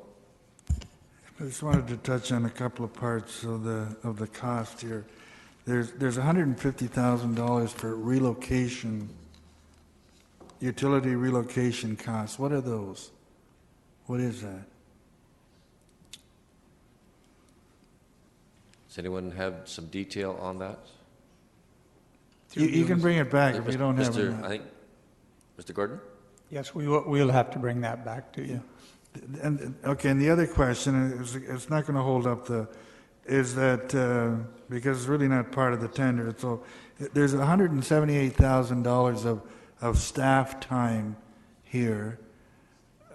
I just wanted to touch on a couple of parts of the cost here. There's $150,000 for relocation, utility relocation costs. What are those? What is that? Does anyone have some detail on that? You can bring it back if you don't have it. I think, Mr. Gordon? Yes, we'll have to bring that back to you. And the other question is, it's not going to hold up is that, because it's really not part of the tender, so there's $178,000 of staff time here.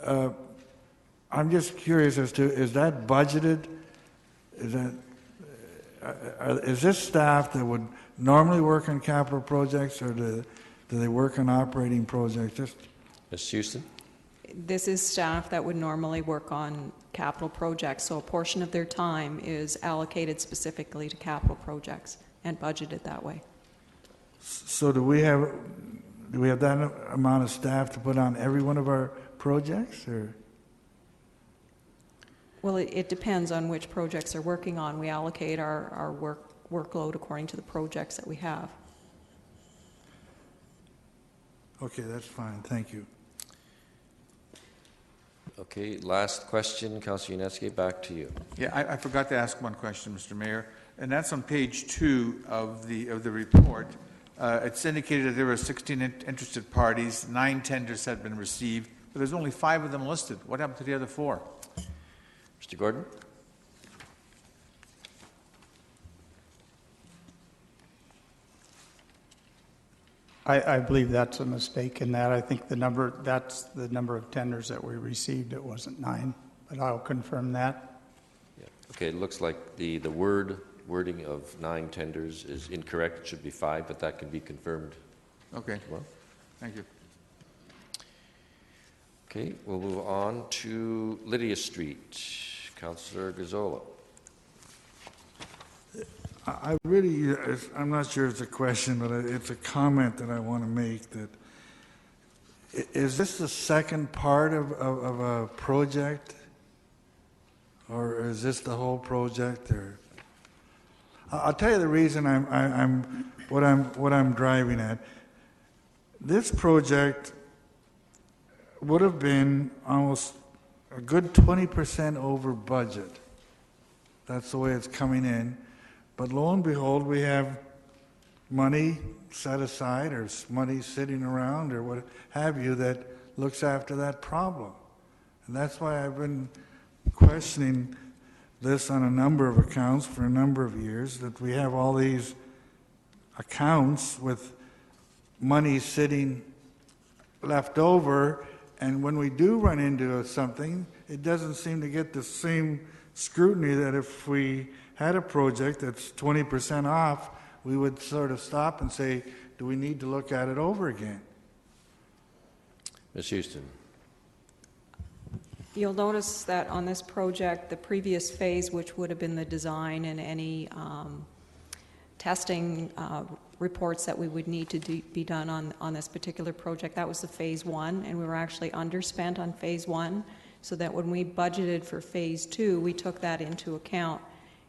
I'm just curious as to, is that budgeted? Is this staff that would normally work on capital projects, or do they work on operating projects? Just Ms. Houston? This is staff that would normally work on capital projects, so a portion of their time is allocated specifically to capital projects and budgeted that way. So do we have that amount of staff to put on every one of our projects, or? Well, it depends on which projects they're working on. We allocate our workload according to the projects that we have. Okay, that's fine. Thank you. Okay, last question, Councillor Yunetsky, back to you. Yeah, I forgot to ask one question, Mr. Mayor, and that's on page 2 of the report. It's indicated that there were 16 interested parties, 9 tenders had been received, but there's only 5 of them listed. What happened to the other 4? Mr. Gordon? I believe that's a mistake in that. I think that's the number of tenders that we received. It wasn't 9, but I'll confirm that. Yeah. Okay, it looks like the wording of 9 tenders is incorrect. It should be 5, but that can be confirmed. Okay. Well, thank you. Okay, we'll move on to Lydia Street. Councillor Gazzola. I'm not sure it's a question, but it's a comment that I want to make. That is this the second part of a project, or is this the whole project? Or I'll tell you the reason what I'm driving at. This project would have been almost a good 20% over budget. That's the way it's coming in. But lo and behold, we have money set aside or money sitting around or what have you that looks after that problem. And that's why I've been questioning this on a number of accounts for a number of years, that we have all these accounts with money sitting left over, and when we do run into something, it doesn't seem to get the same scrutiny that if we had a project that's 20% off, we would sort of stop and say, do we need to look at it over again? Ms. Houston. You'll notice that on this project, the previous phase, which would have been the design and any testing reports that we would need to be done on this particular project, that was the phase 1, and we were actually underspent on phase 1, so that when we budgeted for phase 2, we took that into account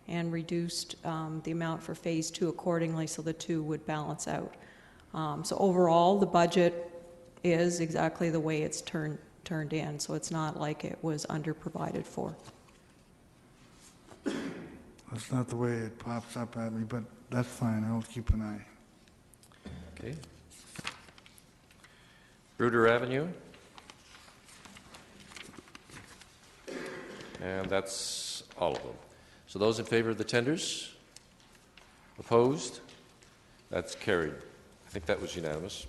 and reduced the amount for phase 2 accordingly, so the 2 would balance out. So overall, the budget is exactly the way it's turned in, so it's not like it was under-provided for. That's not the way it pops up at me, but that's fine. I'll keep an eye. Okay. Bruder Avenue. And that's all of them. So those in favor of the tenders? Opposed? That's carried. I think that was unanimous.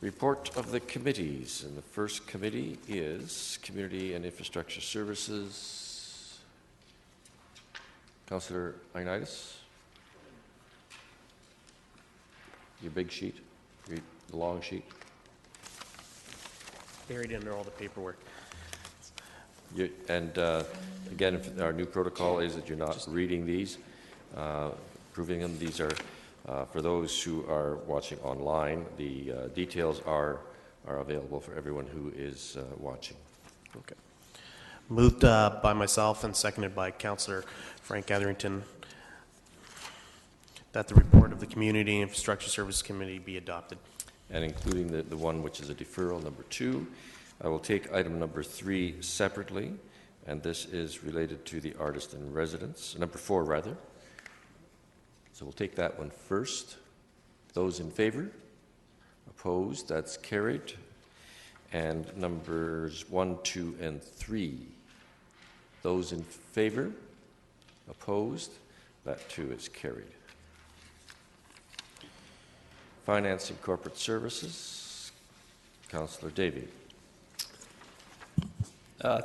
Report of the committees. And the first committee is Community and Infrastructure Services. Councillor Ioannidis? Your big sheet, the long sheet. Buried under all the paperwork. Again, our new protocol is that you're not reading these, approving them. These are, for those who are watching online, the details are available for everyone who is watching. Okay. Moved by myself and seconded by Councillor Frank Etherington that the report of the Community Infrastructure Services Committee be adopted. And including the one which is a deferral, number 2. I will take item number 3 separately, and this is related to the artist in residence, number 4 rather. So we'll take that one first. Those in favor? Opposed? That's carried. and numbers 1, 2, and 3. Those in favor? Opposed? That too is carried. Finance and Corporate Services, Councillor Davey.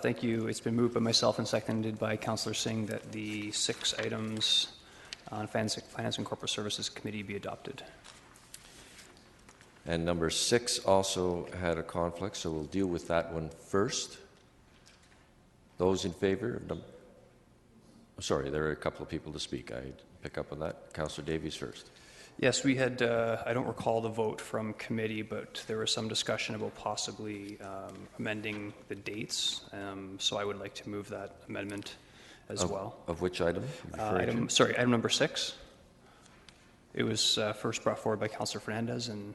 Thank you. It's been moved by myself and seconded by Councillor Singh that the 6 items on Finance and Corporate Services Committee be adopted. And number 6 also had a conflict, so we'll deal with that one first. Those in favor? Sorry, there are a couple of people to speak. I pick up on that. Councillor Davies first. Yes, we had, I don't recall the vote from committee, but there was some discussion about possibly amending the dates. So I would like to move that amendment as well. Of which item? Item number 6. It was first brought forward by Councillor Fernandez and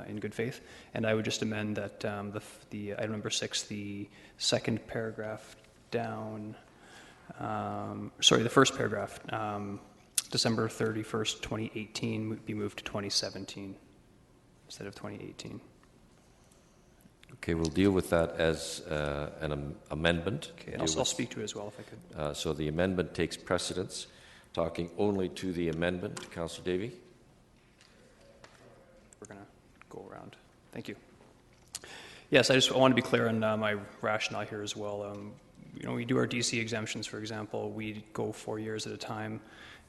in good faith. And I would just amend that the item number 6, the second paragraph down, the first paragraph, December 31st, 2018 would be moved to 2017 instead of 2018. Okay, we'll deal with that as an amendment. Okay, I'll speak to it as well if I could. So the amendment takes precedence. Talking only to the amendment, Councillor Davey. We're going to go around. Thank you. Yes, I want to be clear on my rationale here as well. We do our DC exemptions, for example. We go 4 years at a time.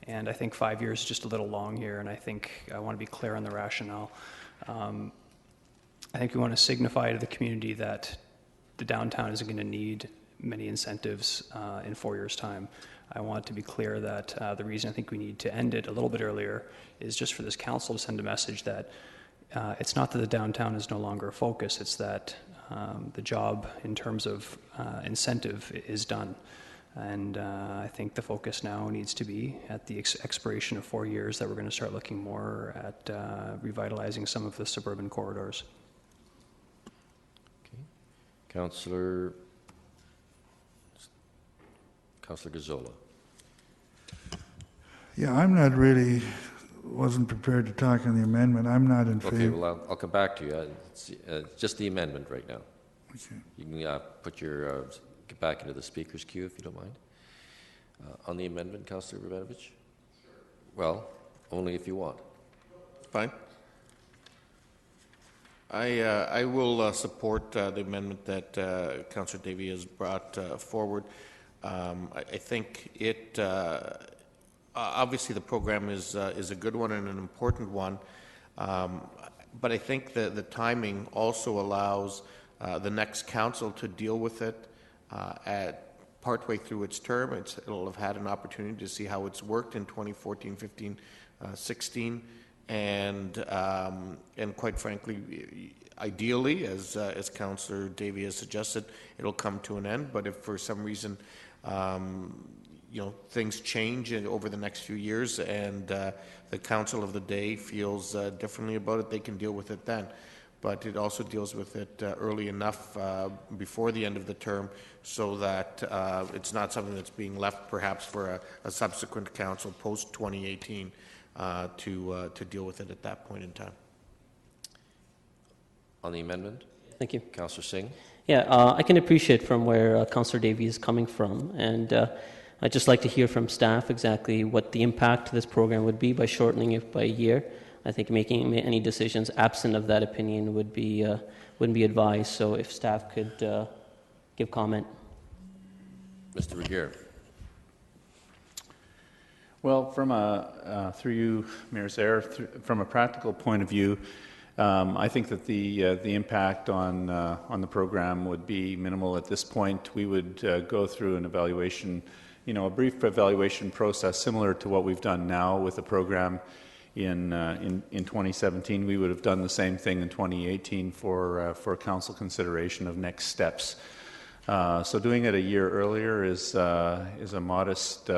And I think 5 years is just a little long here, and I want to be clear on the rationale. I think we want to signify to the community that the downtown isn't going to need many incentives in 4 years' time. I want to be clear that the reason I think we need to end it a little bit earlier is just for this council to send a message that it's not that the downtown is no longer a focus, it's that the job in terms of incentive is done. And I think the focus now needs to be at the expiration of 4 years that we're going to start looking more at revitalizing some of the suburban corridors. Okay. Councillor Gazzola. Yeah, wasn't prepared to talk on the amendment. I'm not in favor. Okay, well, I'll come back to you. It's just the amendment right now. Okay. You can put your get back into the speaker's queue if you don't mind. On the amendment, Councillor Rabinovich? Well, only if you want. Fine. I will support the amendment that Councillor Davey has brought forward. I think it obviously the program is a good one and an important one, but I think the timing also allows the next council to deal with it at partway through its term. It'll have had an opportunity to see how it's worked in 2014, 15, 16, and quite frankly, ideally, as Councillor Davey has suggested, it'll come to an end. But if for some reason things change over the next few years and the council of the day feels differently about it, they can deal with it then. But it also deals with it early enough before the end of the term so that it's not something that's being left perhaps for a subsequent council post-2018 to deal with it at that point in time. On the amendment? Thank you. Councillor Singh? Yeah, I can appreciate from where Councillor Davey is coming from, and I'd just like to hear from staff exactly what the impact of this program would be by shortening it by a year. I think making any decisions absent of that opinion wouldn't be advised. So if staff could give comment. Mr. Regier. Well, through you, Mayor Zaire, from a practical point of view, I think that the impact on the program would be minimal at this point. We would go through an evaluation, a brief evaluation process similar to what we've done now with the program. In 2017, we would have done the same thing in 2018 for council consideration of next steps. So doing it a year earlier is a modest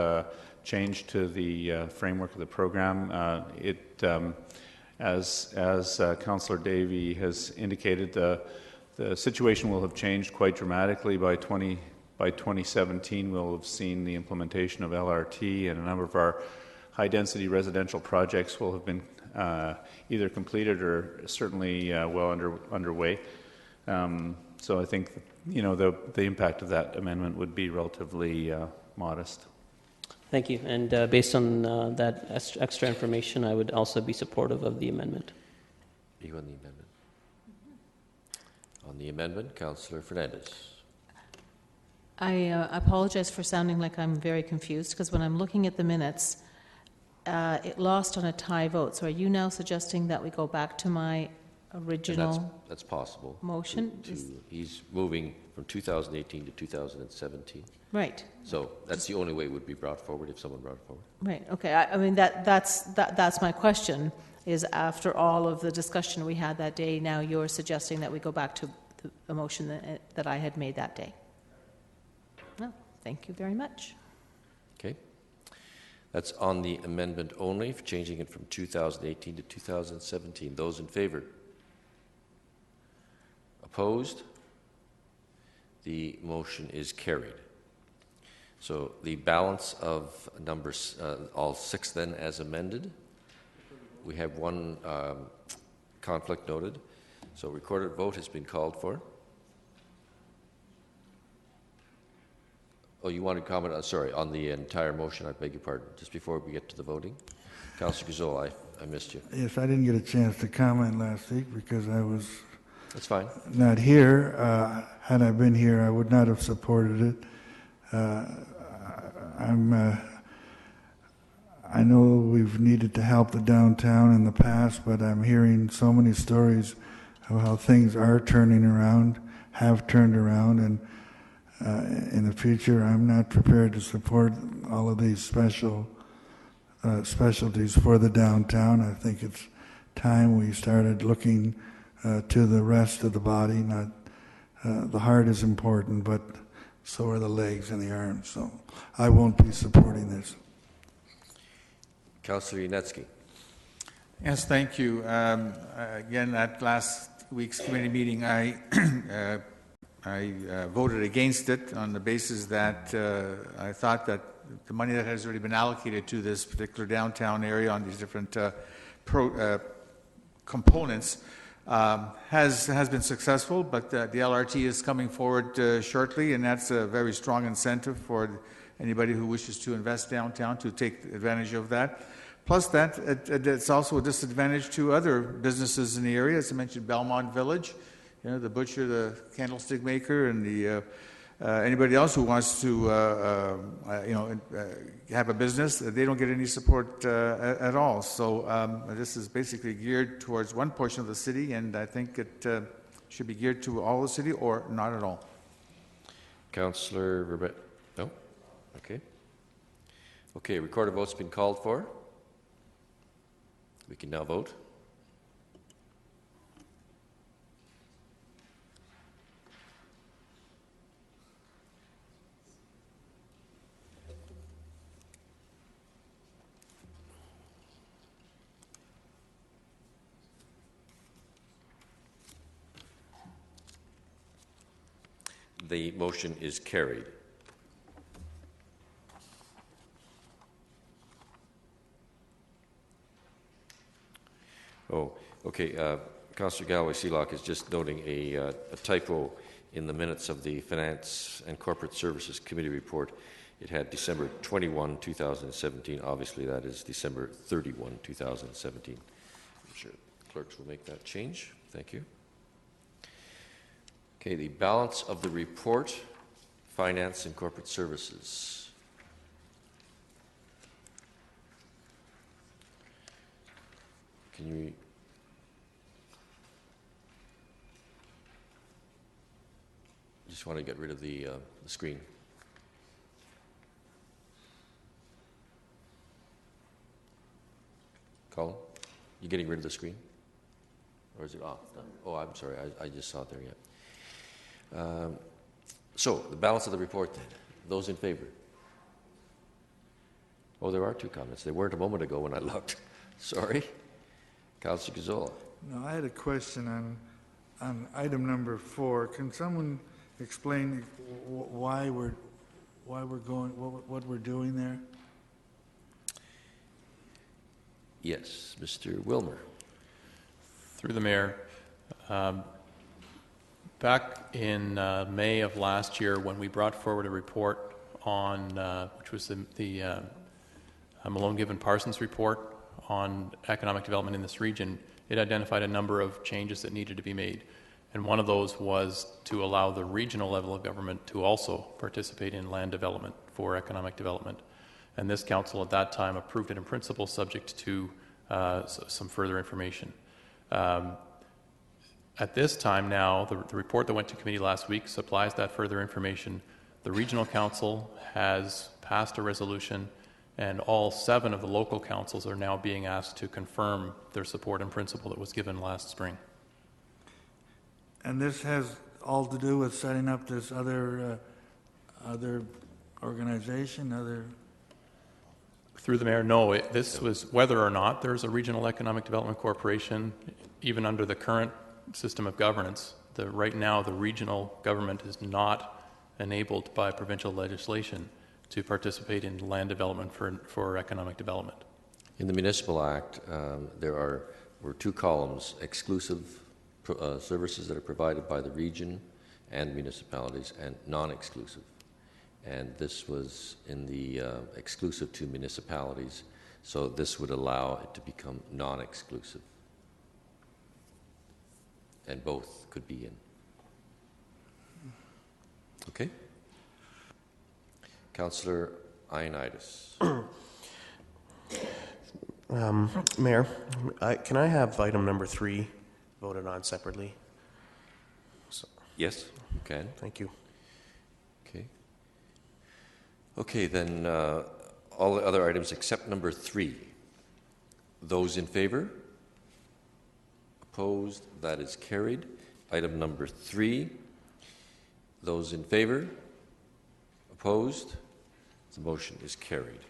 change to the framework of the program. As Councillor Davey has indicated, the situation will have changed quite dramatically by 2017. We'll have seen the implementation of LRT, and a number of our high-density residential projects will have been either completed or certainly well underway. So I think, the impact of that amendment would be relatively modest. Thank you. And based on that extra information, I would also be supportive of the amendment. Are you on the amendment? On the amendment, Councillor Fernandez. I apologize for sounding like I'm very confused, because when I'm looking at the minutes, it lost on a tie vote. So are you now suggesting that we go back to my original That's possible. motion? He's moving from 2018 to 2017. Right. So that's the only way it would be brought forward if someone brought it forward. Right. Okay. I mean, that's my question, is after all of the discussion we had that day, now you're suggesting that we go back to the motion that I had made that day. Well, thank you very much. Okay. That's on the amendment only, for changing it from 2018 to 2017. Those in favor? Opposed? The motion is carried. So the balance of numbers, all 6 then as amended. We have one conflict noted. So recorded vote has been called for. Oh, you want to comment, on the entire motion? I beg your pardon. Just before we get to the voting. Councillor Gazzola, I missed you. Yes, I didn't get a chance to comment last week because I was That's fine. not here. Had I been here, I would not have supported it. I know we've needed to help the downtown in the past, but I'm hearing so many stories of how things are turning around, have turned around, and in the future, I'm not prepared to support all of these specialties for the downtown. I think it's time we started looking to the rest of the body. Not the heart is important, but so are the legs and the arms. So I won't be supporting this. Councillor Yunetsky. Yes, thank you. Again, at last week's committee meeting, I voted against it on the basis that I thought that the money that has already been allocated to this particular downtown area on these different components has been successful, but the LRT is coming forward shortly, and that's a very strong incentive for anybody who wishes to invest downtown to take advantage of that. Plus that, it's also a disadvantage to other businesses in the area. As I mentioned, Belmont Village, the butcher, the candlestick maker, and the anybody else who wants to have a business, they don't get any support at all. So this is basically geared towards one portion of the city, and I think it should be geared to all the city or not at all. Councillor Rebecca. No? Okay. Okay, recorded vote's been called for. We can now vote. The motion is carried. Oh, okay. Councillor Galloway-Sealock is just noting a typo in the minutes of the Finance and Corporate Services Committee report. It had December 21, 2017. Obviously, that is December 31, 2017. I'm sure clerks will make that change. Thank you. Okay, the balance of the report, Finance and Corporate Services. Can you... Just want to get rid of the screen. Colin, you getting rid of the screen? Or is it off? Oh, I'm sorry. I just saw it there yet. So, the balance of the report then. Those in favor? Oh, there are 2 comments. They weren't a moment ago when I looked. Sorry. Councillor Gazzola. No, I had a question on item number 4. Can someone explain why we're going, what we're doing there? Yes, Mr. Wilmer. Through the mayor, Back in May of last year, when we brought forward a report on, which was the Malone Given Parsons report on economic development in this region, it identified a number of changes that needed to be made. And one of those was to allow the regional level of government to also participate in land development for economic development. And this council at that time approved it in principle, subject to some further information. At this time now, the report that went to committee last week supplies that further information. The regional council has passed a resolution, and all 7 of the local councils are now being asked to confirm their support in principle that was given last spring. And this has all to do with setting up this other organization, Through the mayor, no. This was whether or not there's a regional economic development corporation, even under the current system of governance. Right now, the regional government is not enabled by provincial legislation to participate in land development for economic development. In the Municipal Act, there were 2 columns: exclusive services that are provided by the region and municipalities, and non-exclusive. And this was in the exclusive to municipalities, so this would allow it to become non-exclusive. And both could be in. Okay? Councillor Ioannidis. Mayor, can I have item number 3 voted on separately? Yes, you can. Thank you. Okay. Okay, then all the other items except number 3. Those in favor? Opposed? That is carried. Item number 3. Those in favor? Opposed? The motion is carried.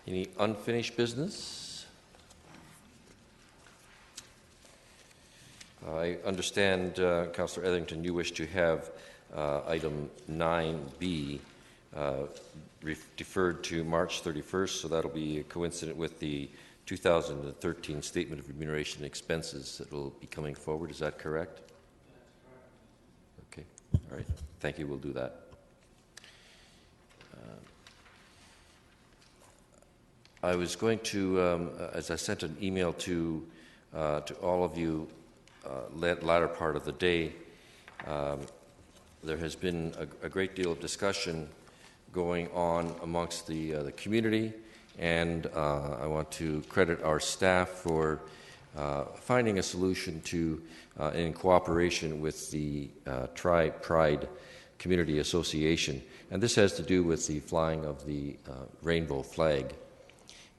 Any unfinished business? I understand, Councillor Etherington, you wish to have item 9B deferred to March 31st, so that'll be coincident with the 2013 Statement of Remuneration and Expenses that will be coming forward. Is that correct? Okay. All right. Thank you. We'll do that. I was going to, as I sent an email to all of you latter part of the day, there has been a great deal of discussion going on amongst the community, and I want to credit our staff for finding a solution to, in cooperation with the Tri-Pride Community Association. And this has to do with the flying of the rainbow flag.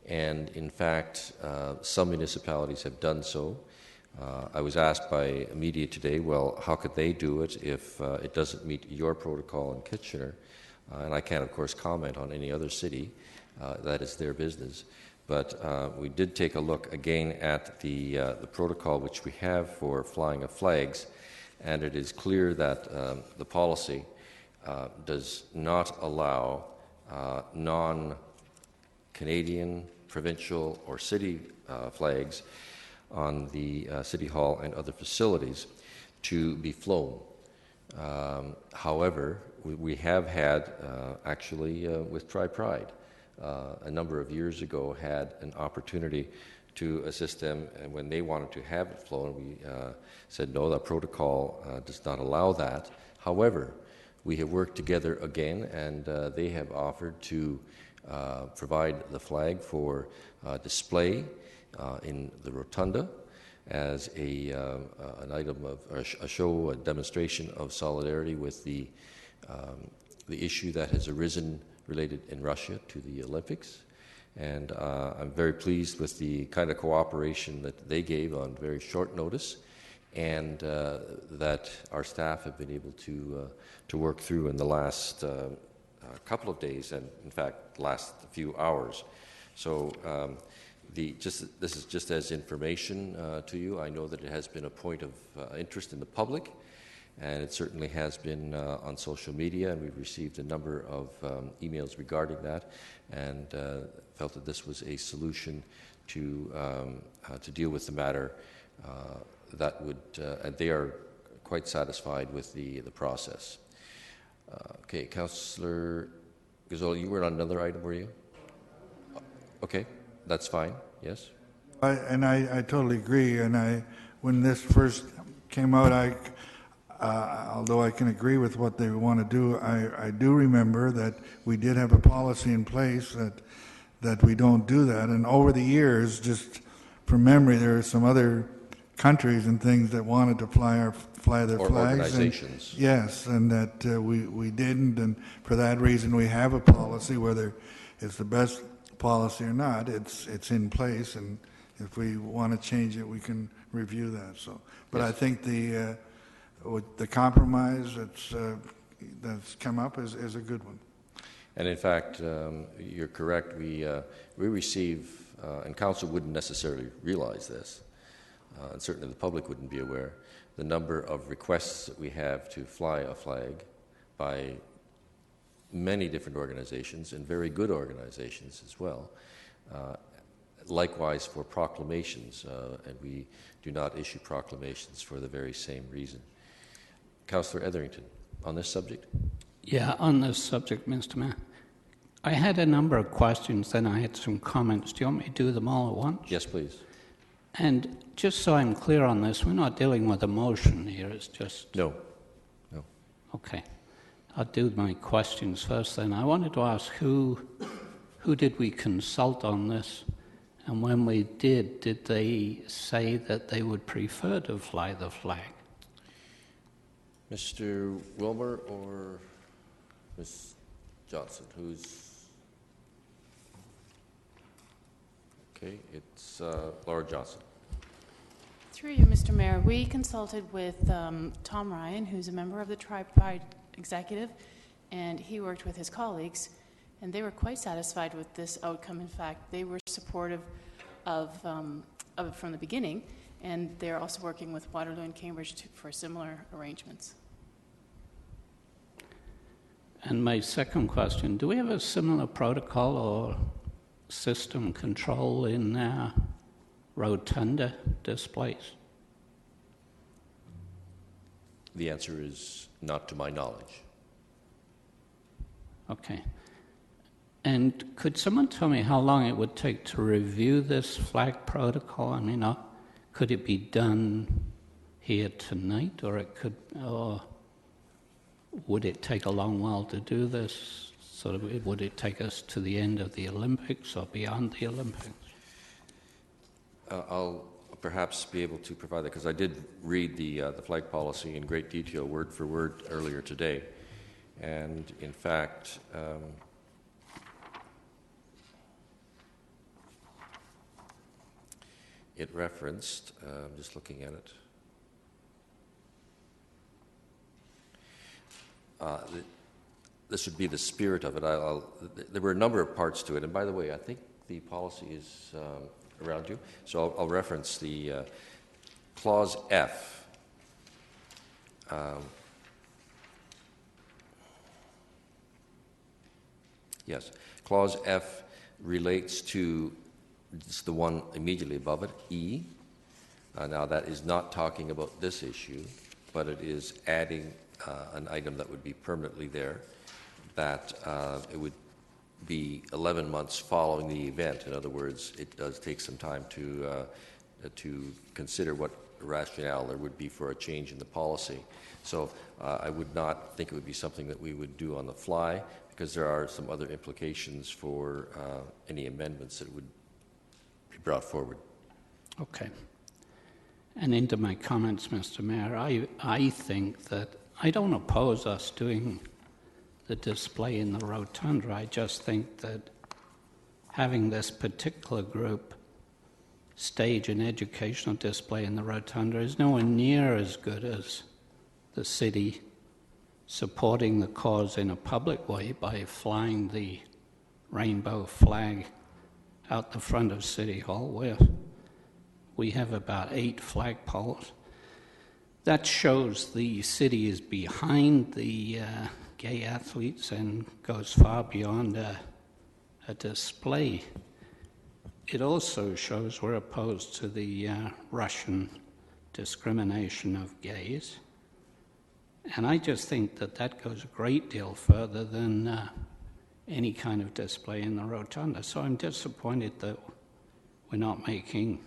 And in fact, some municipalities have done so. I was asked by media today, well, how could they do it if it doesn't meet your protocol in Kitchener? And I can't, of course, comment on any other city. That is their business. But we did take a look again at the protocol which we have for flying of flags, and it is clear that the policy does not allow non-Canadian, provincial, or city flags on the City Hall and other facilities to be flown. However, we have had, actually, with Tri-Pride, a number of years ago, had an opportunity to assist them, and when they wanted to have it flown, we said, no, the protocol does not allow that. However, we have worked together again, and they have offered to provide the flag for display in the rotunda as an item of a show, a demonstration of solidarity with the issue that has arisen related in Russia to the Olympics. And I'm very pleased with the kind of cooperation that they gave on very short notice, and that our staff have been able to work through in the last couple of days, and in fact, last few hours. So this is just as information to you. I know that it has been a point of interest in the public, and it certainly has been on social media, and we've received a number of emails regarding that, and felt that this was a solution to deal with the matter that would, and they are quite satisfied with the process. Okay, Councillor Gazzola, you were on another item, were you? Okay, that's fine. Yes. I totally agree. And when this first came out, although I can agree with what they want to do, I do remember that we did have a policy in place that we don't do that. And over the years, just from memory, there are some other countries and things that wanted to fly their or flags. Organizations. And, yes, and that we didn't. And for that reason, we have a policy, whether it's the best policy or not. It's in place, and if we want to change it, we can review that. So, but yes. I think the compromise that's come up is a good one. And in fact, you're correct. We receive, and Council wouldn't necessarily realize this, and certainly the public wouldn't be aware, the number of requests that we have to fly a flag by many different organizations, and very good organizations as well. Likewise for proclamations, and we do not issue proclamations for the very same reason. Councillor Etherington, on this subject? Yeah, on this subject, Mr. Mayor. I had a number of questions, then I had some comments. Do you want me to do them all at once? Yes, please. And just so I'm clear on this, we're not dealing with a motion here, it's just... No. Okay. I'll do my questions first then. I wanted to ask who did we consult on this? And when we did they say that they would prefer to fly the flag? Mr. Wilmer or Ms. Johnson? Who's... Okay, it's Laura Johnson. Through you, Mr. Mayor, we consulted with Tom Ryan, who's a member of the Tri-Pride Executive, and he worked with his colleagues, and they were quite satisfied with this outcome. In fact, they were supportive of it from the beginning, and they're also working with Waterloo and Cambridge for similar arrangements. And my second question, do we have a similar protocol or system control in rotunda displays? The answer is not to my knowledge. Okay. And could someone tell me how long it would take to review this flag protocol? I mean, could it be done here tonight, or would it take a long while to do this? Sort of, would it take us to the end of the Olympics or beyond the Olympics? I'll perhaps be able to provide that, because I did read the flag policy in great detail, word for word, earlier today. And in fact, it referenced, I'm just looking at it, this would be the spirit of it. There were a number of parts to it, and by the way, I think the policy is around you, so I'll reference the Clause F. Yes, Clause F relates to, it's the one immediately above it, E. Now that is not talking about this issue, but it is adding an item that would be permanently there, that it would be 11 months following the event. In other words, it does take some time to consider what rationale there would be for a change in the policy. So I would not think it would be something that we would do on the fly, because there are some other implications for any amendments that would be brought forward. Okay. And into my comments, Mr. Mayor, I think that I don't oppose us doing the display in the rotunda. I just think that having this particular group stage an educational display in the rotunda is nowhere near as good as the city supporting the cause in a public way by flying the rainbow flag out the front of City Hall, where we have about 8 flagpoles. That shows the city is behind the gay athletes and goes far beyond a display. It also shows we're opposed to the Russian discrimination of gays. And I just think that that goes a great deal further than any kind of display in the rotunda. So I'm disappointed that we're not making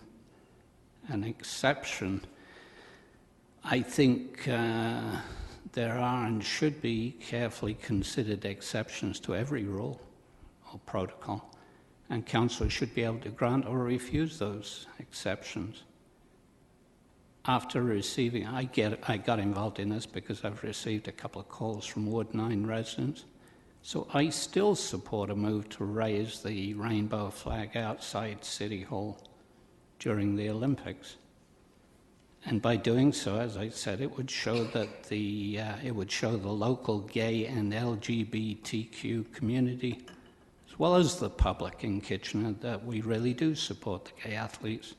an exception. I think there are and should be carefully considered exceptions to every rule or protocol, and council should be able to grant or refuse those exceptions. After receiving, I got involved in this because I've received a couple of calls from Ward 9 residents. So I still support a move to raise the rainbow flag outside City Hall during the Olympics. And by doing so, as I said, it would show that the local gay and LGBTQ community, as well as the public in Kitchener, that we really do support the gay athletes,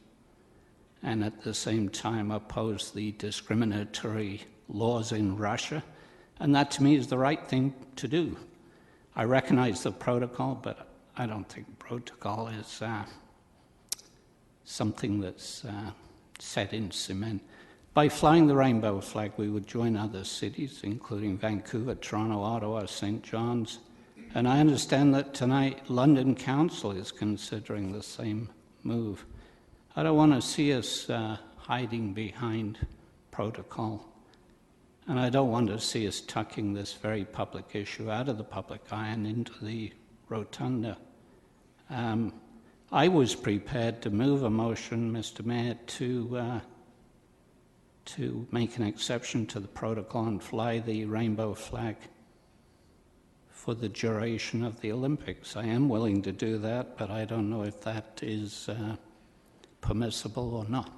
and at the same time oppose the discriminatory laws in Russia. And that, to me, is the right thing to do. I recognize the protocol, but I don't think protocol is something that's set in cement. By flying the rainbow flag, we would join other cities, including Vancouver, Toronto, Ottawa, St. John's. And I understand that tonight London Council is considering the same move. I don't want to see us hiding behind protocol. And I don't want to see us tucking this very public issue out of the public eye and into the rotunda. I was prepared to move a motion, Mr. Mayor, to make an exception to the protocol and fly the rainbow flag for the duration of the Olympics. I am willing to do that, but I don't know if that is permissible or not.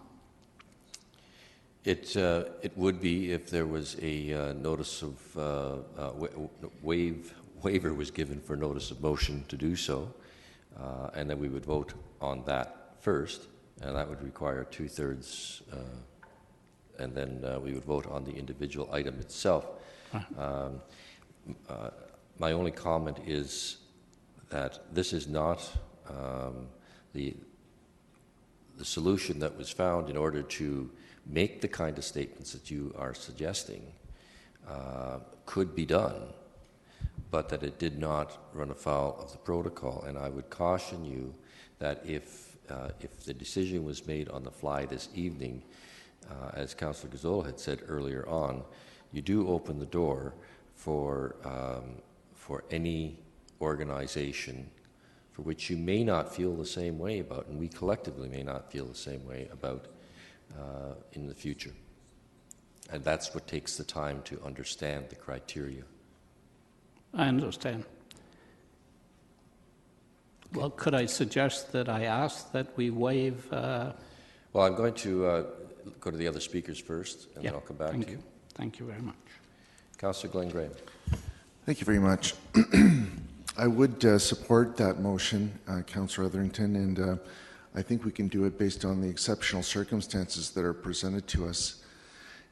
It would be if there was a notice of waiver was given for notice of motion to do so, and then we would vote on that first, and that would require 2/3, and then we would vote on the individual item itself. My only comment is that this is not the solution that was found in order to make the kind of statements that you are suggesting could be done, but that it did not run afoul of the protocol. And I would caution you that if the decision was made on the fly this evening, as Councillor Gazzola had said earlier on, you do open the door for any organization for which you may not feel the same way about, and we collectively may not feel the same way about in the future. And that's what takes the time to understand the criteria. I understand. Okay. Well, could I suggest that I ask that we waive... Well, I'm going to go to the other speakers first, and then I'll come back to you. Thank you very much. Councillor Glenn Graham. Thank you very much. I would support that motion, Councillor Etherington, and I think we can do it based on the exceptional circumstances that are presented to us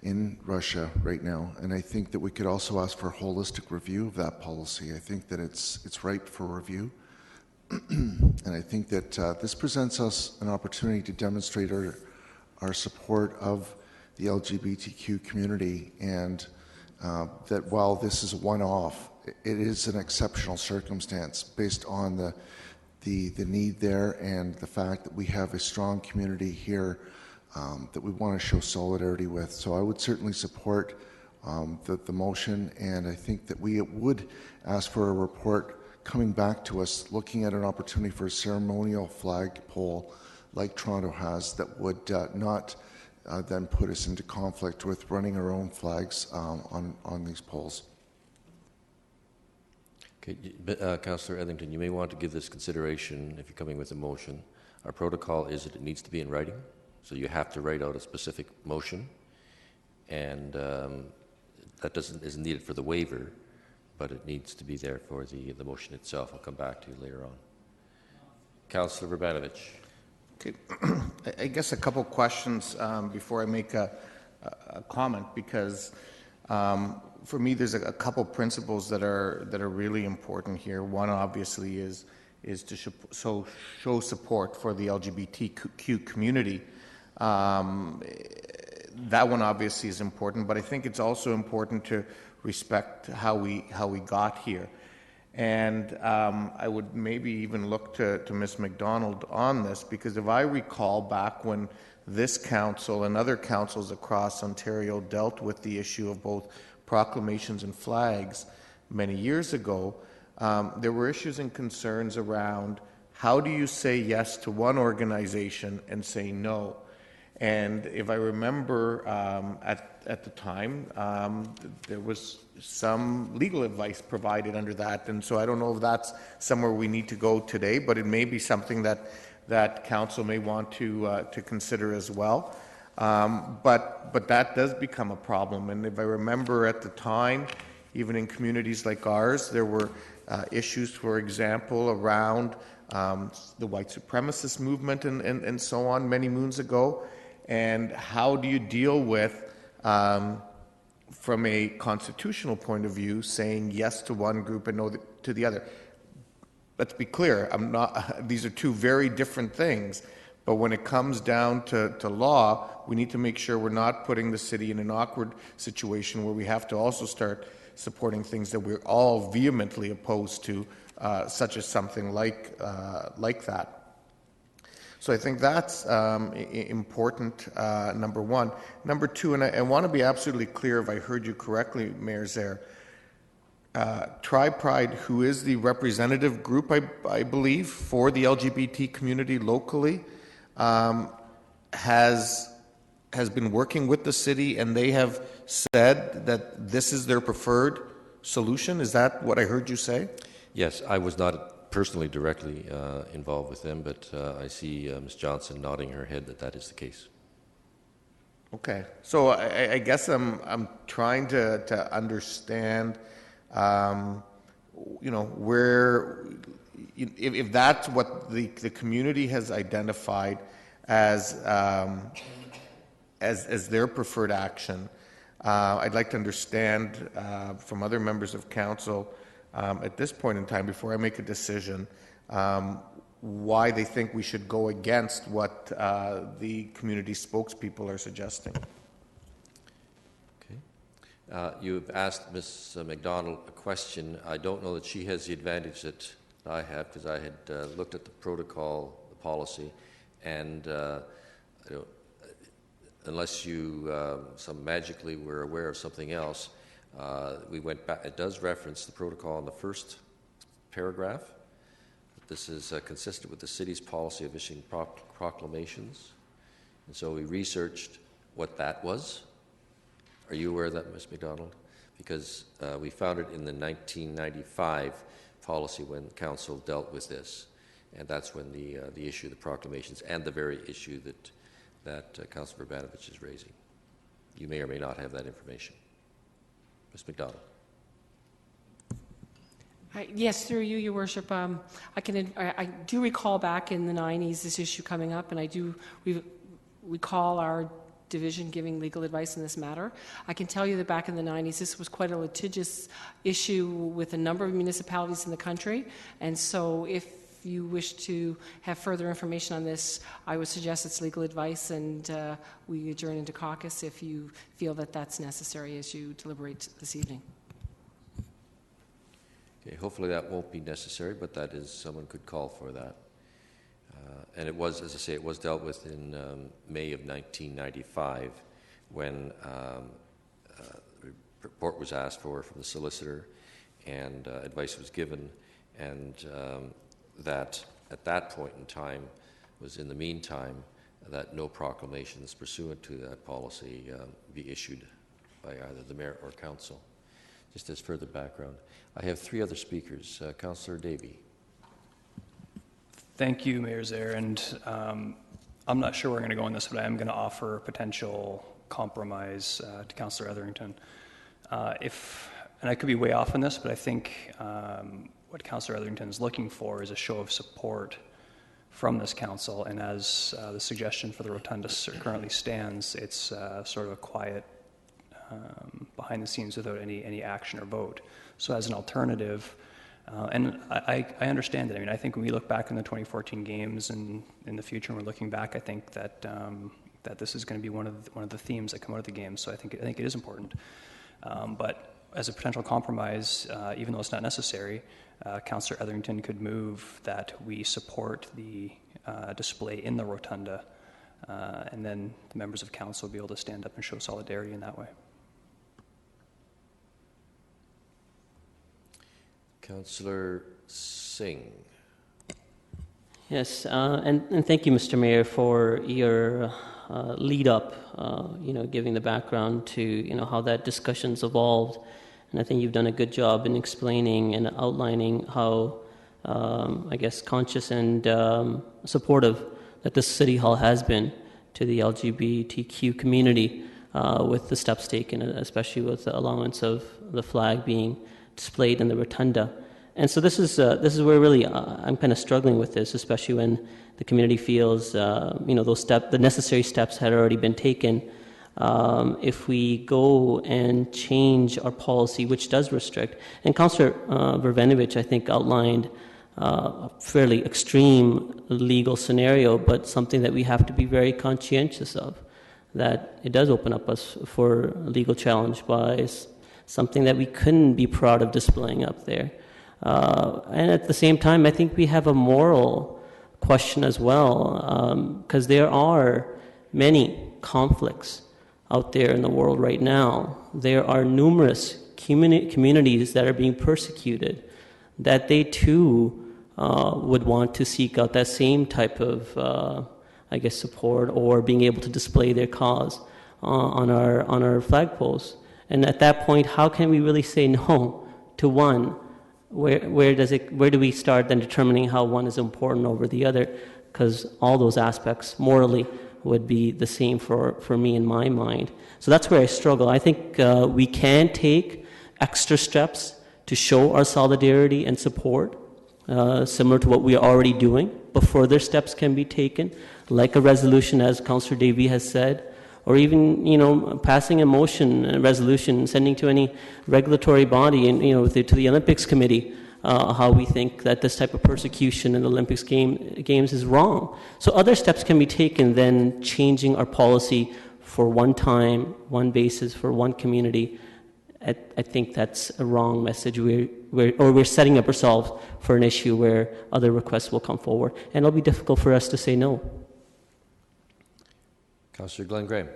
in Russia right now. And I think that we could also ask for a holistic review of that policy. I think that it's ripe for review. And I think that this presents us an opportunity to demonstrate our support of the LGBTQ community, and that while this is a one-off, it is an exceptional circumstance based on the need there and the fact that we have a strong community here that we want to show solidarity with. So I would certainly support the motion, and I think that we would ask for a report coming back to us looking at an opportunity for a ceremonial flagpole like Toronto has that would not then put us into conflict with running our own flags on these poles. Okay, Councillor Etherington, you may want to give this consideration if you're coming with a motion. Our protocol is that it needs to be in writing, so you have to write out a specific motion, and that isn't needed for the waiver, but it needs to be there for the motion itself. I'll come back to you later on. Councillor Verbanovich. Okay. I guess a couple questions before I make a comment, because for me, there's a couple principles that are really important here. One, obviously, is to show support for the LGBTQ community. That one obviously is important, but I think it's also important to respect how we got here. And I would maybe even look to Ms. MacDonald on this, because if I recall back when this council and other councils across Ontario dealt with the issue of both proclamations and flags many years ago, there were issues and concerns around how do you say yes to one organization and say no. And if I remember at the time, there was some legal advice provided under that. And so I don't know if that's somewhere we need to go today, but it may be something that council may want to consider as well. But that does become a problem. And if I remember at the time, even in communities like ours, there were issues, for example, around the white supremacist movement and so on many moons ago. And how do you deal with, from a constitutional point of view, saying yes to one group and no to the other? Let's be clear, these are two very different things. But when it comes down to law, we need to make sure we're not putting the city in an awkward situation where we have to also start supporting things that we're all vehemently opposed to, such as something like that. So I think that's important, number one. Number two, and I want to be absolutely clear if I heard you correctly, Mayor Zare, Tribe Pride, who is the representative group, I believe, for the LGBT community locally, has been working with the city, and they have said that this is their preferred solution. Is that what I heard you say? Yes, I was not personally directly involved with them, but I see Ms. Johnson nodding her head that is the case. Okay, so I guess I'm trying to understand, where, if that's what the community has identified as their preferred action. I'd like to understand from other members of council at this point in time, before I make a decision, why they think we should go against what the community spokespeople are suggesting. Okay. You've asked Ms. MacDonald a question. I don't know that she has the advantage that I have, because I had looked at the protocol, the policy, and unless you magically were aware of something else, we went back. It does reference the protocol in the first paragraph. This is consistent with the city's policy of issuing proclamations. And so we researched what that was. Are you aware of that, Ms. MacDonald? Because we found it in the 1995 policy when council dealt with this. And that's when the issue of the proclamations and the very issue that Councillor Urbanovich is raising. You may or may not have that information. Ms. MacDonald. Yes, through you, Your Worship. I do recall back in the 90s this issue coming up, and I do recall our division giving legal advice in this matter. I can tell you that back in the 90s, this was quite a litigious issue with a number of municipalities in the country, and so if you wish to have further information on this, I would suggest it's legal advice, and we adjourn into caucus if you feel that that's necessary as you deliberate this evening. Okay, hopefully that won't be necessary, but that is, someone could call for that. And it was, as I say, it was dealt with in May of 1995 when a report was asked for from the solicitor and advice was given, and that at that point in time was, in the meantime, that no proclamations pursuant to that policy be issued by either the mayor or council. Just as further background, I have three other speakers. Councillor Davey. Thank you, Mayor Zare. And I'm not sure we're going to go on this, but I am going to offer a potential compromise to Councillor Etherington. And I could be way off on this, but I think what Councillor Etherington is looking for is a show of support from this council, and as the suggestion for the rotunda currently stands, it's sort of a quiet behind the scenes without any action or vote. So as an alternative, and I understand it. I mean, I think when we look back in the 2014 games and in the future, and we're looking back, I think that that this is going to be one of the themes that come out of the games. So I think it is important. But as a potential compromise, even though it's not necessary, Councillor Etherington could move that we support the display in the rotunda, and then the members of council will be able to stand up and show solidarity in that way. Councillor Singh. Yes, and thank you, Mr. Mayor, for your lead up, giving the background to, how that discussion's evolved. And I think you've done a good job in explaining and outlining how, conscious and supportive that the City Hall has been to the LGBTQ community with the steps taken, especially with the allowance of the flag being displayed in the rotunda. And so this is where really I'm kind of struggling with this, especially when the community feels the necessary steps had already been taken. If we go and change our policy, which does restrict, and Councillor Verbenovich, I think, outlined a fairly extreme legal scenario, but something that we have to be very conscientious of, that it does open up us for legal challenge by something that we couldn't be proud of displaying up there. And at the same time, I think we have a moral question as well, because there are many conflicts out there in the world right now. There are numerous communities that are being persecuted, that they too would want to seek out that same type of, support, or being able to display their cause on our flagpoles. And at that point, how can we really say no to one? Where do we start then determining how one is important over the other? Because all those aspects morally would be the same for me in my mind. So that's where I struggle. I think we can take extra steps to show our solidarity and support, similar to what we are already doing, but further steps can be taken, like a resolution, as Councillor Davey has said, or even, passing a motion, a resolution, sending to any regulatory body, and, to the Olympics Committee, how we think that this type of persecution in the Olympics games is wrong. So other steps can be taken than changing our policy for one time, one basis, for one community. I think that's a wrong message. We're setting up ourselves for an issue where other requests will come forward, and it'll be difficult for us to say no. Councillor Glenn Graham.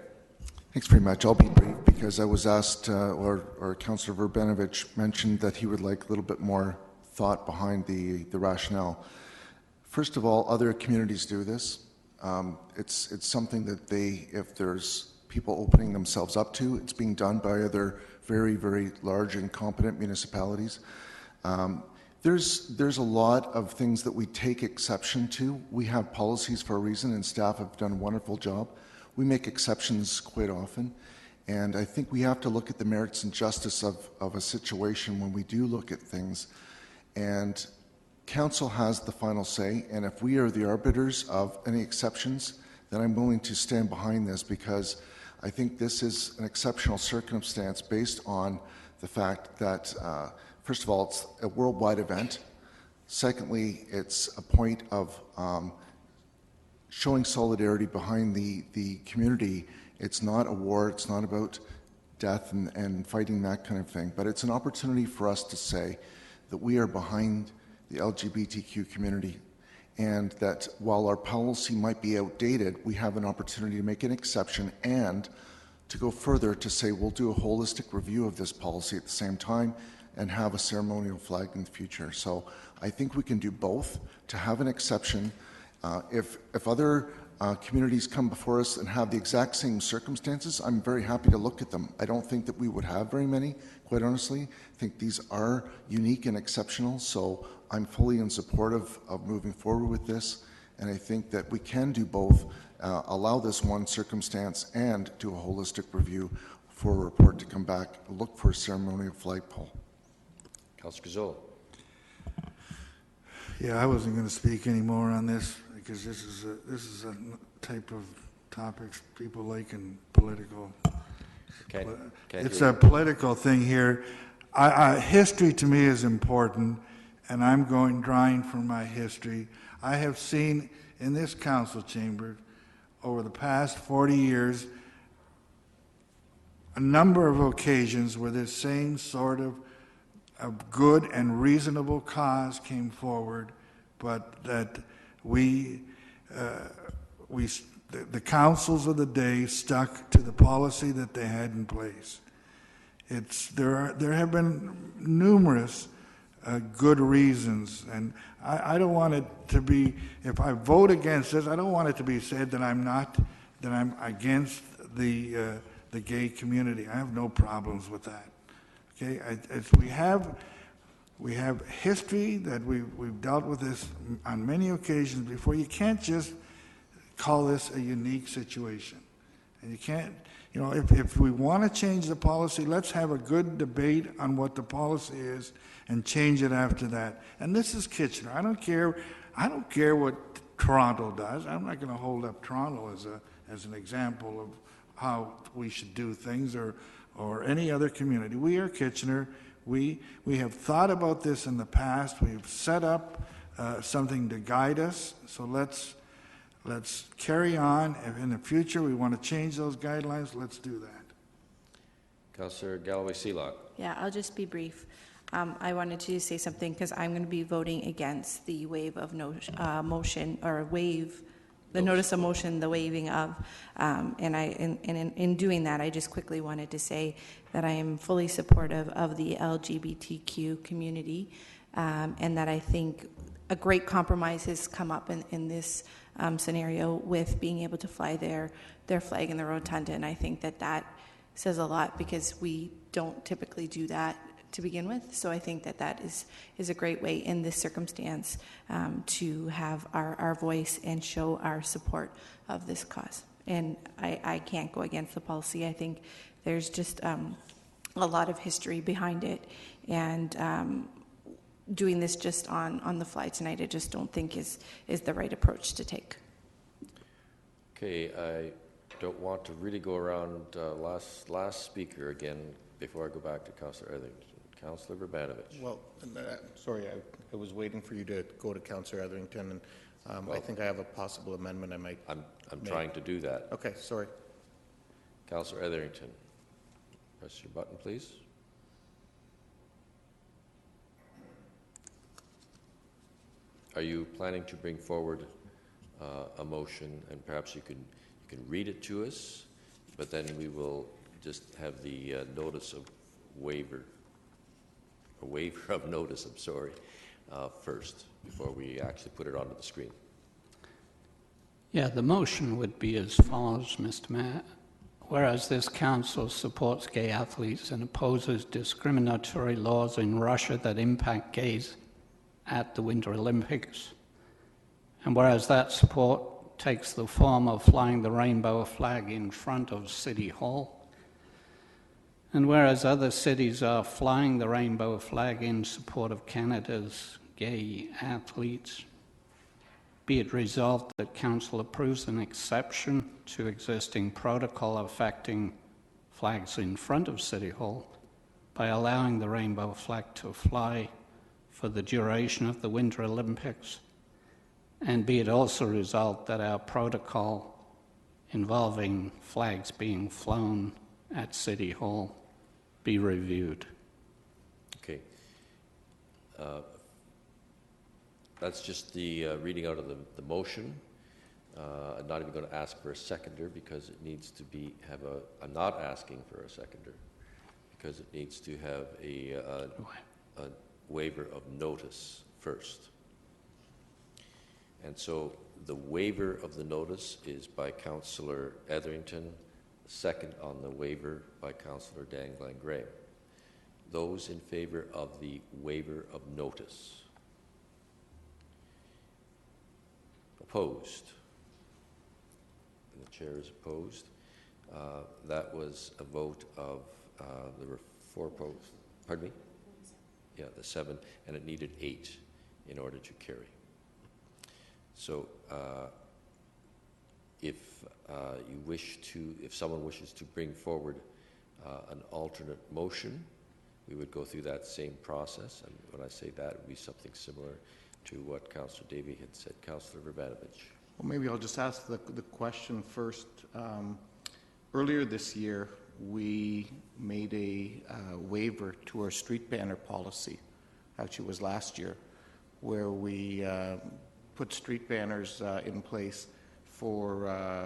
Thanks very much. I'll be brief because I was asked, or Councillor Verbenovich mentioned that he would like a little bit more thought behind the rationale. First of all, other communities do this. It's something that if there's people opening themselves up to, it's being done by other very, very large and competent municipalities. There's a lot of things that we take exception to. We have policies for a reason, and staff have done a wonderful job. We make exceptions quite often, and I think we have to look at the merits and justice of a situation when we do look at things. And Council has the final say, and if we are the arbiters of any exceptions, then I'm willing to stand behind this, because I think this is an exceptional circumstance based on the fact that, first of all, it's a worldwide event. Secondly, it's a point of showing solidarity behind the community. It's not a war, it's not about death and fighting, that kind of thing, but it's an opportunity for us to say that we are behind the LGBTQ community, and that while our policy might be outdated, we have an opportunity to make an exception and to go further to say we'll do a holistic review of this policy at the same time and have a ceremonial flag in the future. So I think we can do both, to have an exception. If other communities come before us and have the exact same circumstances, I'm very happy to look at them. I don't think that we would have very many, quite honestly. I think these are unique and exceptional, so I'm fully in support of moving forward with this, and I think that we can do both, allow this one circumstance and do a holistic review for a report to come back, look for a ceremonial flagpole. Councillor Gazzola. Yeah, I wasn't going to speak anymore on this. because this is a type of topics people like in political. It's a political thing here. History to me is important, and I'm drawing from my history. I have seen in this council chamber over the past 40 years a number of occasions where this same sort of good and reasonable cause came forward, but that the councils of the day stuck to the policy that they had in place. There have been numerous good reasons, and I don't want it to be, if I vote against this, I don't want it to be said that I'm against the gay community. I have no problems with that. Okay, we have history that we've dealt with this on many occasions before. You can't just call this a unique situation, and you can't. You know, if we want to change the policy, let's have a good debate on what the policy is and change it after that. And this is Kitchener. I don't care what Toronto does. I'm not going to hold up Toronto as an example of how we should do things, or any other community. We are Kitchener. We have thought about this in the past. We've set up something to guide us. So let's carry on. If in the future we want to change those guidelines, let's do that. Councillor Galloway-Seelock. Yeah, I'll just be brief. I wanted to say something because I'm going to be voting against the waive of motion, or waive the notice of motion, the waiving of, and in doing that, I just quickly wanted to say that I am fully supportive of the LGBTQ community, and that I think a great compromise has come up in this scenario with being able to fly their flag in the rotunda, and I think that says a lot because we don't typically do that to begin with. So I think that is a great way in this circumstance to have our voice and show our support of this cause. And I can't go against the policy. I think there's just a lot of history behind it, and doing this just on the fly tonight, I just don't think is the right approach to take. Okay, I don't want to really go around last speaker again before I go back to Councillor Etherington. Councillor Urbanovich. Well, sorry, I was waiting for you to go to Councillor Etherington, and I think I have a possible amendment I might. I'm trying to do that. Okay, sorry. Councillor Etherington, press your button, please. Are you planning to bring forward a motion, and perhaps you can read it to us, but then we will just have the notice of waiver. A waiver of notice, I'm sorry, first, before we actually put it onto the screen. Yeah, the motion would be as follows, Mr. Mayor. Whereas this council supports gay athletes and opposes discriminatory laws in Russia that impact gays at the Winter Olympics, and whereas that support takes the form of flying the rainbow flag in front of City Hall, and whereas other cities are flying the rainbow flag in support of Canada's gay athletes, be it resolved that Council approves an exception to existing protocol affecting flags in front of City Hall by allowing the rainbow flag to fly for the duration of the Winter Olympics, and be it also resolved that our protocol involving flags being flown at City Hall be reviewed. Okay. That's just the reading out of the motion. I'm not even going to ask for a seconder because it needs to have I'm not asking for a seconder because it needs to have a waiver of notice first. And so the waiver of the notice is by Councillor Etherington, second on the waiver by Councillor Dan Glenn Graham. Those in favour of the waiver of notice? Opposed? And the chair is opposed. That was a vote of, there were 4 opposed. Pardon me? Yeah, the 7, and it needed 8 in order to carry. So if someone wishes to bring forward an alternate motion, we would go through that same process. And when I say that, it would be something similar to what Councillor Davey had said. Councillor Urbanovich. Well, maybe I'll just ask the question first. Earlier this year, we made a waiver to our street banner policy. Actually, it was last year, where we put street banners in place for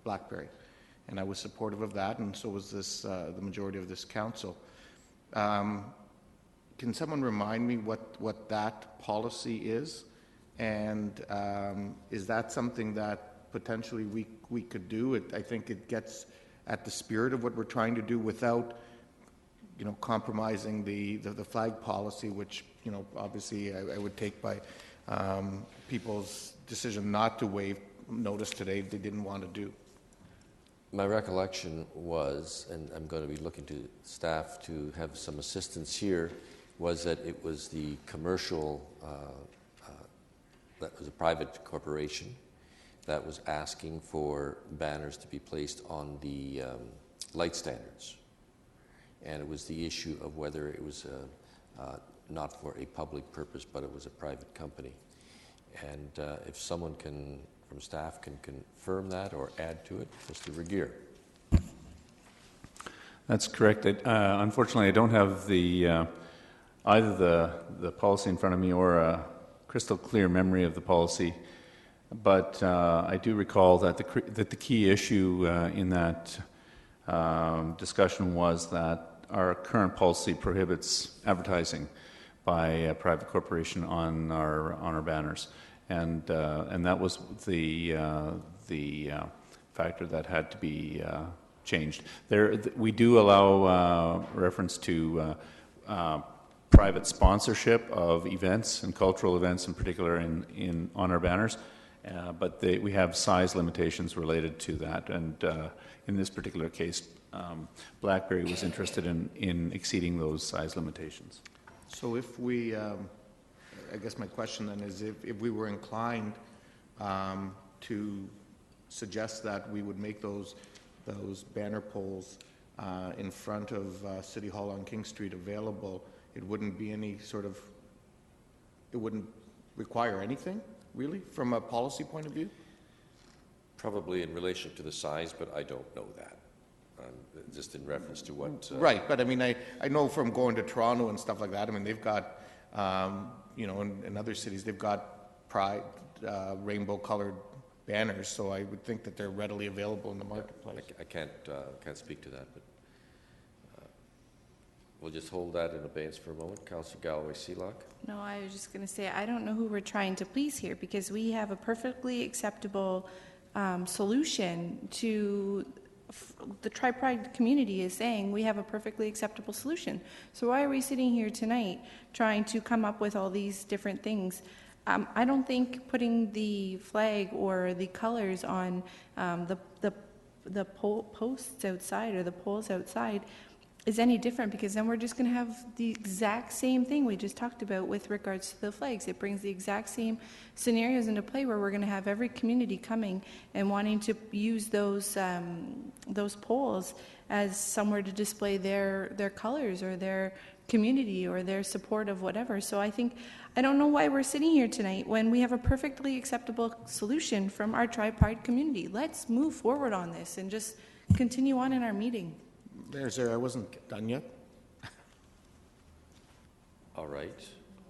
Blackberry, and I was supportive of that, and so was the majority of this council. Can someone remind me what that policy is, and is that something that potentially we could do? I think it gets at the spirit of what we're trying to do without, compromising the flag policy, which, obviously I would take by people's decision not to waive notice today they didn't want to do. My recollection was, and I'm going to be looking to staff to have some assistance here, was that it was the commercial, that was a private corporation that was asking for banners to be placed on the light standards. And it was the issue of whether it was not for a public purpose, but it was a private company. And if someone from staff can confirm that or add to it, Mr. Regier. That's correct. Unfortunately, I don't have either the policy in front of me or a crystal clear memory of the policy, but I do recall that the key issue in that discussion was that our current policy prohibits advertising by a private corporation on our banners, and that was the factor that had to be changed. We do allow reference to private sponsorship of events and cultural events, in particular, on our banners, but we have size limitations related to that. And in this particular case, Blackberry was interested in exceeding those size limitations. So if we, I guess my question then is, if we were inclined to suggest that we would make those banner poles in front of City Hall on King Street available, it wouldn't be it wouldn't require anything, really, from a policy point of view? Probably in relation to the size, but I don't know that. Just in reference to what... Right, but I mean, I know from going to Toronto and stuff like that, I mean, they've got, in other cities, they've got pride, rainbow-colored banners, so I would think that they're readily available in the marketplace. I can't speak to that, but we'll just hold that in abeyance for a moment. Councillor Galloway-Seelock. No, I was just going to say, I don't know who we're trying to please here, because we have a perfectly acceptable solution to the Tri-Pride community is saying we have a perfectly acceptable solution. So why are we sitting here tonight trying to come up with all these different things? I don't think putting the flag or the colors on the posts outside or the poles outside is any different, because then we're just going to have the exact same thing we just talked about with regards to the flags. It brings the exact same scenarios into play where we're going to have every community coming and wanting to use those poles as somewhere to display their colors or their community or their support of whatever. So I don't know why we're sitting here tonight when we have a perfectly acceptable solution from our Tri-Pride community. Let's move forward on this and just continue on in our meeting. I wasn't done yet. All right.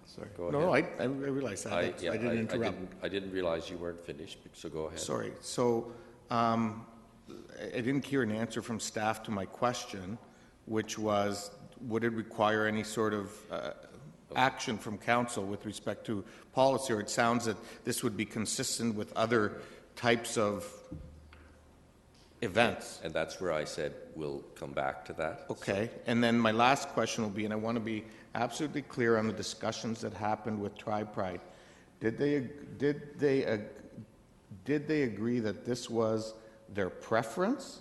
Sorry. Go ahead. No, I realized that. I didn't interrupt. I didn't realize you weren't finished, so go ahead. Sorry. So I didn't hear an answer from staff to my question, which was, would it require any sort of action from council with respect to policy, or it sounds that this would be consistent with other types of events. And that's where I said we'll come back to that. Okay. And then my last question will be, and I want to be absolutely clear on the discussions that happened with Tri-Pride. Did they agree that this was their preference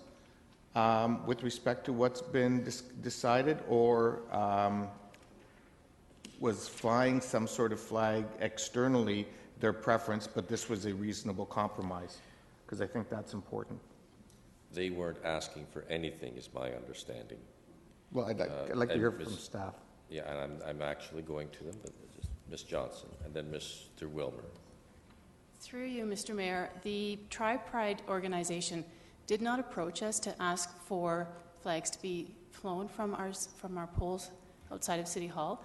with respect to what's been decided, or was flying some sort of flag externally their preference, but this was a reasonable compromise, because I think that's important. They weren't asking for anything, is my understanding. Well, I'd like to hear from staff. Yeah, and I'm actually going to them, but just Ms. Johnson and then Mr. Wilmer. Through you, Mr. Mayor, the Tri-Pride organization did not approach us to ask for flags to be flown from our poles outside of City Hall.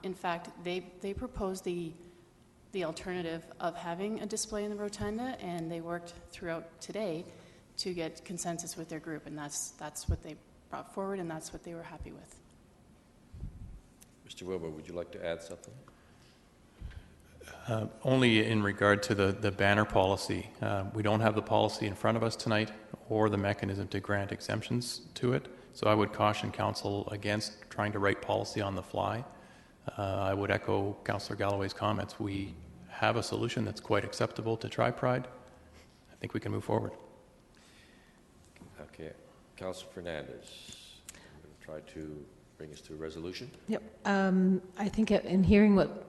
In fact, they proposed the alternative of having a display in the rotunda, and they worked throughout today to get consensus with their group, and that's what they brought forward, and that's what they were happy with. Mr. Wilmer, would you like to add something? Only in regard to the banner policy. We don't have the policy in front of us tonight or the mechanism to grant exemptions to it, so I would caution Council against trying to write policy on the fly. I would echo Councillor Galloway's comments. We have a solution that's quite acceptable to Tri-Pride. I think we can move forward. Okay. Councillor Fernandez, I'm going to try to bring us to a resolution. Yep. I think in hearing what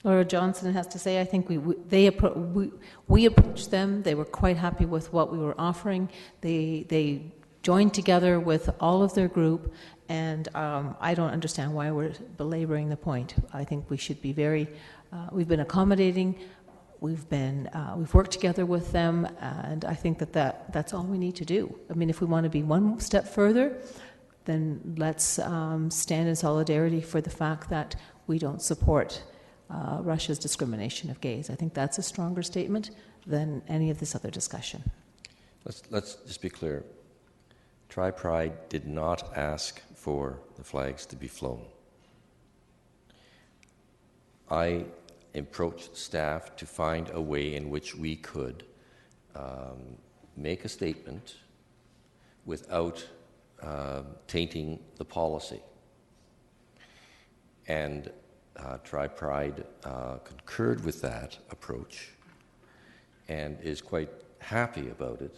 Laura Johnson has to say, I think we approached them. They were quite happy with what we were offering. They joined together with all of their group, and I don't understand why we're belaboring the point. I think we should be we've been accommodating. We've worked together with them, and I think that's all we need to do. I mean, if we want to be one step further, then let's stand in solidarity for the fact that we don't support Russia's discrimination of gays. I think that's a stronger statement than any of this other discussion. Let's just be clear. Tri-Pride did not ask for the flags to be flown. I approached staff to find a way in which we could make a statement without tainting the policy. And Tri-Pride concurred with that approach and is quite happy about it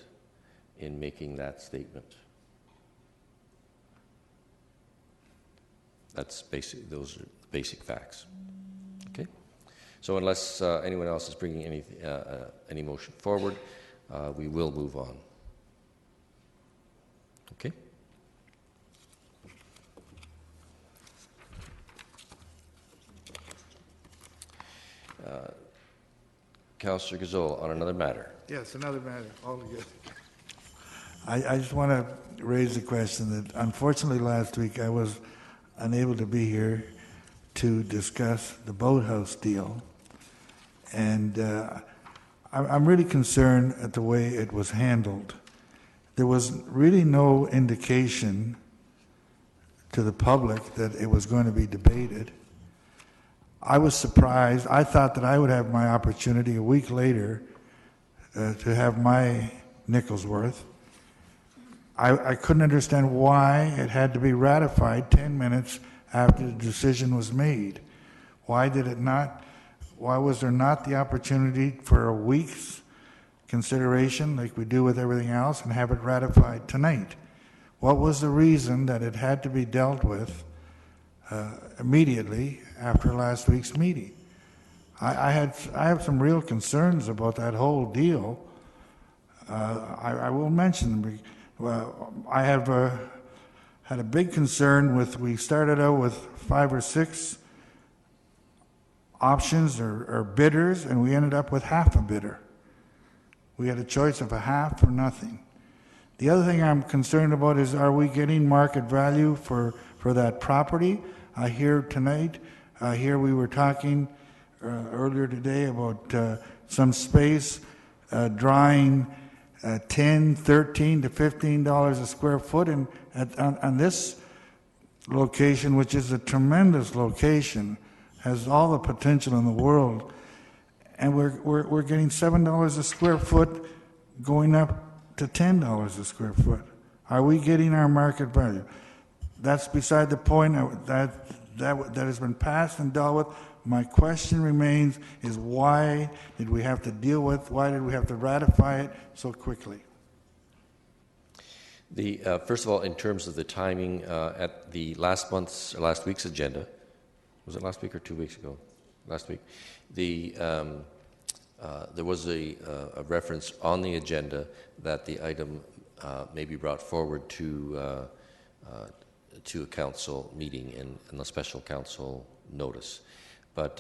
in making that statement. Those are basic facts. Okay? So unless anyone else is bringing any motion forward, we will move on. Okay? Councillor Gazzola, on another matter. Yes, another matter. All good. I just want to raise the question that unfortunately last week I was unable to be here to discuss the boathouse deal. And I'm really concerned at the way it was handled. There was really no indication to the public that it was going to be debated. I was surprised. I thought that I would have my opportunity a week later to have my nickel's worth. I couldn't understand why it had to be ratified 10 minutes after the decision was made. Why was there not the opportunity for a week's consideration like we do with everything else and have it ratified tonight? What was the reason that it had to be dealt with immediately after last week's meeting? I have some real concerns about that whole deal. I will mention them. I have had a big concern we started out with 5 or 6 options or bidders, and we ended up with half a bidder. We had a choice of a half or nothing. The other thing I'm concerned about is, are we getting market value for that property? I hear tonight, we were talking earlier today about some space drawing $10, $13 to $15 a square foot, and on this location, which is a tremendous location, has all the potential in the world, and we're getting $7 a square foot, going up to $10 a square foot. Are we getting our market value? That's beside the point. That has been passed and dealt with. My question remains is, why did we have to why did we have to ratify it so quickly? First of all, in terms of the timing, at the last week's agenda, was it last week or 2 weeks ago? Last week. The there was a reference on the agenda that the item may be brought forward to a council meeting in a special council notice. But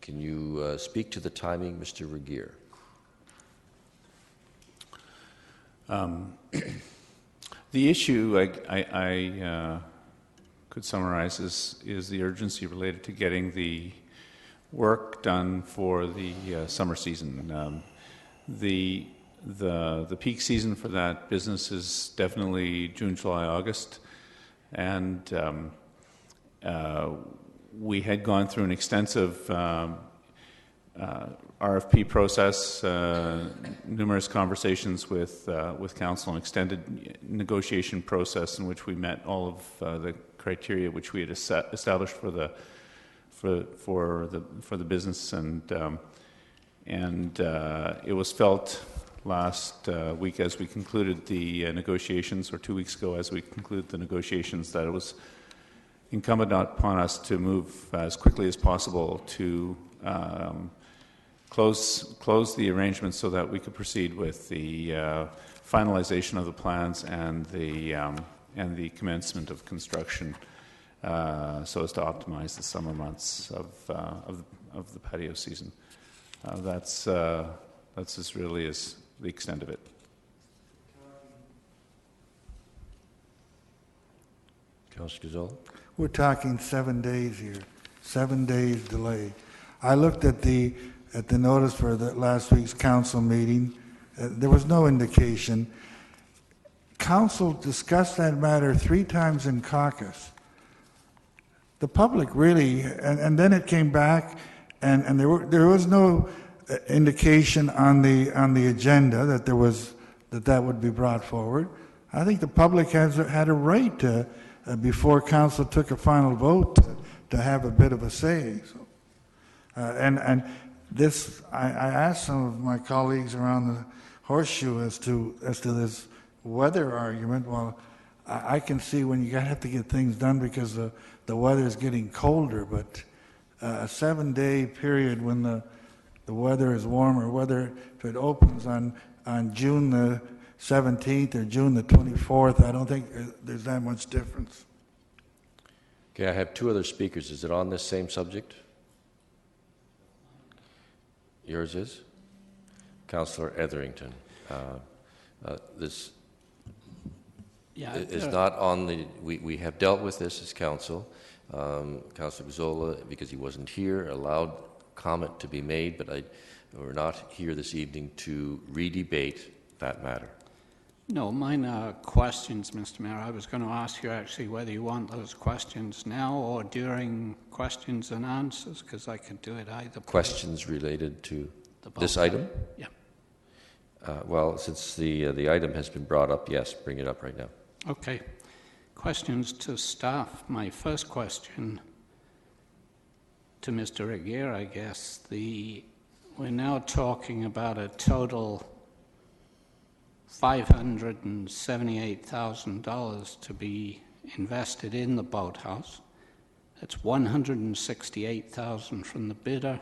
can you speak to the timing, Mr. Regier? The issue I could summarize is the urgency related to getting the work done for the summer season. The peak season for that business is definitely June, July, August, and we had gone through an extensive RFP process, numerous conversations with council, an extended negotiation process in which we met all of the criteria which we had established for the business, and it was felt last week as we concluded the negotiations, or 2 weeks ago as we concluded the negotiations, that it was incumbent upon us to move as quickly as possible to close the arrangements so that we could proceed with the finalization of the plans and the commencement of construction, so as to optimize the summer months of the patio season. That's as really as the extent of it. Councillor Gazzola? We're talking 7 days here, 7 days delay. I looked at the notice for the last week's council meeting. There was no indication. Council discussed that matter 3 times in caucus. The public really, and then it came back, and there was no indication on the agenda that that would be brought forward. I think the public had a right to, before council took a final vote, to have a bit of a say. So, and this, I asked some of my colleagues around the horseshoe as to this weather argument. Well, I can see when you have to get things done because the weather is getting colder, but a 7-day period when the weather is warmer, whether if it opens on June the 17th or June the 24th, I don't think there's that much difference. Okay, I have 2 other speakers. Is it on this same subject? Yours is? Councillor Etherington. This is not on the... We have dealt with this as council. Councillor Gazzola, because he wasn't here, allowed comment to be made, but we're not here this evening to re-debate that matter. No, mine are questions, Mr. Mayor. I was going to ask you actually whether you want those questions now or during questions and answers, because I could do it either. Questions related to this item? Yeah. Well, since the item has been brought up, yes, bring it up right now. Okay. Questions to staff. My first question to Mr. Regier, I guess. We're now talking about a total $578,000 to be invested in the boathouse. That's $168,000 from the bidder,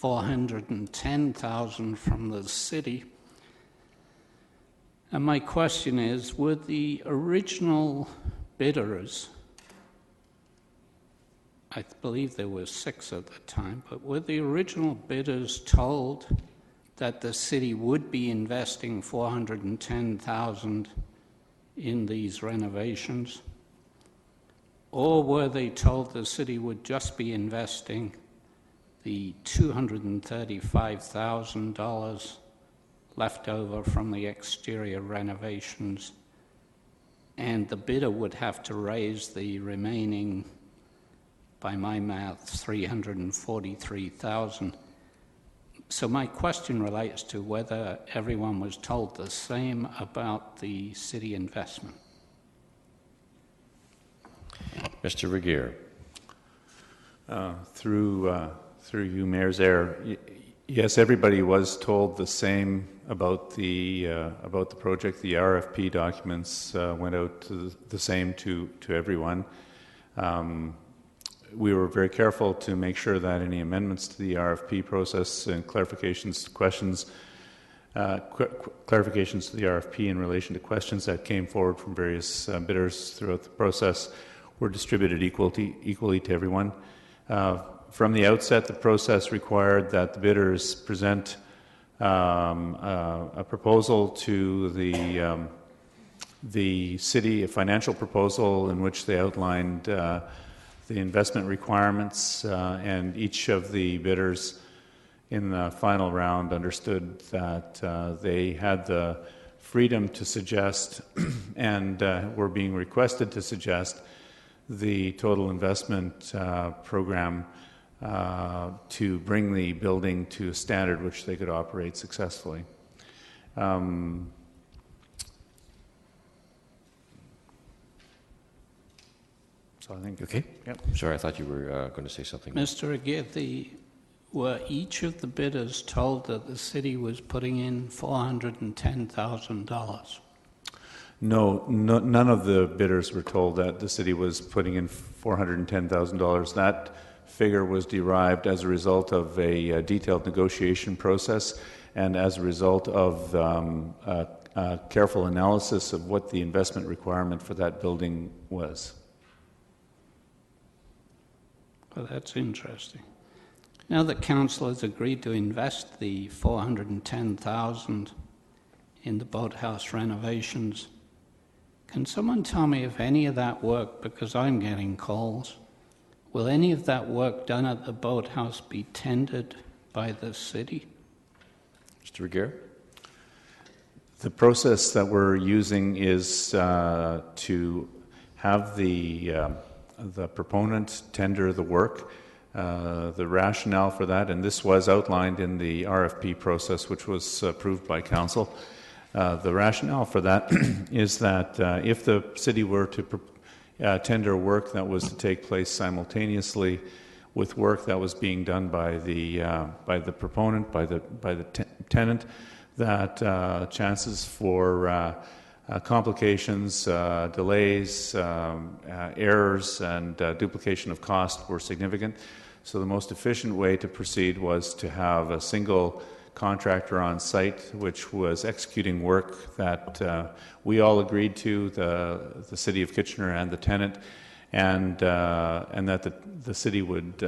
$410,000 from the city. And my question is, were the original bidders, I believe there were 6 at the time, but were the original bidders told that the city would be investing $410,000 in these renovations? Or were they told the city would just be investing the $235,000 left over from the exterior renovations, and the bidder would have to raise the remaining, by my math, $343,000? So my question relates to whether everyone was told the same about the city investment. Mr. Regier. Through you, Mayor's Heir, yes, everybody was told the same about the project. The RFP documents went out the same to everyone. we were very careful to make sure that any amendments to the RFP process and clarifications to the RFP in relation to questions that came forward from various bidders throughout the process were distributed equally to everyone. From the outset, the process required that the bidders present a proposal to the city, a financial proposal in which they outlined the investment requirements, and each of the bidders in the final round understood that they had the freedom to suggest and were being requested to suggest the total investment program to bring the building to a standard which they could operate successfully. So I think... Okay. Yep. Sorry, I thought you were going to say something. Mr. Aguirre, were each of the bidders told that the city was putting in $410,000? No, none of the bidders were told that the city was putting in $410,000. That figure was derived as a result of a detailed negotiation process and as a result of a careful analysis of what the investment requirement for that building was. Well, that's interesting. Now that council has agreed to invest the $410,000 in the boathouse renovations, can someone tell me if any of that work, because I'm getting calls, will any of that work done at the boathouse be tendered by the city? Mr. Aguirre? The process that we're using is to have the proponent tender the work. The rationale for that, and this was outlined in the RFP process, which was approved by council. The rationale for that is that if the city were to tender work that was to take place simultaneously with work that was being done by the proponent, by the tenant, that chances for complications, delays, errors, and duplication of cost were significant. So the most efficient way to proceed was to have a single contractor on site, which was executing work that we all agreed to, the City of Kitchener and the tenant, and that the city would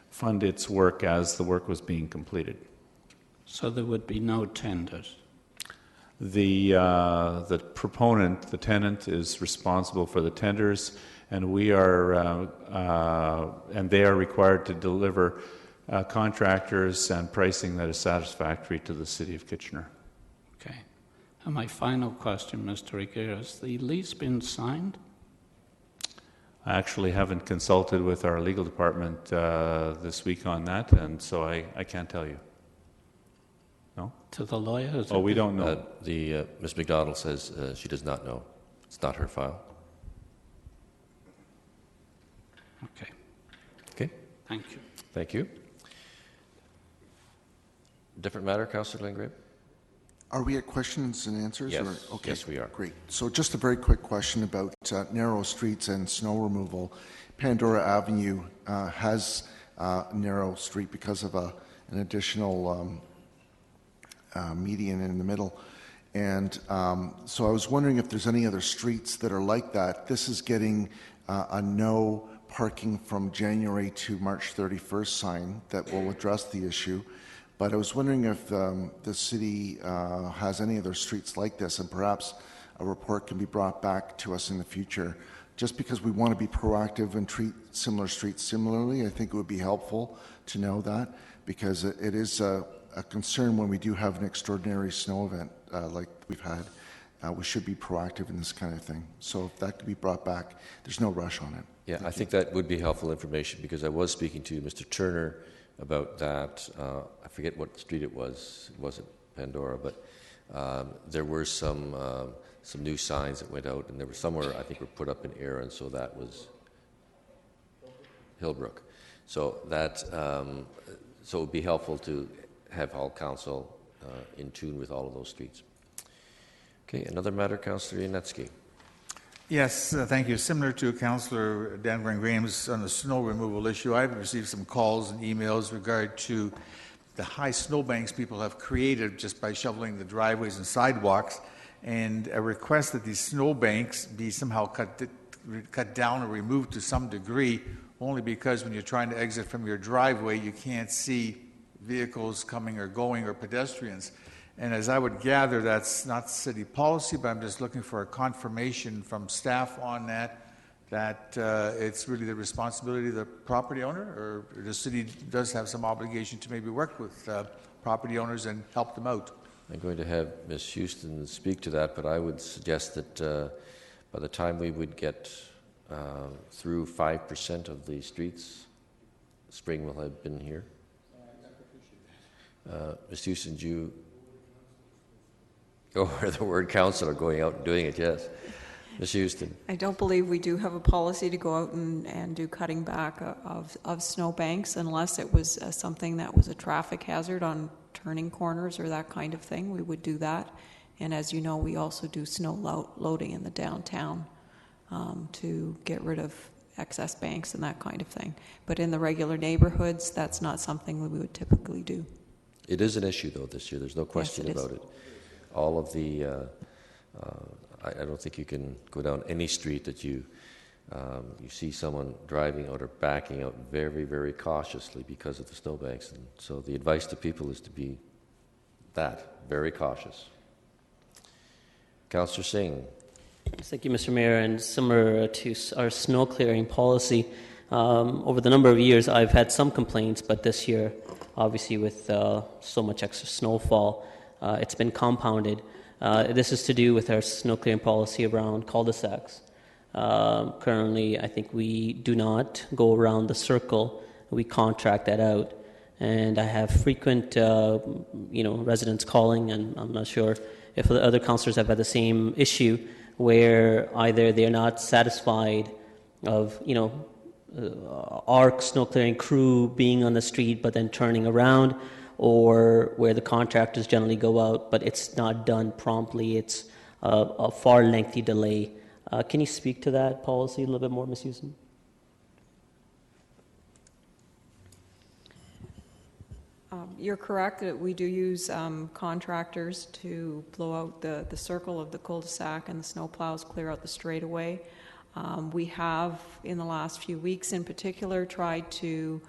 fund its work as the work was being completed. So there would be no tenders? The proponent, the tenant, is responsible for the tenders, and we are, and they are required to deliver contractors and pricing that is satisfactory to the City of Kitchener. Okay. And my final question, Mr. Aguirre, has the lease been signed? I actually haven't consulted with our legal department this week on that, and so I can't tell you. No? To the lawyers? Oh, we don't know. Ms. McDonald says she does not know. It's not her file. Okay. Okay. Thank you. Thank you. Different matter, Councillor Langrave? Are we at questions and answers? Yes. Or? Okay. Yes, we are. Great. So just a very quick question about narrow streets and snow removal. Pandora Avenue has a narrow street because of an additional median in the middle. And so I was wondering if there's any other streets that are like that. This is getting a no parking from January to March 31st sign that will address the issue. But I was wondering if the city has any other streets like this, and perhaps a report can be brought back to us in the future. Just because we want to be proactive and treat similar streets similarly, I think it would be helpful to know that, because it is a concern when we do have an extraordinary snow event like we've had. We should be proactive in this kind of thing. So if that could be brought back, there's no rush on it. Yeah, I think that would be helpful information, because I was speaking to Mr. Turner about that. I forget what street it was. It wasn't Pandora, but there were some new signs that went out, and there were somewhere I think were put up in Erin, so that was Hillbrook. So that so it would be helpful to have all council in tune with all of those streets. Okay, another matter, Councillor Yanetsky. Yes, thank you. Similar to Councillor Dan Van Graham's on the snow removal issue, I've received some calls and emails regard to the high snowbanks people have created just by shoveling the driveways and sidewalks, and a request that these snowbanks be somehow cut down or removed to some degree, only because when you're trying to exit from your driveway, you can't see vehicles coming or going or pedestrians. And as I would gather, that's not city policy, but I'm just looking for a confirmation from staff on that it's really the responsibility of the property owner, or the city does have some obligation to maybe work with property owners and help them out. I'm going to have Ms. Houston speak to that, but I would suggest that by the time we would get through 5% of the streets, spring will have been here. Ms. Houston, do you... Oh, the word councillor going out and doing it, yes. Ms. Houston. I don't believe we do have a policy to go out and do cutting back of snowbanks unless it was something that was a traffic hazard on turning corners or that kind of thing. We would do that. And as you know, we also do snow loading in the downtown to get rid of excess banks and that kind of thing. But in the regular neighborhoods, that's not something we would typically do. It is an issue, though, this year. There's no question about it. All of the, I don't think you can go down any street that you see someone driving out or backing out very, very cautiously because of the snowbanks. And so the advice to people is to be very cautious. Councillor Singh. Thank you, Mr. Mayor. And similar to our snow clearing policy, over the number of years, I've had some complaints, but this year, obviously with so much extra snowfall, it's been compounded. This is to do with our snow clearing policy around cul-de-sacs. Currently, I think we do not go around the circle. We contract that out. And I have frequent, residents calling, and I'm not sure if the other councillors have had the same issue, where either they're not satisfied of, our snow clearing crew being on the street but then turning around, or where the contractors generally go out, but it's not done promptly. It's a far lengthy delay. Can you speak to that policy a little bit more, Ms. Houston? You're correct that we do use contractors to blow out the circle of the cul-de-sac, and the snow plows clear out the straightaway. We have, in the last few weeks in particular, tried to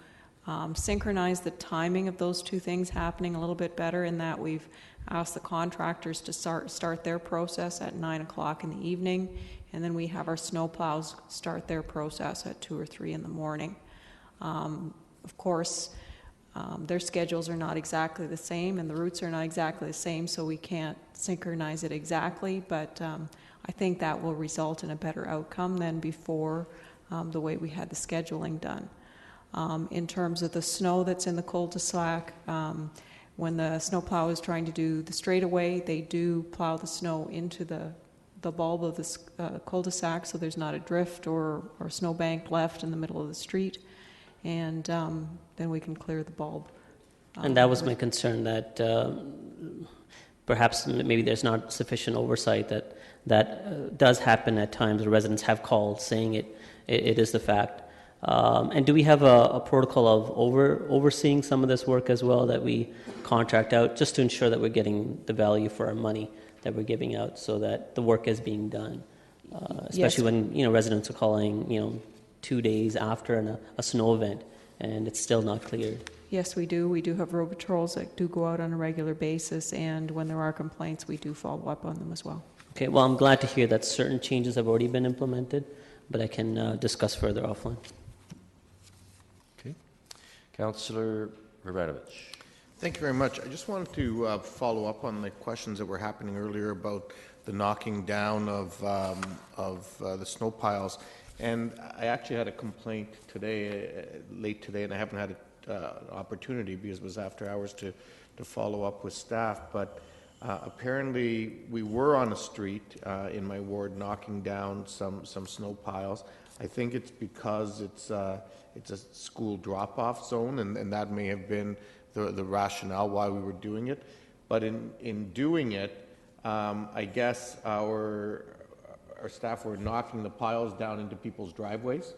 synchronize the timing of those two things happening a little bit better, in that we've asked the contractors to start their process at 9 o'clock in the evening, and then we have our snow plows start their process at 2 or 3 in the morning. Of course, their schedules are not exactly the same, and the routes are not exactly the same, so we can't synchronize it exactly, but I think that will result in a better outcome than before, the way we had the scheduling done. In terms of the snow that's in the cul-de-sac, when the snowplow is trying to do the straightaway, they do plow the snow into the bulb of the cul-de-sac, so there's not a drift or snowbank left in the middle of the street, and then we can clear the bulb. And that was my concern, that perhaps maybe there's not sufficient oversight. That does happen at times. The residents have called saying it is the fact. And do we have a protocol of overseeing some of this work as well, that we contract out, just to ensure that we're getting the value for our money that we're giving out, so that the work is being done? Especially when residents are calling 2 days after a snow event, and it's still not cleared. Yes, we do. We do have road patrols that do go out on a regular basis, and when there are complaints, we do follow up on them as well. Okay, well, I'm glad to hear that certain changes have already been implemented, but I can discuss further offline. Okay. Councillor Rabanovich. Thank you very much. I just wanted to follow up on the questions that were happening earlier about the knocking down of the snow piles. And I actually had a complaint today, late today, and I haven't had an opportunity because it was after hours to follow up with staff. But apparently we were on a street in my ward knocking down some snow piles. I think it's because it's a school drop-off zone, and that may have been the rationale why we were doing it. But in doing it, I guess our our staff were knocking the piles down into people's driveways.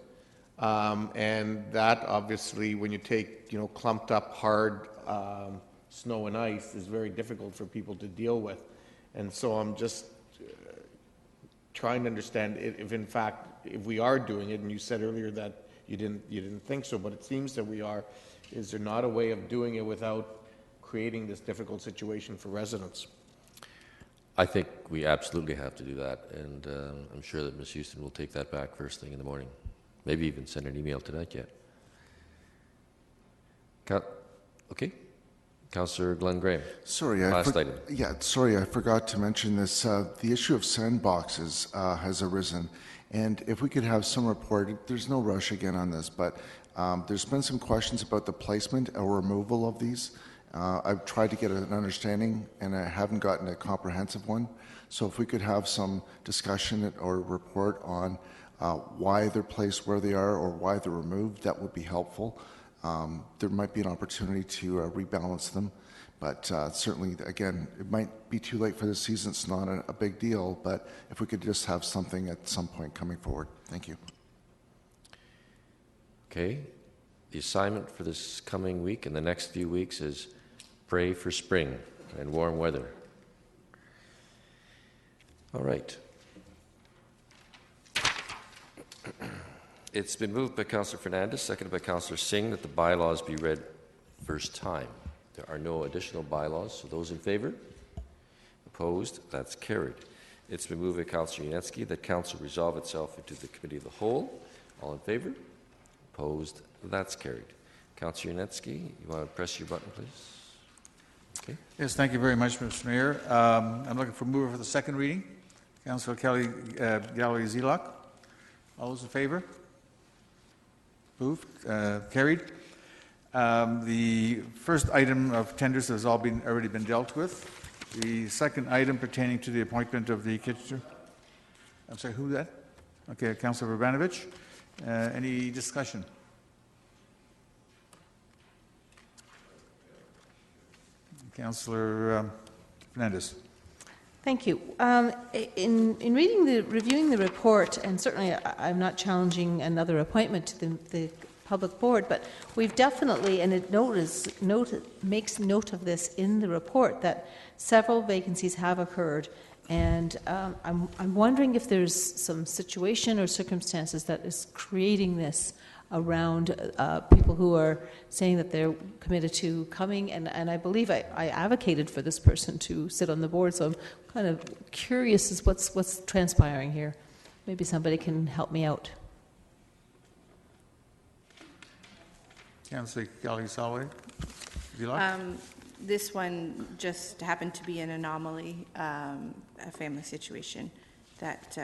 And that obviously, when you take, clumped up hard snow and ice, is very difficult for people to deal with. And so I'm just trying to understand if in fact, if we are doing it, and you said earlier that you didn't think so, but it seems that we are, is there not a way of doing it without creating this difficult situation for residents? I think we absolutely have to do that, and I'm sure that Ms. Houston will take that back first thing in the morning. Maybe even send an email tonight yet. Okay. Councillor Glenn Graham. Sorry, I forgot to mention this. The issue of sandboxes has arisen, and if we could have some report, there's no rush again on this, but there's been some questions about the placement or removal of these. I've tried to get an understanding, and I haven't gotten a comprehensive one. So if we could have some discussion or report on why they're placed where they are or why they're removed, that would be helpful. There might be an opportunity to rebalance them, but certainly, again, it might be too late for this season. It's not a big deal, but if we could just have something at some point coming forward. Thank you. Okay. The assignment for this coming week and the next few weeks is pray for spring and warm weather. All right. It's been moved by Councillor Fernandez, seconded by Councillor Singh, that the bylaws be read first time. There are no additional bylaws, so those in favour? Opposed? That's carried. It's been moved by Councillor Yunetsky that Council resolve itself into the Committee of the Whole. All in favour? Opposed? That's carried. Councillor Yunetsky, you want to press your button, please? Okay. Yes, thank you very much, Mr. Mayor. I'm looking for a mover for the second reading. Councillor Kelly Gallery-Zelak. All those in favour? Moved. Carried. The first item of tenders has already been dealt with. The second item pertaining to the appointment of the Kitchener. I'm sorry, who that? Okay, Councillor Vrbanovich. Any discussion? Councillor Fernandez. Thank you. In reviewing the report, and certainly I'm not challenging another appointment to the public board, but we've definitely, and it makes note of this in the report, that several vacancies have occurred, and I'm wondering if there's some situation or circumstances that is creating this around people who are saying that they're committed to coming, and I believe I advocated for this person to sit on the board, so I'm kind of curious as what's transpiring here. Maybe somebody can help me out. Councillor Gallery-Zelak. This one just happened to be an anomaly, a family situation that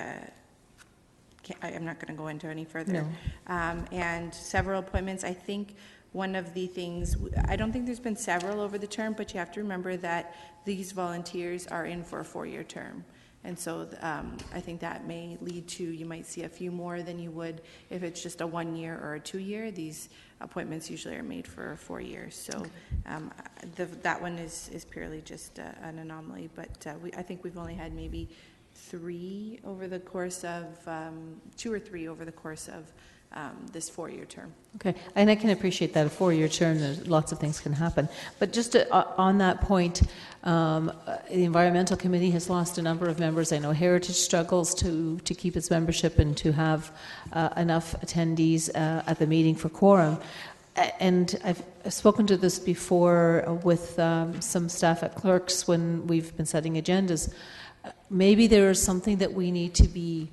I'm not going to go into any further. No. And several appointments. I think one of the things, I don't think there's been several over the term, but you have to remember that these volunteers are in for a 4-year term. And so I think that may lead to, you might see a few more than you would if it's just a 1-year or a 2-year. These appointments usually are made for 4 years. So that one is purely just an anomaly. But I think we've only had maybe 3 over the course of, 2 or 3 over the course of this 4-year term. Okay, and I can appreciate that a 4-year term, there's lots of things can happen. But just on that point, the Environmental Committee has lost a number of members. I know Heritage struggles to keep its membership and to have enough attendees at the meeting for quorum. And I've spoken to this before with some staff at Clerks when we've been setting agendas. Maybe there is something that we need to be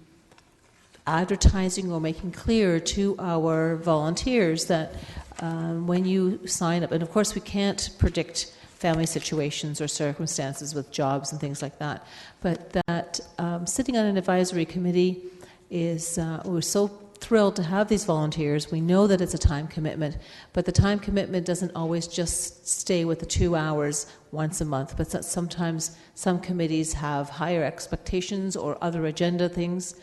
advertising or making clear to our volunteers that when you sign up, and of course we can't predict family situations or circumstances with jobs and things like that, but that sitting on an advisory committee is, we're so thrilled to have these volunteers. We know that it's a time commitment, but the time commitment doesn't always just stay with the 2 hours once a month, but sometimes some committees have higher expectations or other agenda things,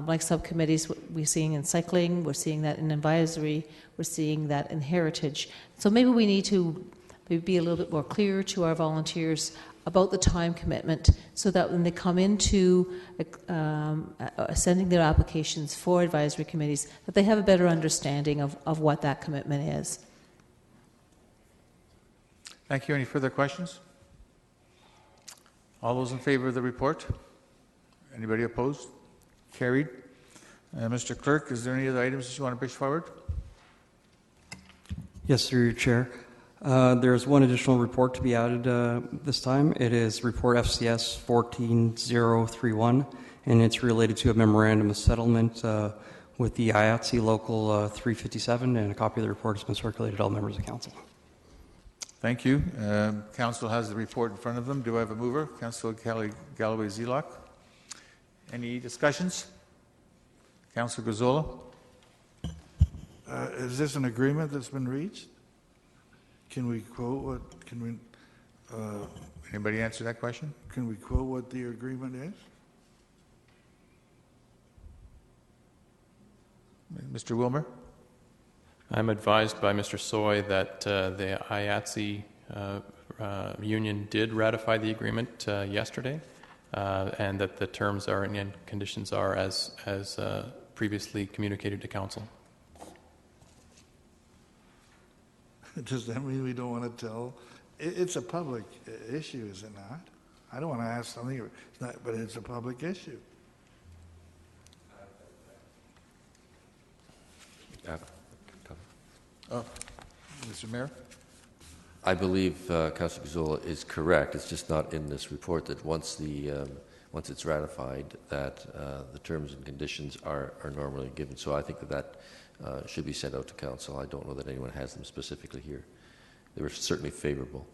like subcommittees we're seeing in cycling, we're seeing that in advisory, we're seeing that in heritage. So maybe we need to be a little bit more clear to our volunteers about the time commitment, so that when they come into sending their applications for advisory committees, that they have a better understanding of what that commitment is. Thank you. Any further questions? All those in favor of the report? Anybody opposed? Carried. Mr. Clerk, is there any other items that you want to push forward? Yes, through your chair. There's one additional report to be added this time. It is Report FCS 14031, and it's related to a memorandum of settlement with the IATSE Local 357, and a copy of the report has been circulated to all members of council. Thank you. Council has the report in front of them. Do I have a mover? Councillor Galloway-Zelock. Any discussions? Councillor Gazzola. Is this an agreement that's been reached? Can we quote what, Anybody answer that question? Can we quote what the agreement is? Mr. Wilmer? I'm advised by Mr. Soy that the IATSE union did ratify the agreement yesterday, and that the terms are and conditions are as previously communicated to council. Does that mean we don't want to tell? It's a public issue, is it not? I don't want to ask something, it's not, but it's a public issue. Mr. Mayor? I believe Councillor Gazzola is correct. It's just not in this report that once it's ratified, that the terms and conditions are normally given. So I think that should be sent out to council. I don't know that anyone has them specifically here. They were certainly favorable.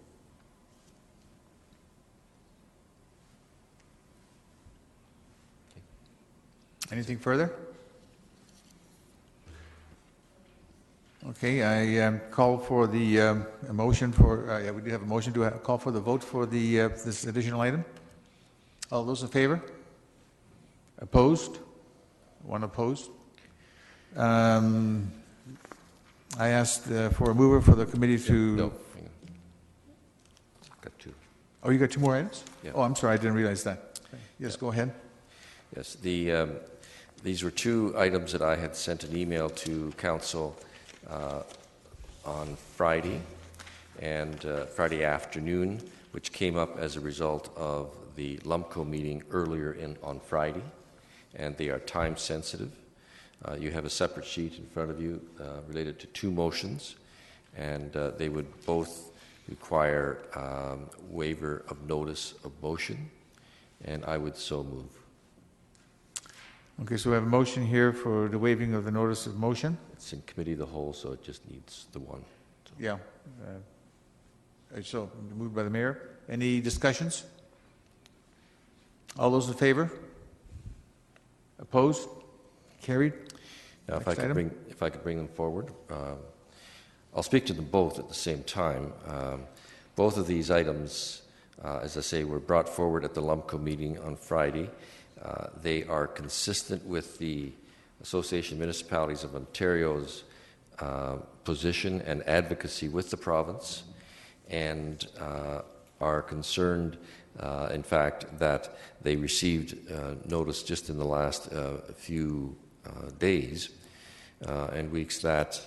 Anything further? Okay, I call for the a motion for, yeah, we do have a motion to call for the vote for the this additional item. All those in favor? Opposed? One opposed. I asked for a mover for the committee to... No, hang on. Got two. Oh, you got two more items? Yeah. Oh, I'm sorry, I didn't realize that. Yes, go ahead. Yes, these were two items that I had sent an email to council on Friday and Friday afternoon, which came up as a result of the LUMCO meeting earlier on Friday, and they are time sensitive. You have a separate sheet in front of you related to two motions, and they would both require waiver of notice of motion, and I would so move. Okay, so we have a motion here for the waiving of the notice of motion. It's in committee of the whole, so it just needs the one. So. Yeah. So moved by the mayor. Any discussions? All those in favor? Opposed? Carried. Now, if I could bring them forward, I'll speak to them both at the same time. Both of these items, as I say, were brought forward at the LUMCO meeting on Friday. They are consistent with the Association of Municipalities of Ontario's position and advocacy with the province, and are concerned, in fact, that they received notice just in the last few days and weeks that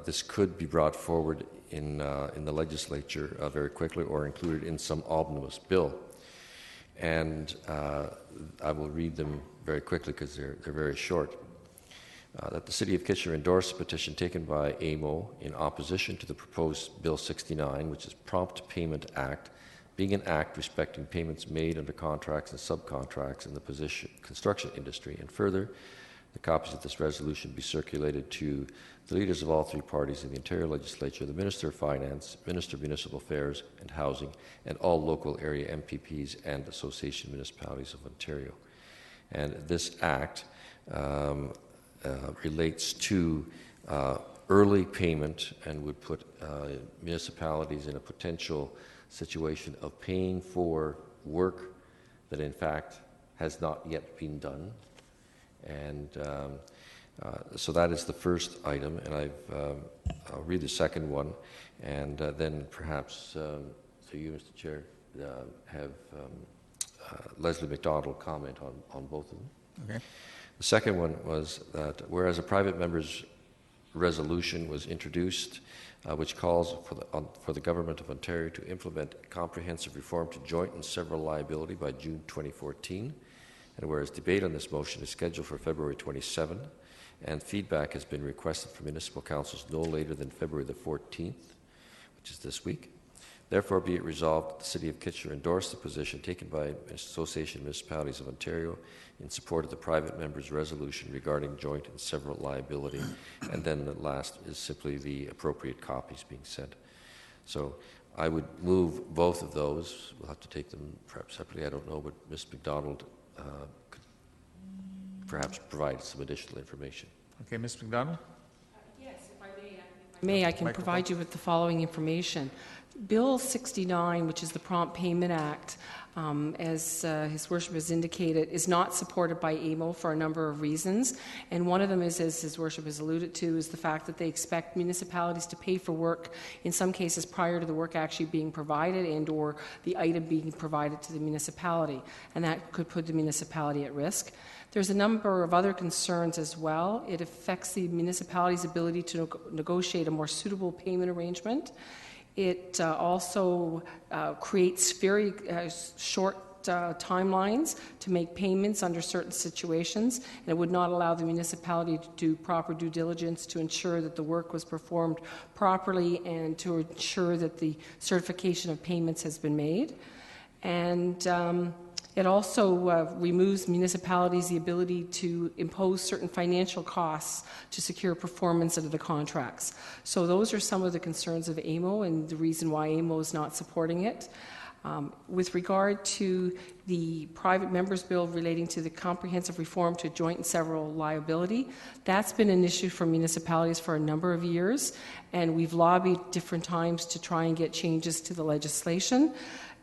this could be brought forward in the legislature very quickly, or included in some omnibus bill. And I will read them very quickly because they're very short. That the City of Kitchener endorse a petition taken by AMO in opposition to the proposed Bill 69, which is Prompt Payment Act, being an act respecting payments made under contracts and subcontracts in the construction industry. And further, the copies of this resolution be circulated to the leaders of all three parties in the Ontario Legislature, the Minister of Finance, Minister of Municipal Affairs and Housing, and all local area MPPs and Association of Municipalities of Ontario. And this act relates to early payment and would put municipalities in a potential situation of paying for work that in fact has not yet been done. And so that is the first item, and I'll read the second one, and then perhaps through you, Mr. Chair, have Leslie McDonald comment on both of them. Okay. The second one was that whereas a private member's resolution was introduced, which calls for the Government of Ontario to implement comprehensive reform to joint and several liability by June 2014, and whereas debate on this motion is scheduled for February 27, and feedback has been requested from municipal councils no later than February the 14th, which is this week. Therefore, be it resolved that the City of Kitchener endorse the position taken by the Association of Municipalities of Ontario in support of the private member's resolution regarding joint and several liability. And then the last is simply the appropriate copies being sent. So I would move both of those. We'll have to take them perhaps separately. I don't know, but Ms. McDonald could perhaps provide some additional information. Okay, Ms. McDonald? Yes, if I may, I can provide you with the following information. Bill 69, which is the Prompt Payment Act, as His Worship has indicated, is not supported by AMO for a number of reasons. And one of them is, as His Worship has alluded to, is the fact that they expect municipalities to pay for work, in some cases prior to the work actually being provided and or the item being provided to the municipality. And that could put the municipality at risk. There's a number of other concerns as well. It affects the municipality's ability to negotiate a more suitable payment arrangement. It also creates very short timelines to make payments under certain situations, and it would not allow the municipality to do proper due diligence to ensure that the work was performed properly and to ensure that the certification of payments has been made. And it also removes municipalities the ability to impose certain financial costs to secure performance of the contracts. So those are some of the concerns of AMO and the reason why AMO is not supporting it. With regard to the private members bill relating to the comprehensive reform to joint and several liability, that's been an issue for municipalities for a number of years, and we've lobbied different times to try and get changes to the legislation.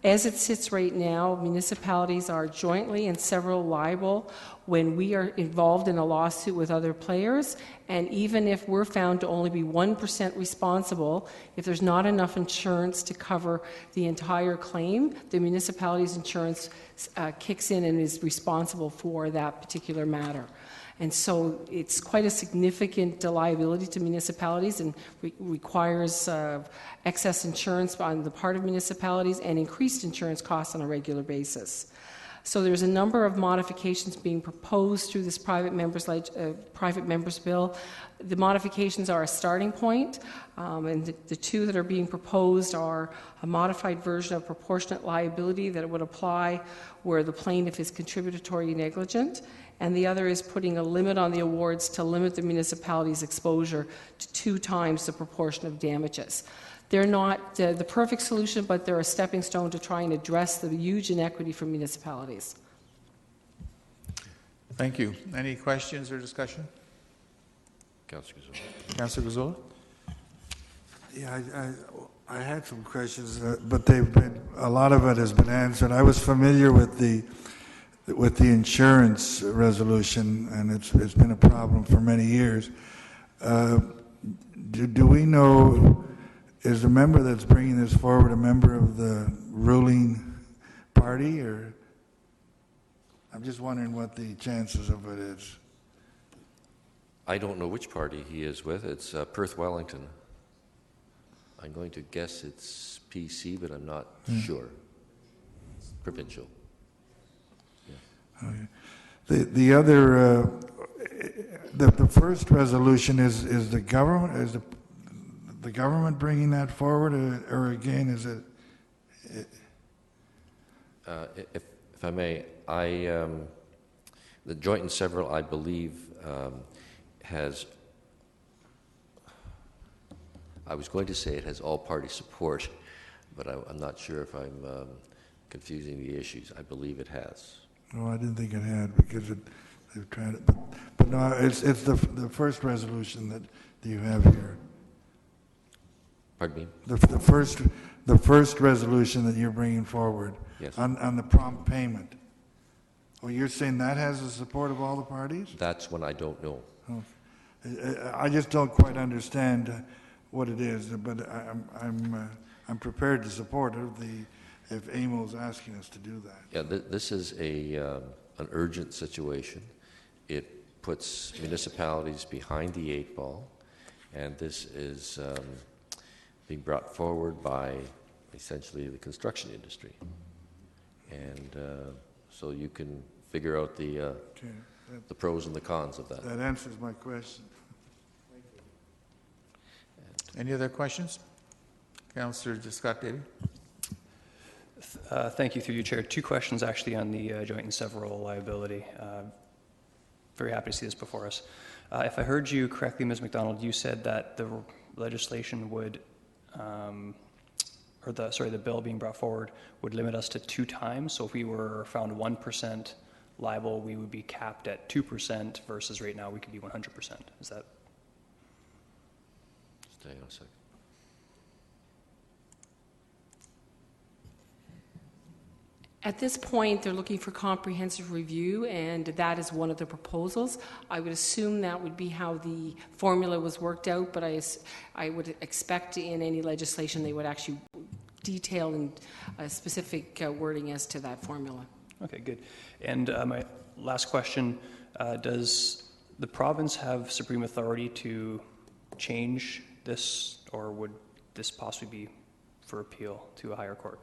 As it sits right now, municipalities are jointly and several liable when we are involved in a lawsuit with other players, and even if we're found to only be 1% responsible, if there's not enough insurance to cover the entire claim, the municipality's insurance kicks in and is responsible for that particular matter. And so it's quite a significant liability to municipalities and requires excess insurance on the part of municipalities and increased insurance costs on a regular basis. So there's a number of modifications being proposed through this private members bill. The modifications are a starting point, and the two that are being proposed are a modified version of proportionate liability that would apply where the plaintiff is contributory negligent, and the other is putting a limit on the awards to limit the municipality's exposure to 2 times the proportion of damages. They're not the perfect solution, but they're a stepping stone to try and address the huge inequity for municipalities. Thank you. Any questions or discussion? Councillor Gazzola. Councillor Gazzola? Yeah, I had some questions, but a lot of it has been answered. I was familiar with the insurance resolution, and it's been a problem for many years. Do we know, is the member that's bringing this forward a member of the ruling party, or I'm just wondering what the chances of it is. I don't know which party he is with. It's Perth Wellington. I'm going to guess it's PC, but I'm not sure. It's provincial. Okay. The other, the first resolution is the government, is the government bringing that forward, or again is it? If I may, the joint and several, I believe, has. I was going to say it has all party support, but I'm not sure if I'm confusing the issues. I believe it has. No, I didn't think it had because they've tried it, but no, it's the first resolution that you have here. Pardon me? The first resolution that you're bringing forward. Yes. On the prompt payment. Oh, you're saying that has the support of all the parties? That's one I don't know. Oh. I just don't quite understand what it is, but I'm prepared to support it. if AMO's asking us to do that. Yeah, this is an urgent situation. It puts municipalities behind the 8 ball, and this is being brought forward by essentially the construction industry. And so you can figure out the pros and the cons of that. That answers my question. Any other questions? Councillor Scott Davey. Thank you, through you, Chair. 2 questions actually on the joint and several liability. Very happy to see this before us. If I heard you correctly, Ms. McDonald, you said that the legislation would, the bill being brought forward would limit us to 2 times. So if we were found 1% liable, we would be capped at 2% versus right now we could be 100%. Is that? Just hang on a second. At this point, they're looking for comprehensive review, and that is one of the proposals. I would assume that would be how the formula was worked out, but I would expect in any legislation they would actually detail in specific wording as to that formula. Okay, good. And my last question, does the province have supreme authority to change this, or would this possibly be for appeal to a higher court?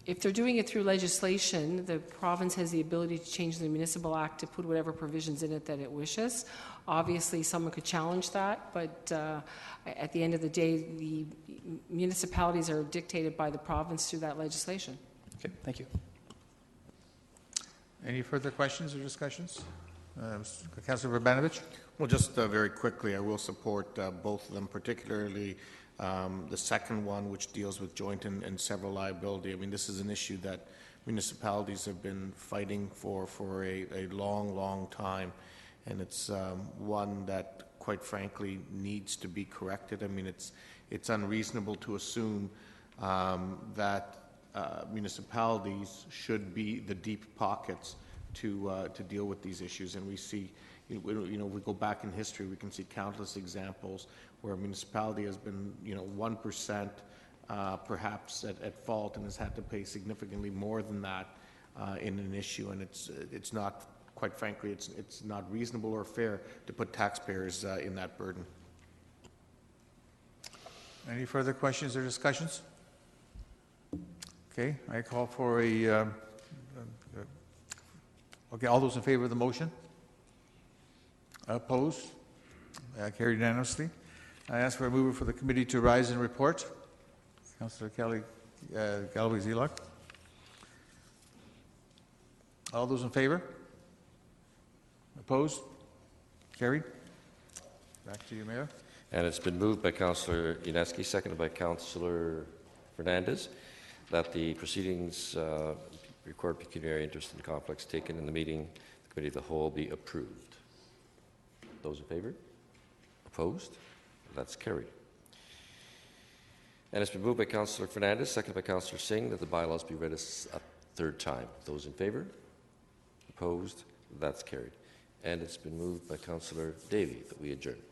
If they're doing it through legislation, the province has the ability to change the municipal act to put whatever provisions in it that it wishes. Obviously, someone could challenge that, but at the end of the day, the municipalities are dictated by the province through that legislation. Okay, thank you. Any further questions or discussions? Councillor Verbanovich? Well, just very quickly, I will support both of them, particularly the second one, which deals with joint and several liability. I mean, this is an issue that municipalities have been fighting for a long, long time, and it's one that, quite frankly, needs to be corrected. I mean, it's unreasonable to assume that municipalities should be the deep pockets to deal with these issues, and we see. We go back in history, we can see countless examples where a municipality has been, 1% perhaps at fault and has had to pay significantly more than that in an issue, and it's not, quite frankly, it's not reasonable or fair to put taxpayers in that burden. Any further questions or discussions? Okay, I call for okay, all those in favor of the motion? Opposed? Carried unanimously. I ask for a mover for the committee to rise and report. Councillor Kelly Galloway-Zelok. All those in favor? Opposed? Carried. Back to you, Mayor. And it's been moved by Councillor Yaneski, seconded by Councillor Fernandez, that the proceedings record pecuniary interest and conflicts taken in the meeting, the Committee of the Whole, be approved. Those in favor? Opposed? That's carried. And it's been moved by Councillor Fernandez, seconded by Councillor Singh, that the bylaws be read a 3rd time. Those in favor? Opposed? That's carried. And it's been moved by Councillor Davey that we adjourn.